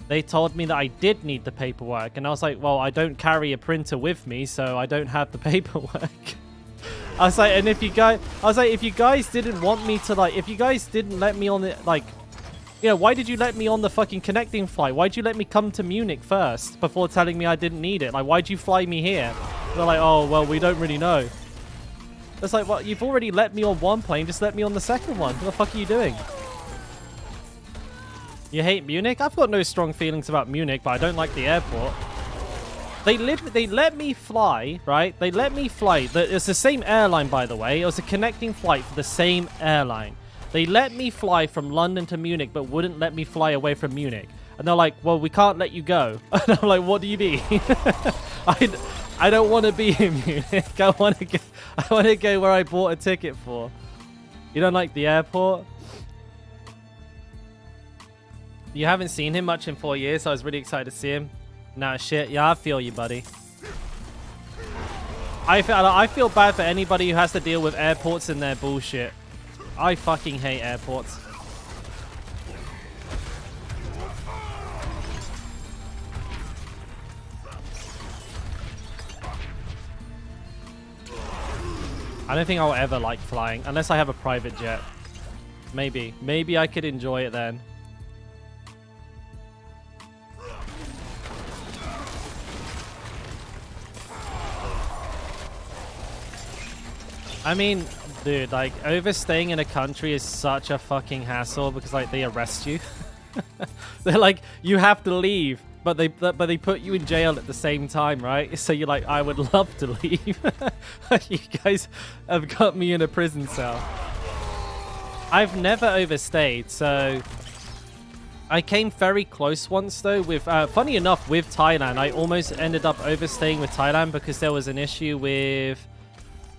they told me that I did need the paperwork. And I was like, well, I don't carry a printer with me, so I don't have the paperwork. I was like, and if you guys didn't want me to, like, if you guys didn't let me on the, like, you know, why did you let me on the fucking connecting flight? Why'd you let me come to Munich first before telling me I didn't need it? Like, why'd you fly me here? They're like, oh, well, we don't really know. It's like, well, you've already let me on one plane. Just let me on the second one. What the fuck are you doing? You hate Munich? I've got no strong feelings about Munich, but I don't like the airport. They let me fly, right? They let me fly. It's the same airline, by the way. It was a connecting flight for the same airline. They let me fly from London to Munich, but wouldn't let me fly away from Munich. And they're like, well, we can't let you go. And I'm like, what do you mean? I don't want to be in Munich. I want to go where I bought a ticket for. You don't like the airport? You haven't seen him much in 4 years, so I was really excited to see him. Nah, shit. Yeah, I feel you, buddy. I feel bad for anybody who has to deal with airports and their bullshit. I fucking hate airports. I don't think I'll ever like flying unless I have a private jet. Maybe. Maybe I could enjoy it then. I mean, dude, like, overstaying in a country is such a fucking hassle because, like, they arrest you. They're like, you have to leave, but they put you in jail at the same time, right? So you're like, I would love to leave. You guys have got me in a prison cell. I've never overstayed, so I came very close once, though, with, funny enough, with Thailand. I almost ended up overstaying with Thailand because there was an issue with...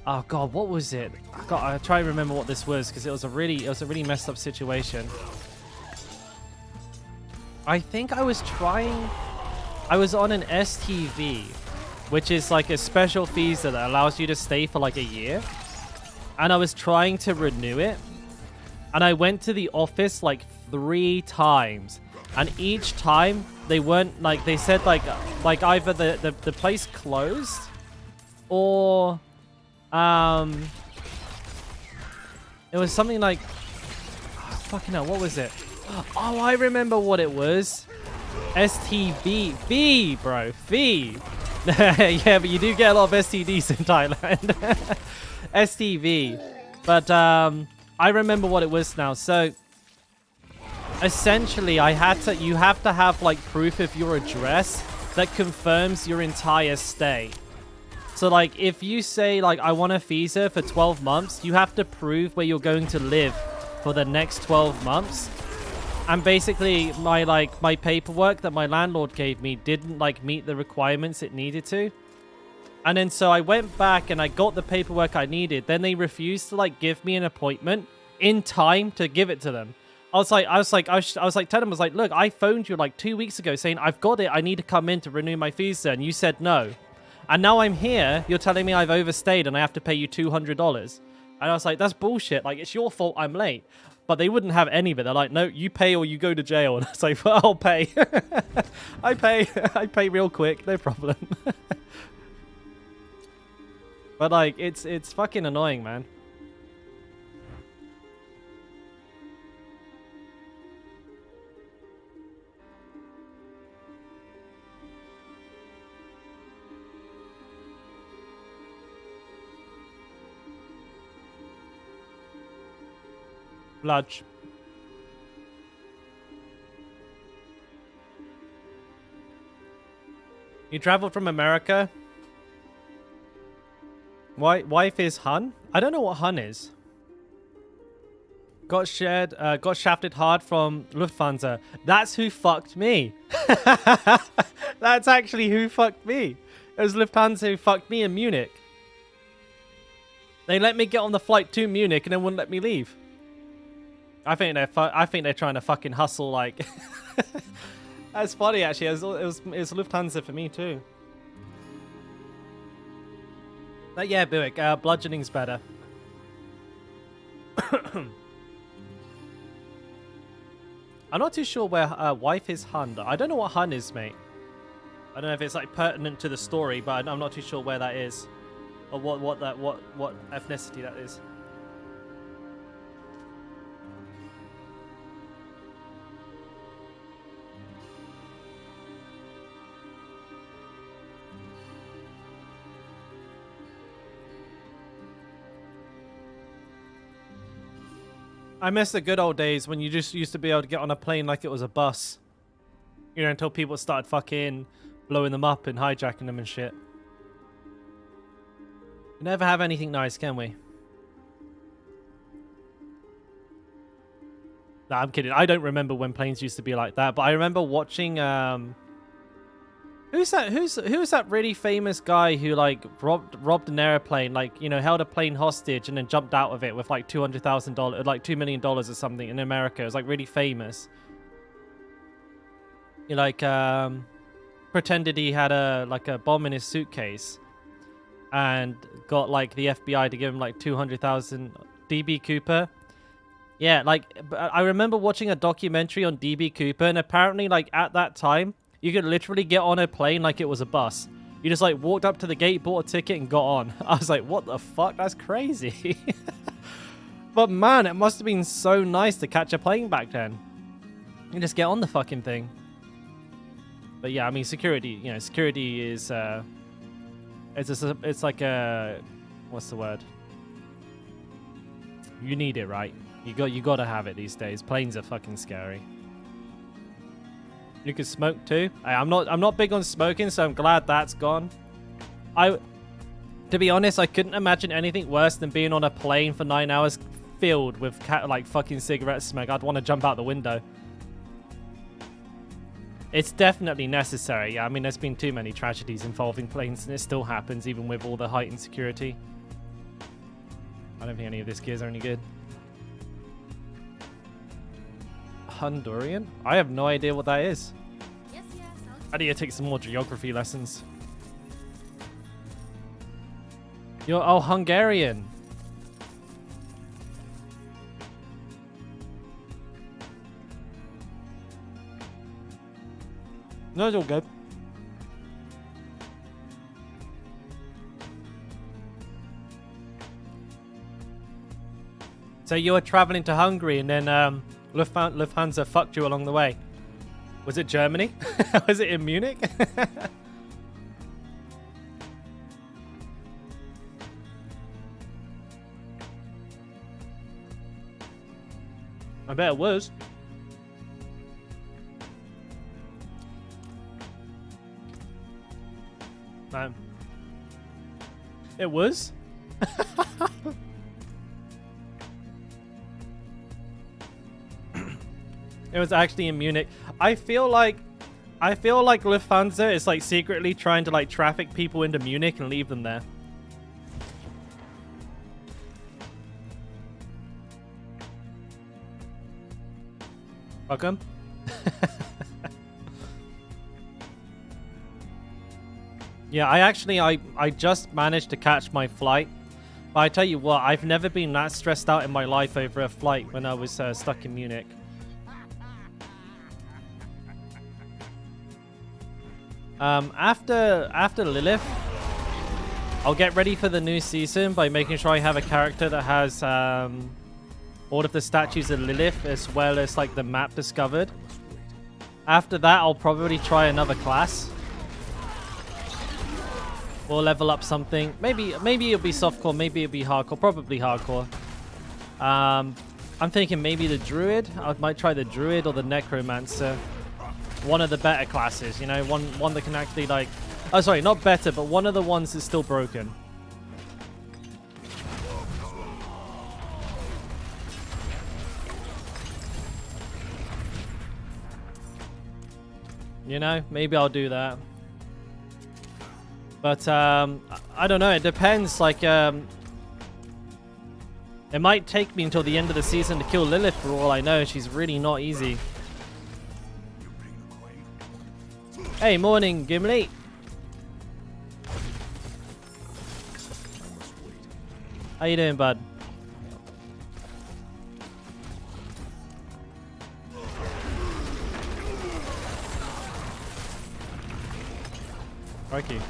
Oh god, what was it? I try to remember what this was because it was a really messed up situation. I think I was on an STV, which is like a special visa that allows you to stay for like a year. And I was trying to renew it. And I went to the office like 3 times. And each time they weren't like, they said like either the place closed or it was something like, oh, fucking hell, what was it? Oh, I remember what it was. STV. V, bro. V. Yeah, but you do get a lot of STDs in Thailand. STV. But I remember what it was now. So essentially, you have to have like proof of your address that confirms your entire stay. So, like, if you say, like, I want a visa for 12 months, you have to prove where you're going to live for the next 12 months. And basically, my paperwork that my landlord gave me didn't, like, meet the requirements it needed to. And then, so I went back and I got the paperwork I needed. Then they refused to, like, give me an appointment in time to give it to them. I was like, telling them, look, I phoned you, like, 2 weeks ago saying, I've got it. I need to come in to renew my visa. And you said no. And now I'm here, you're telling me I've overstayed and I have to pay you $200. And I was like, that's bullshit. Like, it's your fault I'm late. But they wouldn't have any of it. They're like, no, you pay or you go to jail. And I was like, well, I'll pay. I pay real quick. No problem. But, like, it's fucking annoying, man. Bludge. You traveled from America? Wife is Hun? I don't know what Hun is. Got shafted hard from Lufthansa. That's who fucked me. That's actually who fucked me. It was Lufthansa who fucked me in Munich. They let me get on the flight to Munich and then wouldn't let me leave. I think they're trying to fucking hustle, like... That's funny, actually. It was Lufthansa for me, too. But yeah, Buick, bludgeoning's better. I'm not too sure where wife is Hun. I don't know what Hun is, mate. I don't know if it's, like, pertinent to the story, but I'm not too sure where that is. Or what ethnicity that is. I miss the good old days when you just used to be able to get on a plane like it was a bus. You know, until people started fucking blowing them up and hijacking them and shit. We never have anything nice, can we? Nah, I'm kidding. I don't remember when planes used to be like that, but I remember watching Who's that really famous guy who like robbed an airplane, like, you know, held a plane hostage and then jumped out of it with like $200,000, like $2 million or something in America? It was like really famous. He like pretended he had a bomb in his suitcase and got like the FBI to give him like 200,000 DB Cooper. Yeah, like I remember watching a documentary on DB Cooper, and apparently like at that time you could literally get on a plane like it was a bus. You just like walked up to the gate, bought a ticket, and got on. I was like, what the fuck? That's crazy. But man, it must have been so nice to catch a plane back then. You just get on the fucking thing. But yeah, I mean, security, you know, security is, it's like a, what's the word? You need it, right? You gotta have it these days. Planes are fucking scary. You can smoke too. I'm not big on smoking, so I'm glad that's gone. To be honest, I couldn't imagine anything worse than being on a plane for 9 hours filled with like fucking cigarette smoke. I'd want to jump out the window. It's definitely necessary. I mean, there's been too many tragedies involving planes, and it still happens even with all the heightened security. I don't think any of this gears are any good. Honduran? I have no idea what that is. Yes, I need to take some more geography lessons. You're Hungarian. No, it's all good. So you were traveling to Hungary and then Lufthansa fucked you along the way. Was it Germany? Was it in Munich? I bet it was. No. It was? It was actually in Munich. I feel like Lufthansa is like secretly trying to like traffic people into Munich and leave them there. Welcome. Yeah, I just managed to catch my flight. But I tell you what, I've never been that stressed out in my life over a flight when I was stuck in Munich. After Lilith, I'll get ready for the new season by making sure I have a character that has all of the statues of Lilith as well as like the map discovered. After that, I'll probably try another class. We'll level up something. Maybe it'll be softcore, maybe it'll be hardcore, probably hardcore. I'm thinking maybe the druid. I might try the druid or the necromancer. One of the better classes, you know, one that can actually like, oh sorry, not better, but one of the ones that's still broken. You know, maybe I'll do that. But I don't know, it depends, like it might take me until the end of the season to kill Lilith for all I know. She's really not easy. Hey, morning, Gimli. How you doing, bud? Crikey.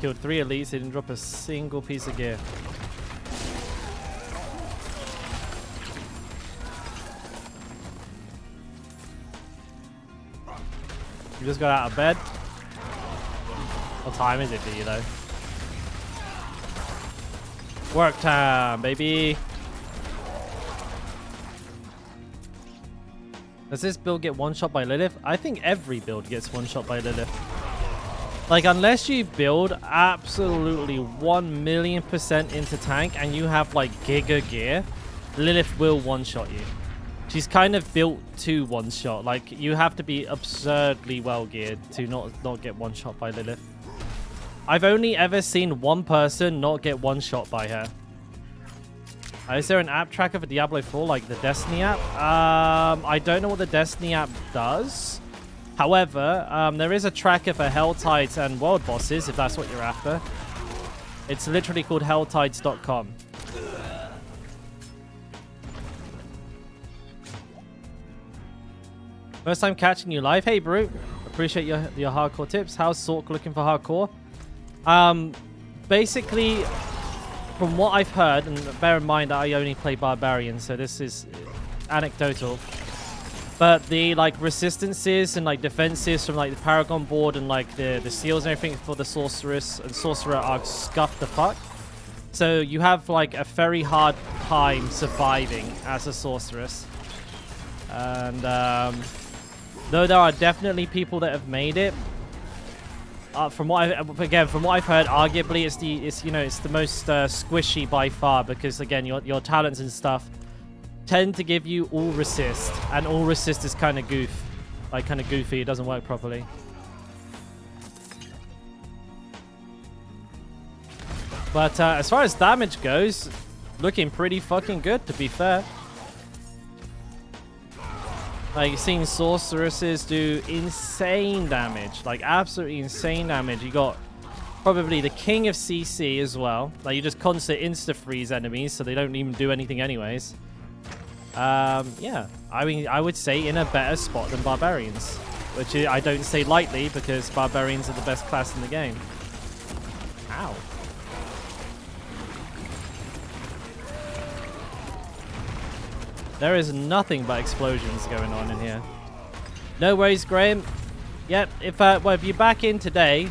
Killed 3 elites, they didn't drop a single piece of gear. You just got out of bed. What time is it for you, though? Work time, baby. Does this build get one-shot by Lilith? I think every build gets one-shot by Lilith. Like, unless you build absolutely 1,000,000% into tank and you have, like, giga gear, Lilith will one-shot you. She's kind of built to one-shot. Like, you have to be absurdly well-geared to not get one-shot by Lilith. I've only ever seen one person not get one-shot by her. Is there an app tracker for Diablo 4, like the Destiny app? I don't know what the Destiny app does. However, there is a tracker for Helltides and World Bosses, if that's what you're after. It's literally called helltides.com. First time catching you live. Hey, Brute. Appreciate your hardcore tips. How's Sork looking for hardcore? Basically, from what I've heard, and bear in mind that I only play Barbarian, so this is anecdotal. But the like resistances and like defenses from like the Paragon board and like the seals and everything for the Sorceress and Sorcerer are scuffed the fuck. So you have like a very hard time surviving as a Sorceress. And though there are definitely people that have made it, from what I've heard, arguably it's the most squishy by far, because again your talents and stuff tend to give you all resist, and all resist is kind of goofy. It doesn't work properly. But as far as damage goes, looking pretty fucking good, to be fair. Like, you've seen sorceresses do insane damage, like absolutely insane damage. You got probably the king of CC as well. Like, you just constant insta-freeze enemies, so they don't even do anything anyways. Yeah, I mean, I would say in a better spot than barbarians, which I don't say lightly because barbarians are the best class in the game. Ow. There is nothing but explosions going on in here. No worries, Graham. Yep, if you're back in today,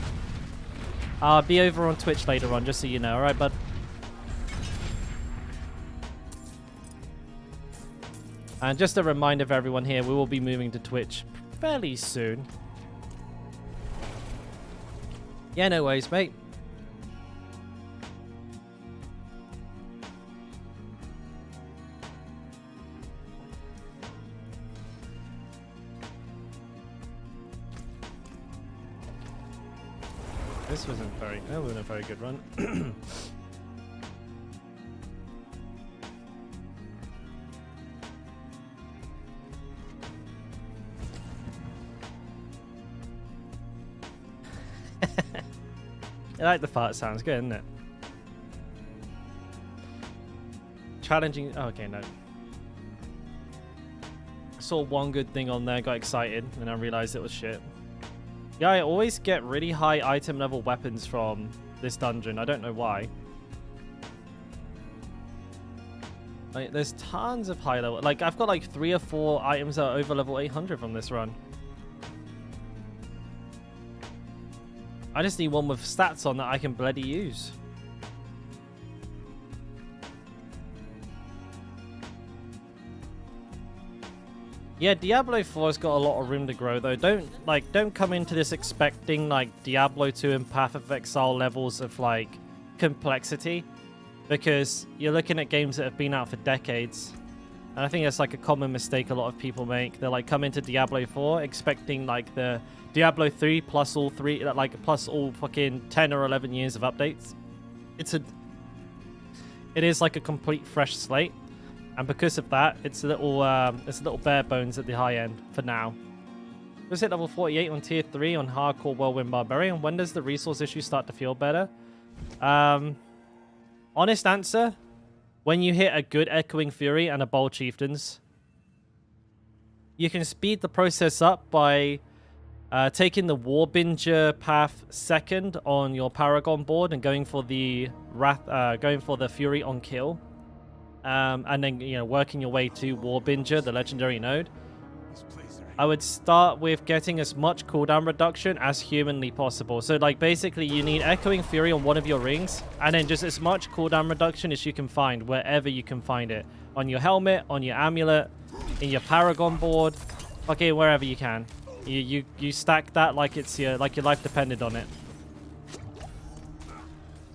I'll be over on Twitch later on, just so you know. All right, bud? And just a reminder for everyone here, we will be moving to Twitch fairly soon. Yeah, no worries, mate. This wasn't a very good run. I like the fart sounds, good, isn't it? Challenging. Oh, okay, no. I saw one good thing on there, got excited, and I realized it was shit. Yeah, I always get really high item level weapons from this dungeon. I don't know why. Like, there's tons of high level. Like, I've got like 3 or 4 items that are over level 800 from this run. I just need one with stats on that I can bloody use. Yeah, Diablo 4 has got a lot of room to grow, though. Don't come into this expecting like Diablo 2 and Path of Exile levels of like complexity, because you're looking at games that have been out for decades. And I think that's like a common mistake a lot of people make. They're like come into Diablo 4 expecting like the Diablo 3 plus all fucking 10 or 11 years of updates. It is like a complete fresh slate. And because of that, it's a little bare bones at the high end for now. Let's hit level 48 on tier 3 on hardcore Whirlwind Barbarian. When does the resource issue start to feel better? Honest answer, when you hit a good Echoing Fury and a Bold Chieftains. You can speed the process up by taking the Warbinger path second on your Paragon board and going for the Fury on kill. And then, working your way to Warbinger, the legendary node. I would start with getting as much cooldown reduction as humanly possible. So, like, basically, you need Echoing Fury on one of your rings, and then just as much cooldown reduction as you can find, wherever you can find it. On your helmet, on your amulet, in your Paragon board, okay, wherever you can. You stack that like it's your life depended on it.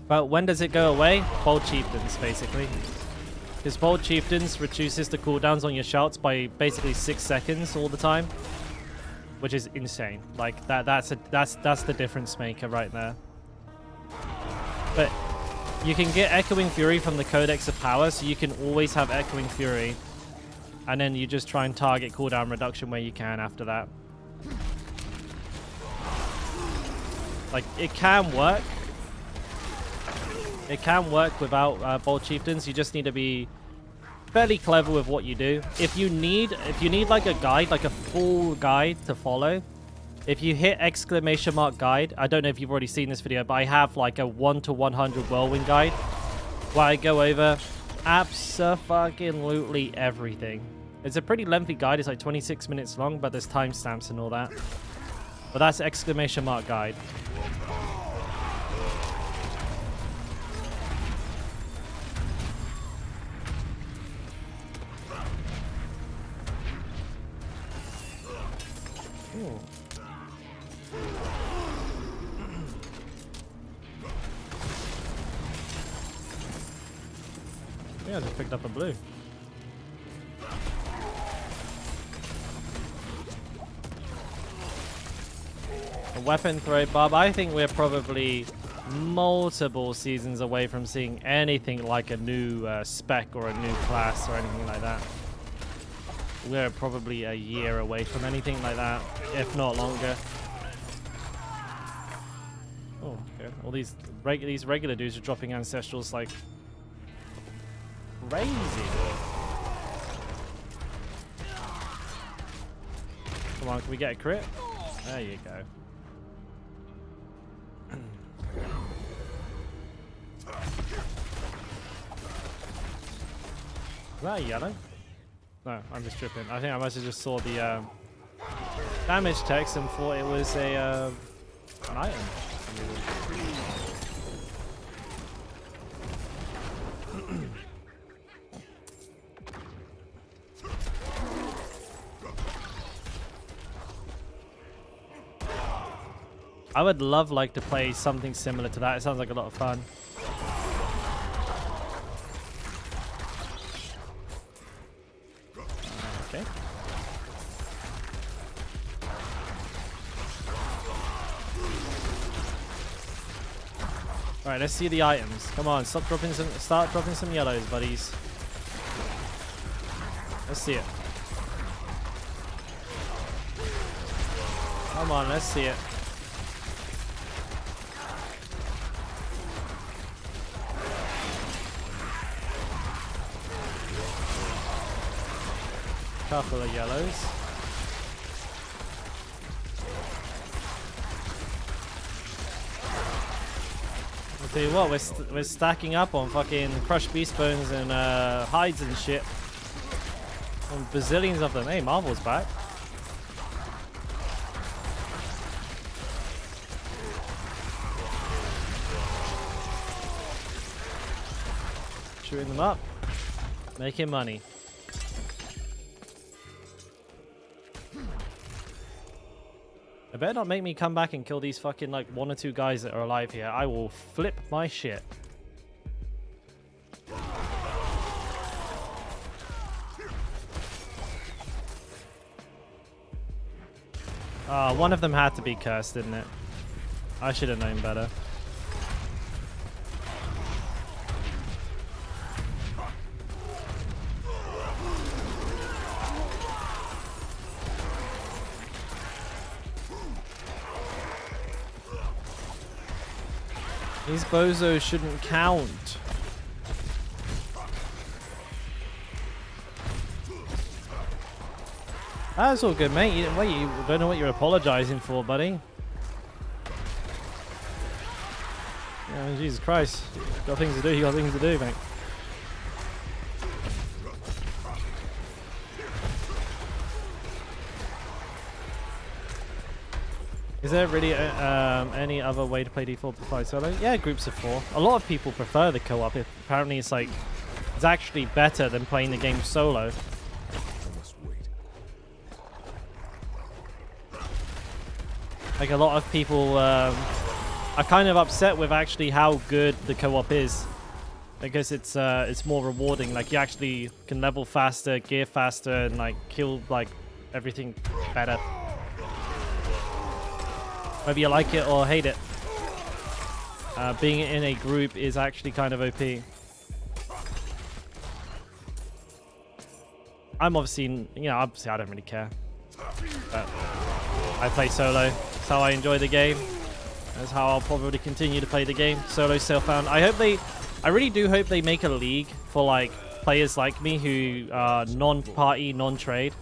But when does it go away? Bold Chieftains, basically. His Bold Chieftains reduces the cooldowns on your shouts by basically 6 seconds all the time, which is insane. Like that's the difference maker right there. But you can get Echoing Fury from the Codex of Power, so you can always have Echoing Fury, and then you just try and target cooldown reduction where you can after that. Like, it can work. It can work without Bold Chieftains. You just need to be fairly clever with what you do. If you need like a guide, like a full guide to follow, if you hit !guide, I don't know if you've already seen this video, but I have like a 1 to 100 Whirlwind guide where I go over abso-fucking-lutely everything. It's a pretty lengthy guide. It's like 26 minutes long, but there's timestamps and all that. But that's !guide. Ooh. Yeah, I just picked up a blue. A weapon throw barb. I think we're probably multiple seasons away from seeing anything like a new spec or a new class or anything like that. We're probably a year away from anything like that, if not longer. Oh, okay. All these regular dudes are dropping ancestrals like crazy. Come on, can we get a crit? There you go. Is that a yellow? No, I'm just tripping. I think I must have just saw the damage text and thought it was an item. I would love to play something similar to that. It sounds like a lot of fun. Okay. All right, let's see the items. Come on, start dropping some yellows, buddies. Let's see it. Come on, let's see it. Couple of yellows. I'll tell you what, we're stacking up on fucking crushed beast bones and hides and shit. And bazillions of them. Hey, Marvel's back. Shooting them up. Making money. I better not make me come back and kill these fucking 1 or 2 guys that are alive here. I will flip my shit. One of them had to be cursed, didn't it? I should have known better. These bozos shouldn't count. That's all good, mate. You don't know what you're apologizing for, buddy. Yeah, Jesus Christ. You got things to do, you got things to do, mate. Is there really any other way to play D4 besides solo? Yeah, groups of 4. A lot of people prefer the co-op. Apparently it's actually better than playing the game solo. I must wait. A lot of people are kind of upset with actually how good the co-op is. because it's more rewarding. Like you actually can level faster, gear faster, and like kill like everything better. Whether you like it or hate it, being in a group is actually kind of OP. I'm obviously, obviously I don't really care. But I play solo. That's how I enjoy the game. That's how I'll probably continue to play the game. Solo self-found. I really do hope they make a league for like players like me who are non-party, non-trade.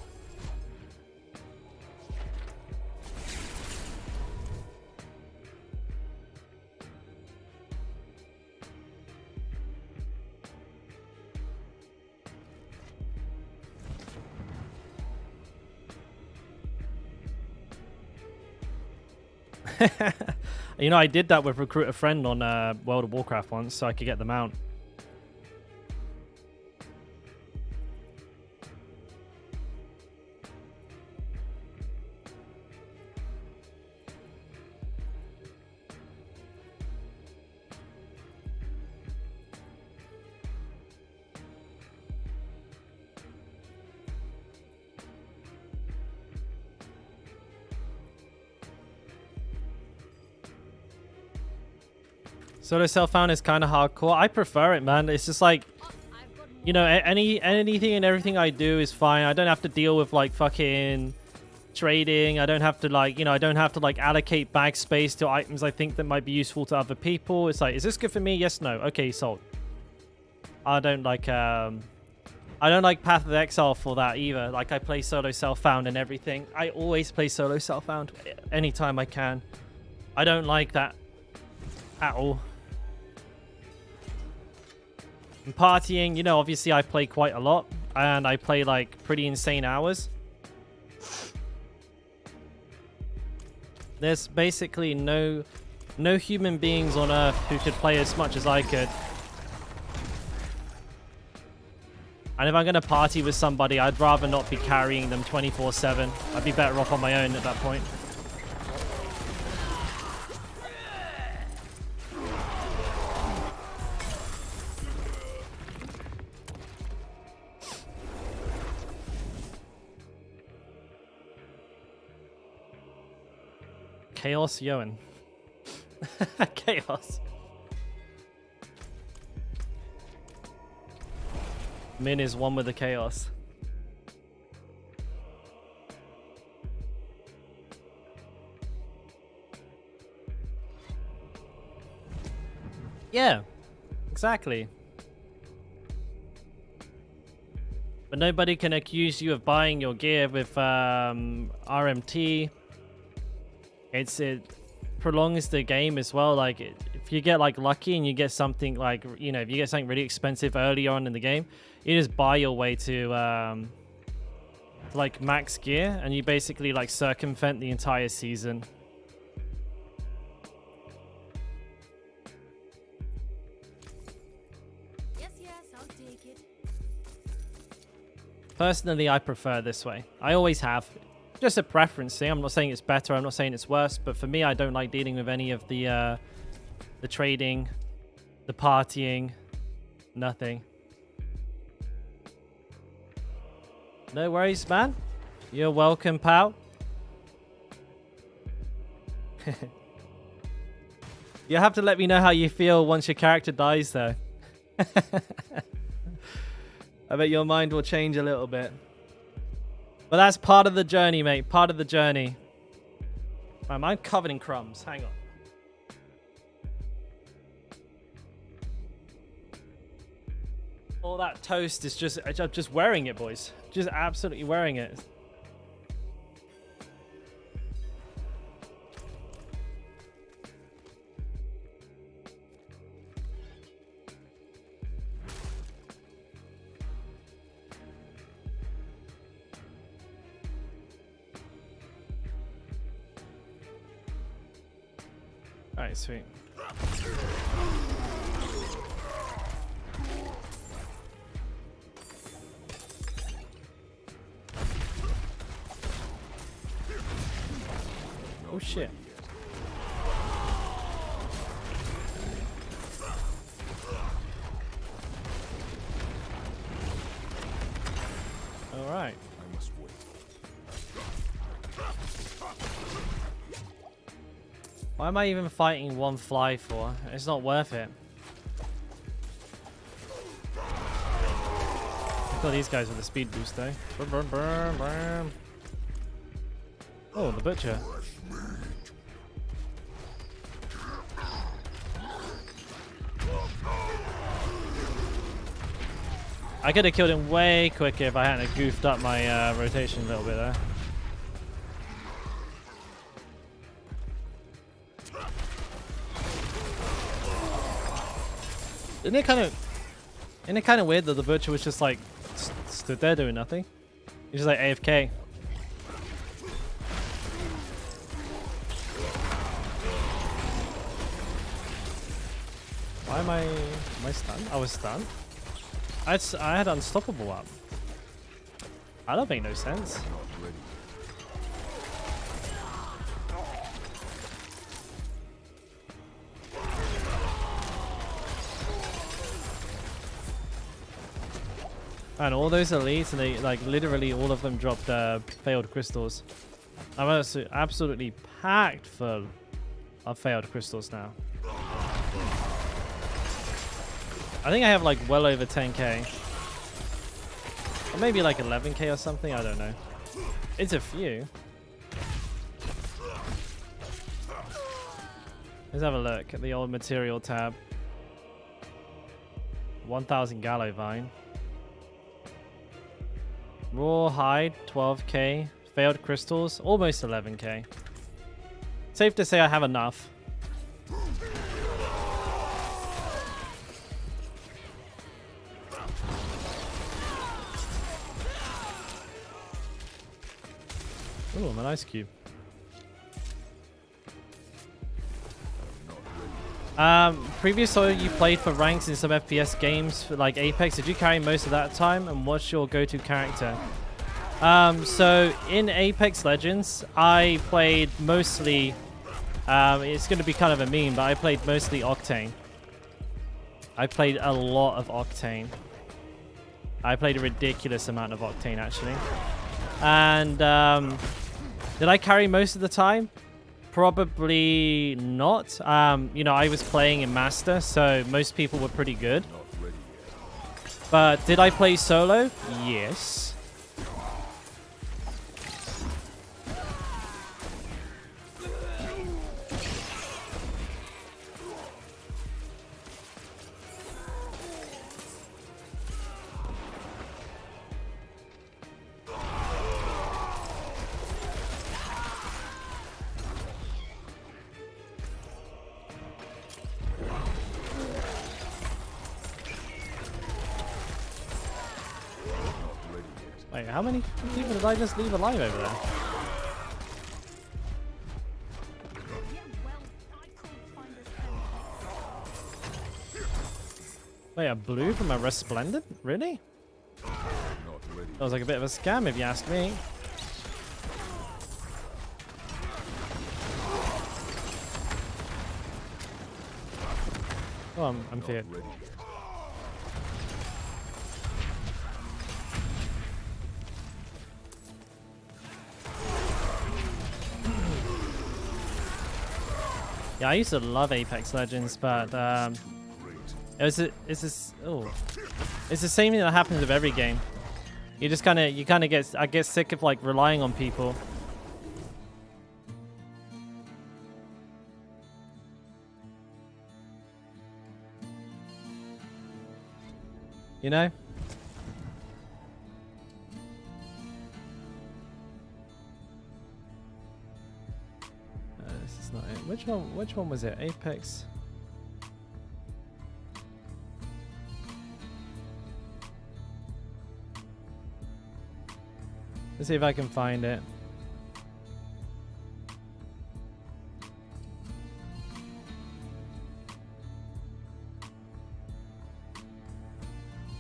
I did that with Recruit a Friend on World of Warcraft once, so I could get the mount. Solo self-found is kind of hardcore. I prefer it, man. It's just like, anything and everything I do is fine. I don't have to deal with like fucking trading. I don't have to like, I don't have to like allocate bag space to items I think that might be useful to other people. It's like, is this good for me? Yes, no. Okay, sold. I don't like Path of Exile for that either. Like I play solo self-found and everything. I always play solo self-found anytime I can. I don't like that at all. And partying, obviously I play quite a lot and I play like pretty insane hours. There's basically no human beings on Earth who could play as much as I could. And if I'm going to party with somebody, I'd rather not be carrying them 24/7. I'd be better off on my own at that point. Chaos Yoan. Chaos. Min is one with the chaos. Yeah, exactly. But nobody can accuse you of buying your gear with RMT. It prolongs the game as well. Like if you get like lucky and you get something like, if you get something really expensive early on in the game, you just buy your way to like max gear and you basically like circumvent the entire season. Yes, I'll take it. Personally, I prefer this way. I always have. Just a preference thing. I'm not saying it's better. I'm not saying it's worse. But for me, I don't like dealing with any of the trading, the partying, nothing. No worries, man. You're welcome, pal. You have to let me know how you feel once your character dies, though. I bet your mind will change a little bit. But that's part of the journey, mate. Part of the journey. I'm covered in crumbs. Hang on. All that toast is just wearing it, boys. Just absolutely wearing it. Alright, sweet. Oh shit. Why am I even fighting one fly for? It's not worth it. I got these guys with a speed boost though. Brum, brum, brum, brum. Oh, the butcher. I could have killed him way quicker if I hadn't goofed up my rotation a little bit there. Isn't it kind of weird that the butcher was just like stood there doing nothing? He's just like AFK. Why am I stunned? I was stunned. I had unstoppable up. I don't make no sense. And all those elites, and they like literally all of them dropped failed crystals. I'm absolutely packed full of failed crystals now. I think I have like well over 10k. Or maybe like 11k or something, I don't know. It's a few. Let's have a look at the old material tab. 1000 gallow vine. Raw hide, 12k. Failed crystals, almost 11k. Safe to say I have enough. Oh, I'm an ice cube. Previously you played for ranks in some FPS games for like Apex. Did you carry most of that time? And what's your go-to character? So in Apex Legends, I played mostly, it's going to be kind of a meme, but I played mostly Octane. I played a lot of Octane. I played a ridiculous amount of Octane actually. And did I carry most of the time? Probably not. You know, I was playing in Master, so most people were pretty good. But did I play solo? Yes. Wait, how many people did I just leave alive over there? Wait, a blue from a Resplendent? Really? That was like a bit of a scam if you ask me. Oh, I'm feared. Yeah, I used to love Apex Legends, but it's the same thing that happens with every game. You just kind of get sick of like relying on people. You know? This is not it. Which one was it? Apex. Let's see if I can find it.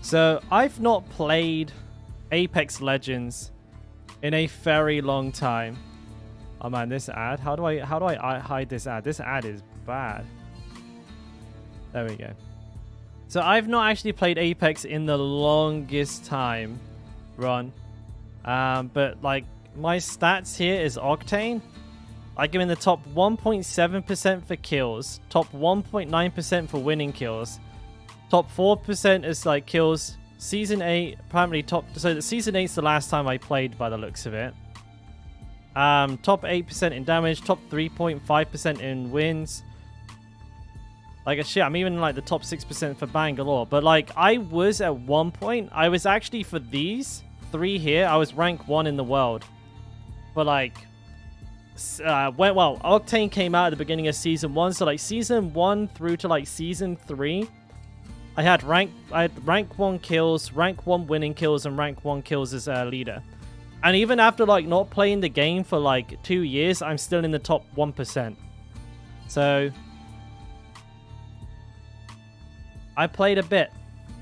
So I've not played Apex Legends in a very long time. Oh man, this ad. How do I hide this ad? This ad is bad. There we go. So I've not actually played Apex in the longest time, Ron. But like my stats here is Octane, Like I'm in the top 1.7% for kills, top 1.9% for winning kills, top 4% is like kills. Season 8, primarily top. So the season 8's the last time I played by the looks of it. Top 8% in damage, top 3.5% in wins. Like shit, I'm even in like the top 6% for Bangalore. But like I was at one point, I was actually for these 3 here, I was rank 1 in the world. But like, well, Octane came out at the beginning of season 1, so like season 1 through to like season 3. I had rank 1 kills, rank 1 winning kills, and rank 1 kills as a leader. And even after like not playing the game for like 2 years, I'm still in the top 1%. So I played a bit.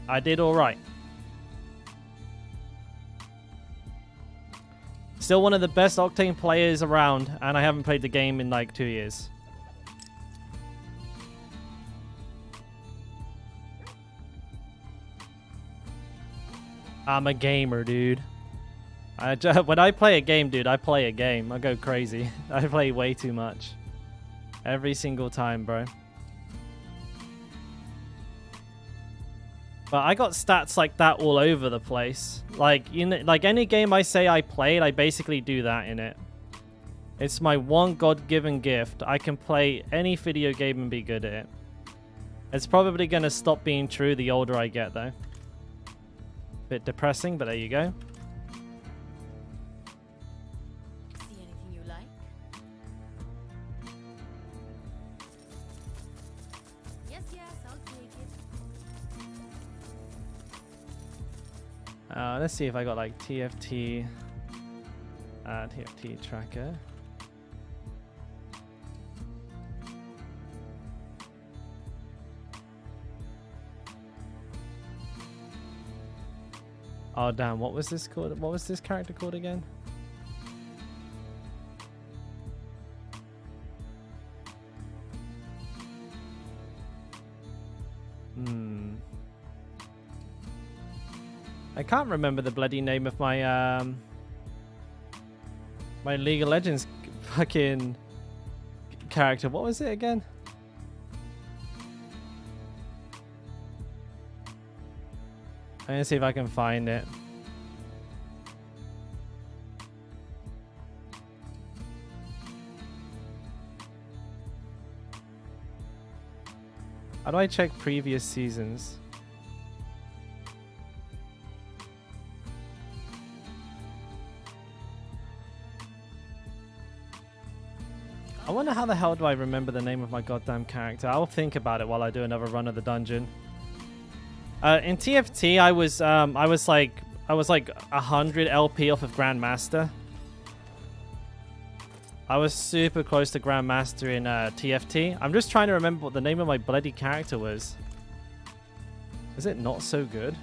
I did alright. Still one of the best Octane players around, and I haven't played the game in like 2 years. I'm a gamer, dude. When I play a game, dude, I play a game. I go crazy. I play way too much. Every single time, bro. But I got stats like that all over the place. Like, like any game I say I played, I basically do that in it. It's my one God-given gift. I can play any video game and be good at it. It's probably going to stop being true the older I get, though. Bit depressing, but there you go. See anything you like? Yes, I'll take it. Let's see if I got like TFT tracker. Oh damn, what was this called? What was this character called again? I can't remember the bloody name of my my League of Legends fucking character. What was it again? I'm gonna see if I can find it. How do I check previous seasons? I wonder how the hell do I remember the name of my goddamn character. I'll think about it while I do another run of the dungeon. In TFT, I was like 100 LP off of Grandmaster. I was super close to Grandmaster in TFT. I'm just trying to remember what the name of my bloody character was. Is it not so good?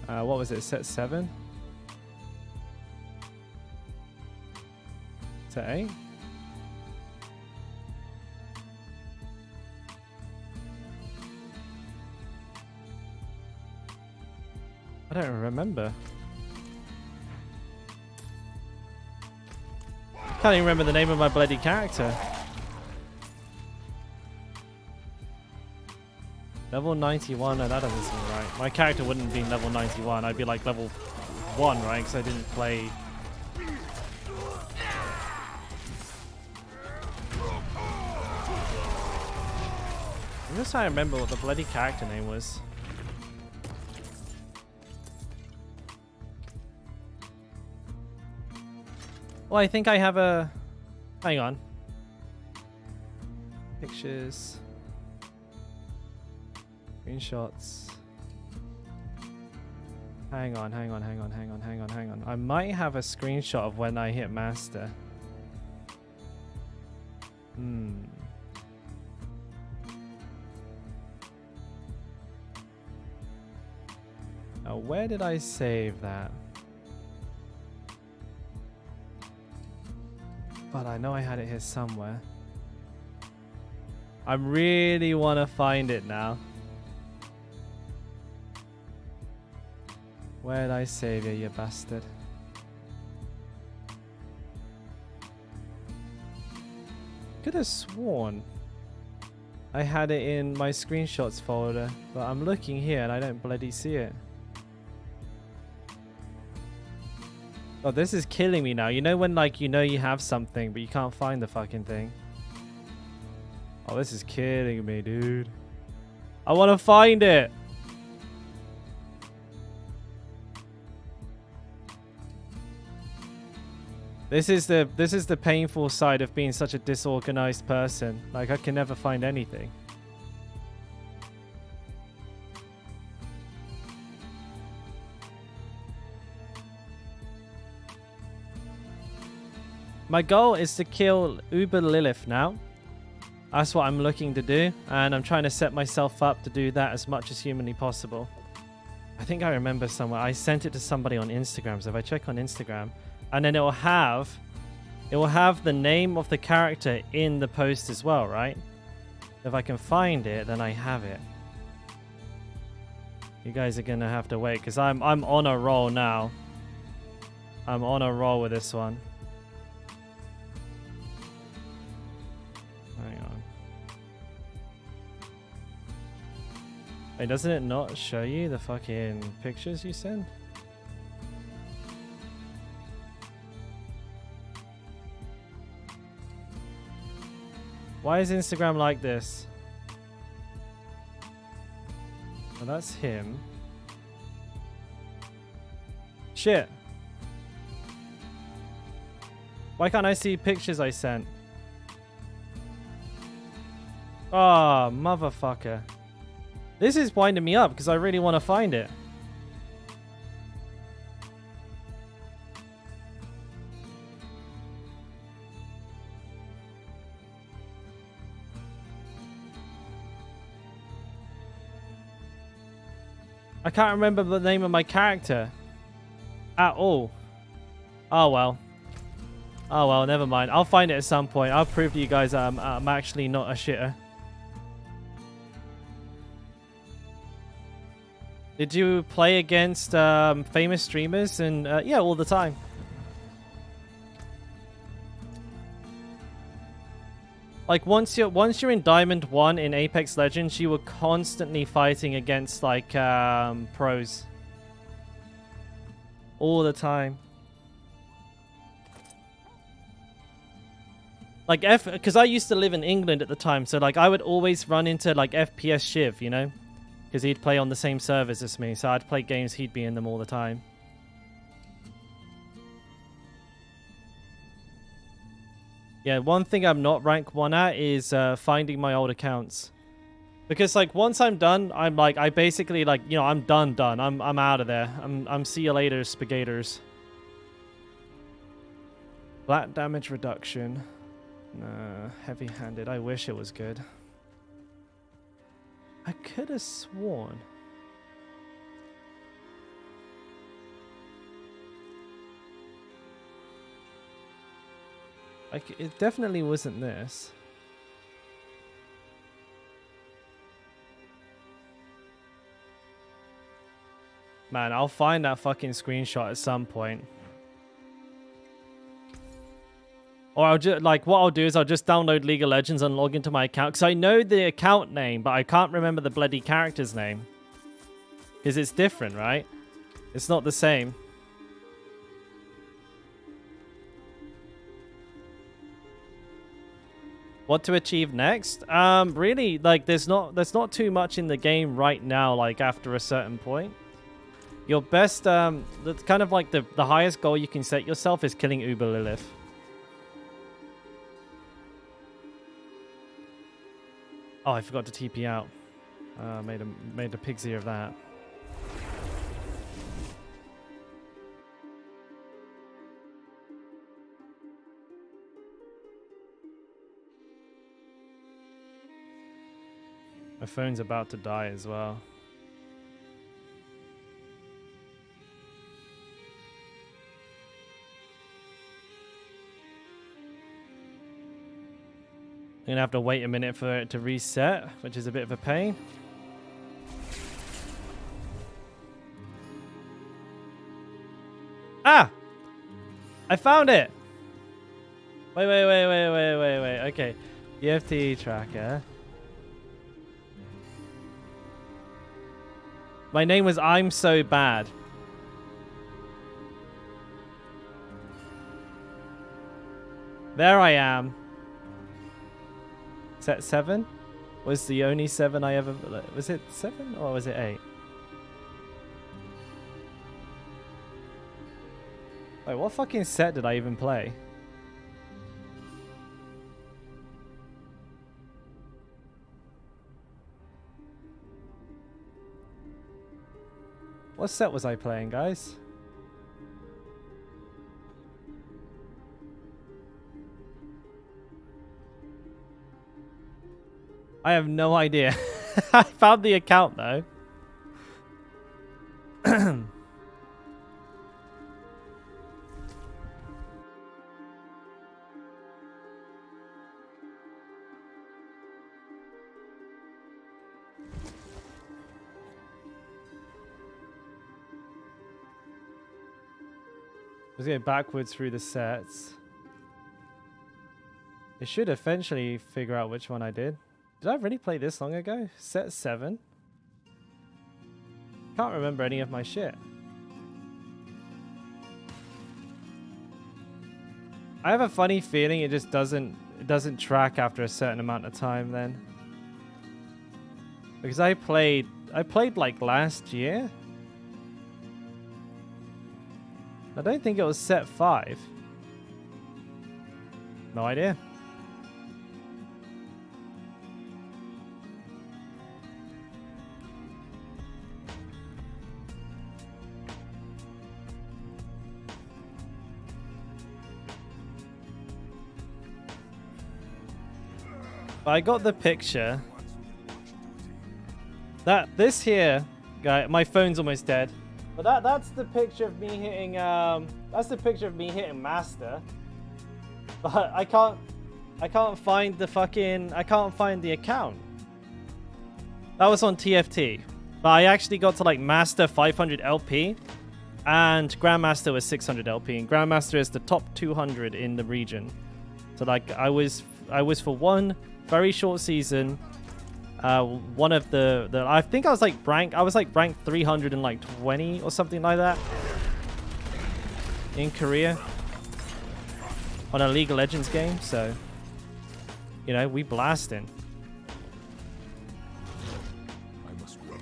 What was it? Set 7? Set 8? I don't remember. Can't even remember the name of my bloody character. Level 91? No, that doesn't seem right. My character wouldn't be level 91. I'd be like level 1, right? Because I didn't play... I'm just trying to remember what the bloody character name was. Well, I think I have a... Hang on. Pictures... Screenshots. Hang on. I might have a screenshot of when I hit master. Now, where did I save that? But I know I had it here somewhere. I really want to find it now. Where'd I save you, you bastard? Could have sworn I had it in my screenshots folder, but I'm looking here and I don't bloody see it. Oh, this is killing me now. You know when like you know you have something but you can't find the fucking thing? Oh, this is killing me, dude. I want to find it. This is the painful side of being such a disorganized person. Like I can never find anything. My goal is to kill Uber Lilith now. That's what I'm looking to do, and I'm trying to set myself up to do that as much as humanly possible. I think I remember somewhere. I sent it to somebody on Instagram, so if I check on Instagram, and then it will have the name of the character in the post as well, right? If I can find it, then I have it. You guys are gonna have to wait because I'm on a roll now. I'm on a roll with this one. Hang on. Wait, doesn't it not show you the fucking pictures you send? Why is Instagram like this? Oh, that's him. Shit. Why can't I see pictures I sent? Oh, motherfucker. This is winding me up because I really want to find it. I can't remember the name of my character at all. Oh well. Oh well, never mind. I'll find it at some point. I'll prove to you guys that I'm actually not a shitter. Did you play against famous streamers? And yeah, all the time. Like once you're in Diamond 1 in Apex Legends, you were constantly fighting against like pros. All the time. Like because I used to live in England at the time, so like I would always run into like FPS Shiv, you know? Because he'd play on the same servers as me, so I'd play games, he'd be in them all the time. Yeah, one thing I'm not rank 1 at is finding my old accounts. Because like once I'm done, I'm like I basically like, you know, I'm done. I'm out of there. I'm see you later, spaghetters. Flat damage reduction. Nah, heavy-handed. I wish it was good. I could have sworn. Like, it definitely wasn't this. Man, I'll find that fucking screenshot at some point. Or I'll just, like, what I'll do is I'll just download League of Legends and log into my account. Because I know the account name, but I can't remember the bloody character's name. Because it's different, right? It's not the same. What to achieve next? Really, like, there's not too much in the game right now, like, after a certain point. Your best, that's kind of like the highest goal you can set yourself is killing Uber Lilith. Oh, I forgot to TP out. Made a pig's ear of that. My phone's about to die as well. I'm gonna have to wait a minute for it to reset, which is a bit of a pain. Ah! I found it! Wait. Okay. EFT tracker. My name was I'm So Bad. There I am. Set 7? Was the only 7 I ever... Was it 7 or was it 8? Wait, what fucking set did I even play? What set was I playing, guys? I have no idea. I found the account though. Let's go backwards through the sets. It should eventually figure out which one I did. Did I really play this long ago? Set 7? Can't remember any of my shit. I have a funny feeling it just doesn't track after a certain amount of time then. Because I played like last year. I don't think it was set 5. No idea. I got the picture. This here, guy, my phone's almost dead. But that's the picture of me hitting master. But I can't find the account. That was on TFT. But I actually got to like master 500 LP and grandmaster was 600 LP, and grandmaster is the top 200 in the region. So like I was for one very short season, one of the I think I was like ranked 320 or something like that in Korea on a League of Legends game. So you know, we blasting. I must run.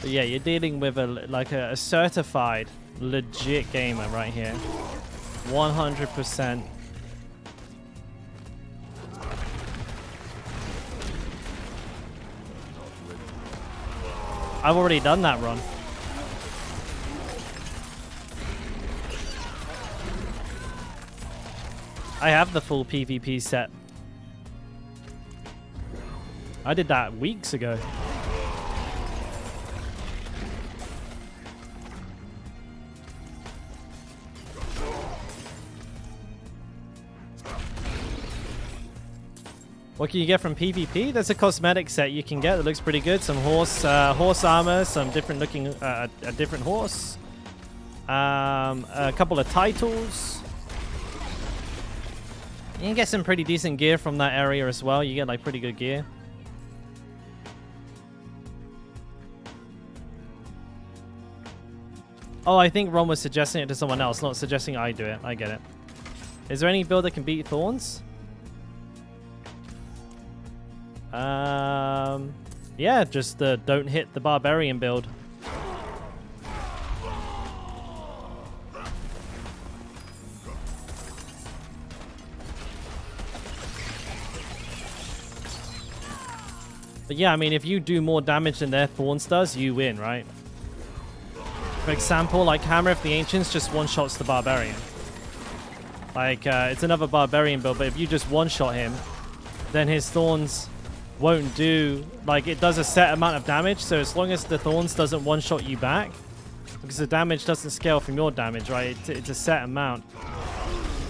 But yeah, you're dealing with a certified, legit gamer right here. 100%. I've already done that run. I have the full PvP set. I did that weeks ago. What can you get from PvP? There's a cosmetic set you can get that looks pretty good. Some horse armor, some different looking, a different horse, a couple of titles. You can get some pretty decent gear from that area as well. You get like pretty good gear. Oh, I think Ron was suggesting it to someone else, not suggesting I do it. I get it. Is there any build that can beat Thorns? Yeah, just don't hit the barbarian build. But yeah, I mean, if you do more damage than their Thorns does, you win, right? For example, like Hammer of the Ancients just one-shots the barbarian. Like, it's another barbarian build, but if you just one-shot him, then his Thorns won't do, like, it does a set amount of damage, so as long as the Thorns doesn't one-shot you back, because the damage doesn't scale from your damage, right? It's a set amount.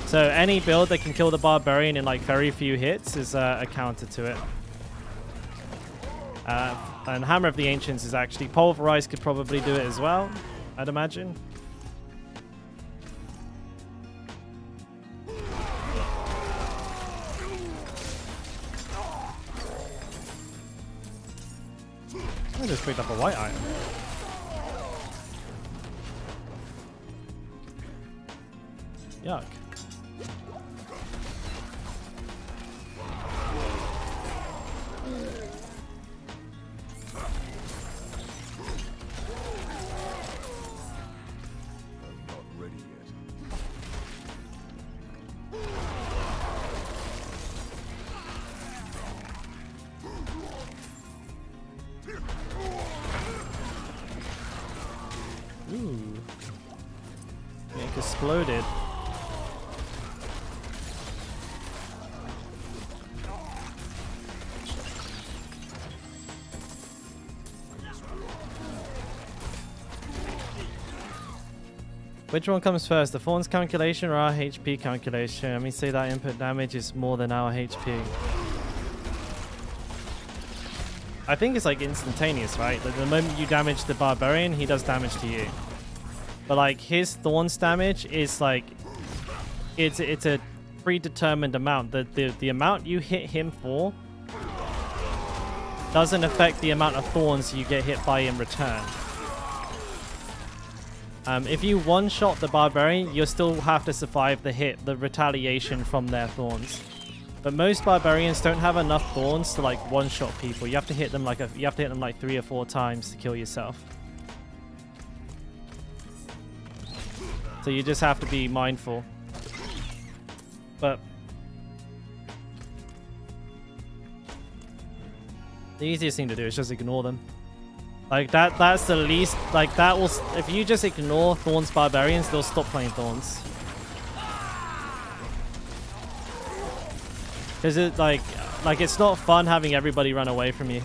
So any build that can kill the barbarian in like very few hits is a counter to it. And Hammer of the Ancients is actually Pulverize could probably do it as well, I'd imagine. I just picked up a white item. Yuck. I'm not ready yet. Ooh. It exploded. Which one comes first, the Thorns calculation or our HP calculation? Let me say that input damage is more than our HP. I think it's like instantaneous, right? Like the moment you damage the barbarian, he does damage to you. But like his Thorns damage is like, it's a predetermined amount. The amount you hit him for doesn't affect the amount of Thorns you get hit by in return. If you one-shot the barbarian, you'll still have to survive the hit, the retaliation from their Thorns. But most barbarians don't have enough Thorns to like one-shot people. You have to hit them like 3 or 4 times to kill yourself. So you just have to be mindful. But the easiest thing to do is just ignore them. Like that's the least, like that will, if you just ignore Thorns barbarians, they'll stop playing Thorns. Because it like it's not fun having everybody run away from you.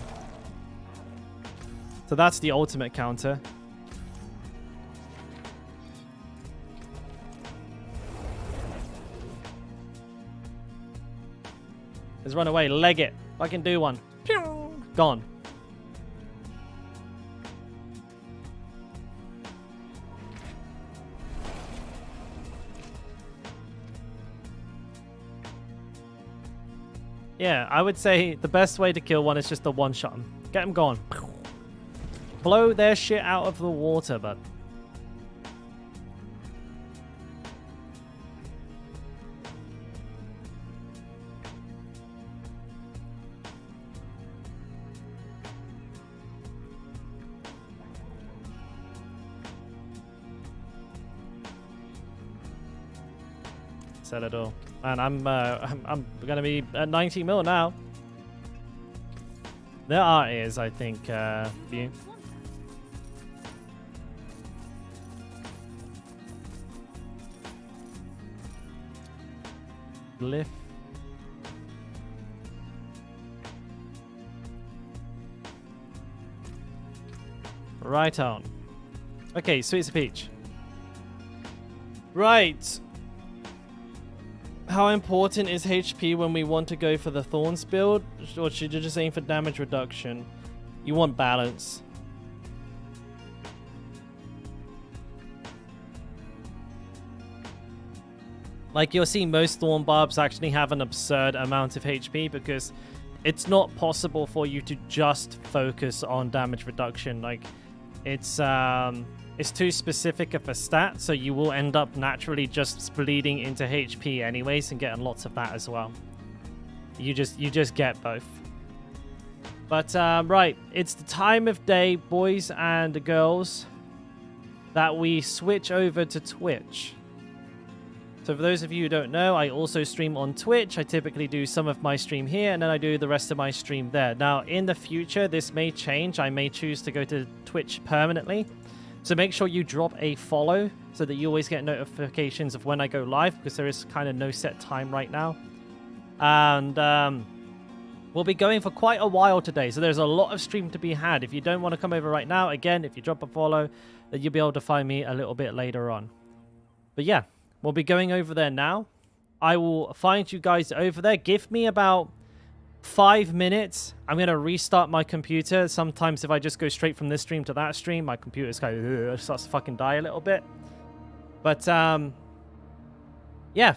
So that's the ultimate counter. Just run away, leg it. I can do one. Pew! Gone. Yeah, I would say the best way to kill one is just to one-shot them. Get them gone. Blow their shit out of the water, bud. Sell it all. And I'm gonna be at 90 mil now. There are ears, I think, view. Glyph. Right on. Okay, Sweets of Peach. Right. How important is HP when we want to go for the Thorns build? Or should you just aim for damage reduction? You want balance. Like you'll see most Thorn Barbs actually have an absurd amount of HP because it's not possible for you to just focus on damage reduction. Like it's too specific of a stat, so you will end up naturally just bleeding into HP anyways and getting lots of that as well. You just get both. But right, it's the time of day, boys and girls, that we switch over to Twitch. So for those of you who don't know, I also stream on Twitch. I typically do some of my stream here, and then I do the rest of my stream there. Now, in the future, this may change. I may choose to go to Twitch permanently. So make sure you drop a follow so that you always get notifications of when I go live, because there is kind of no set time right now. And We'll be going for quite a while today, so there's a lot of stream to be had. If you don't want to come over right now, again, if you drop a follow, then you'll be able to find me a little bit later on. But yeah, we'll be going over there now. I will find you guys over there. Give me about 5 minutes. I'm going to restart my computer. Sometimes if I just go straight from this stream to that stream, my computer's kind of starts to fucking die a little bit. But yeah,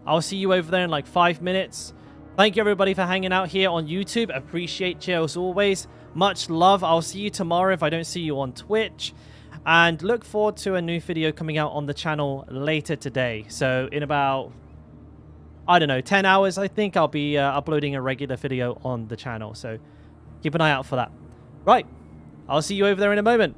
I'll see you over there in like 5 minutes. Thank you everybody for hanging out here on YouTube. Appreciate you as always. Much love. I'll see you tomorrow if I don't see you on Twitch. And look forward to a new video coming out on the channel later today. So in about, I don't know, 10 hours, I think I'll be uploading a regular video on the channel. So keep an eye out for that. Right. I'll see you over there in a moment.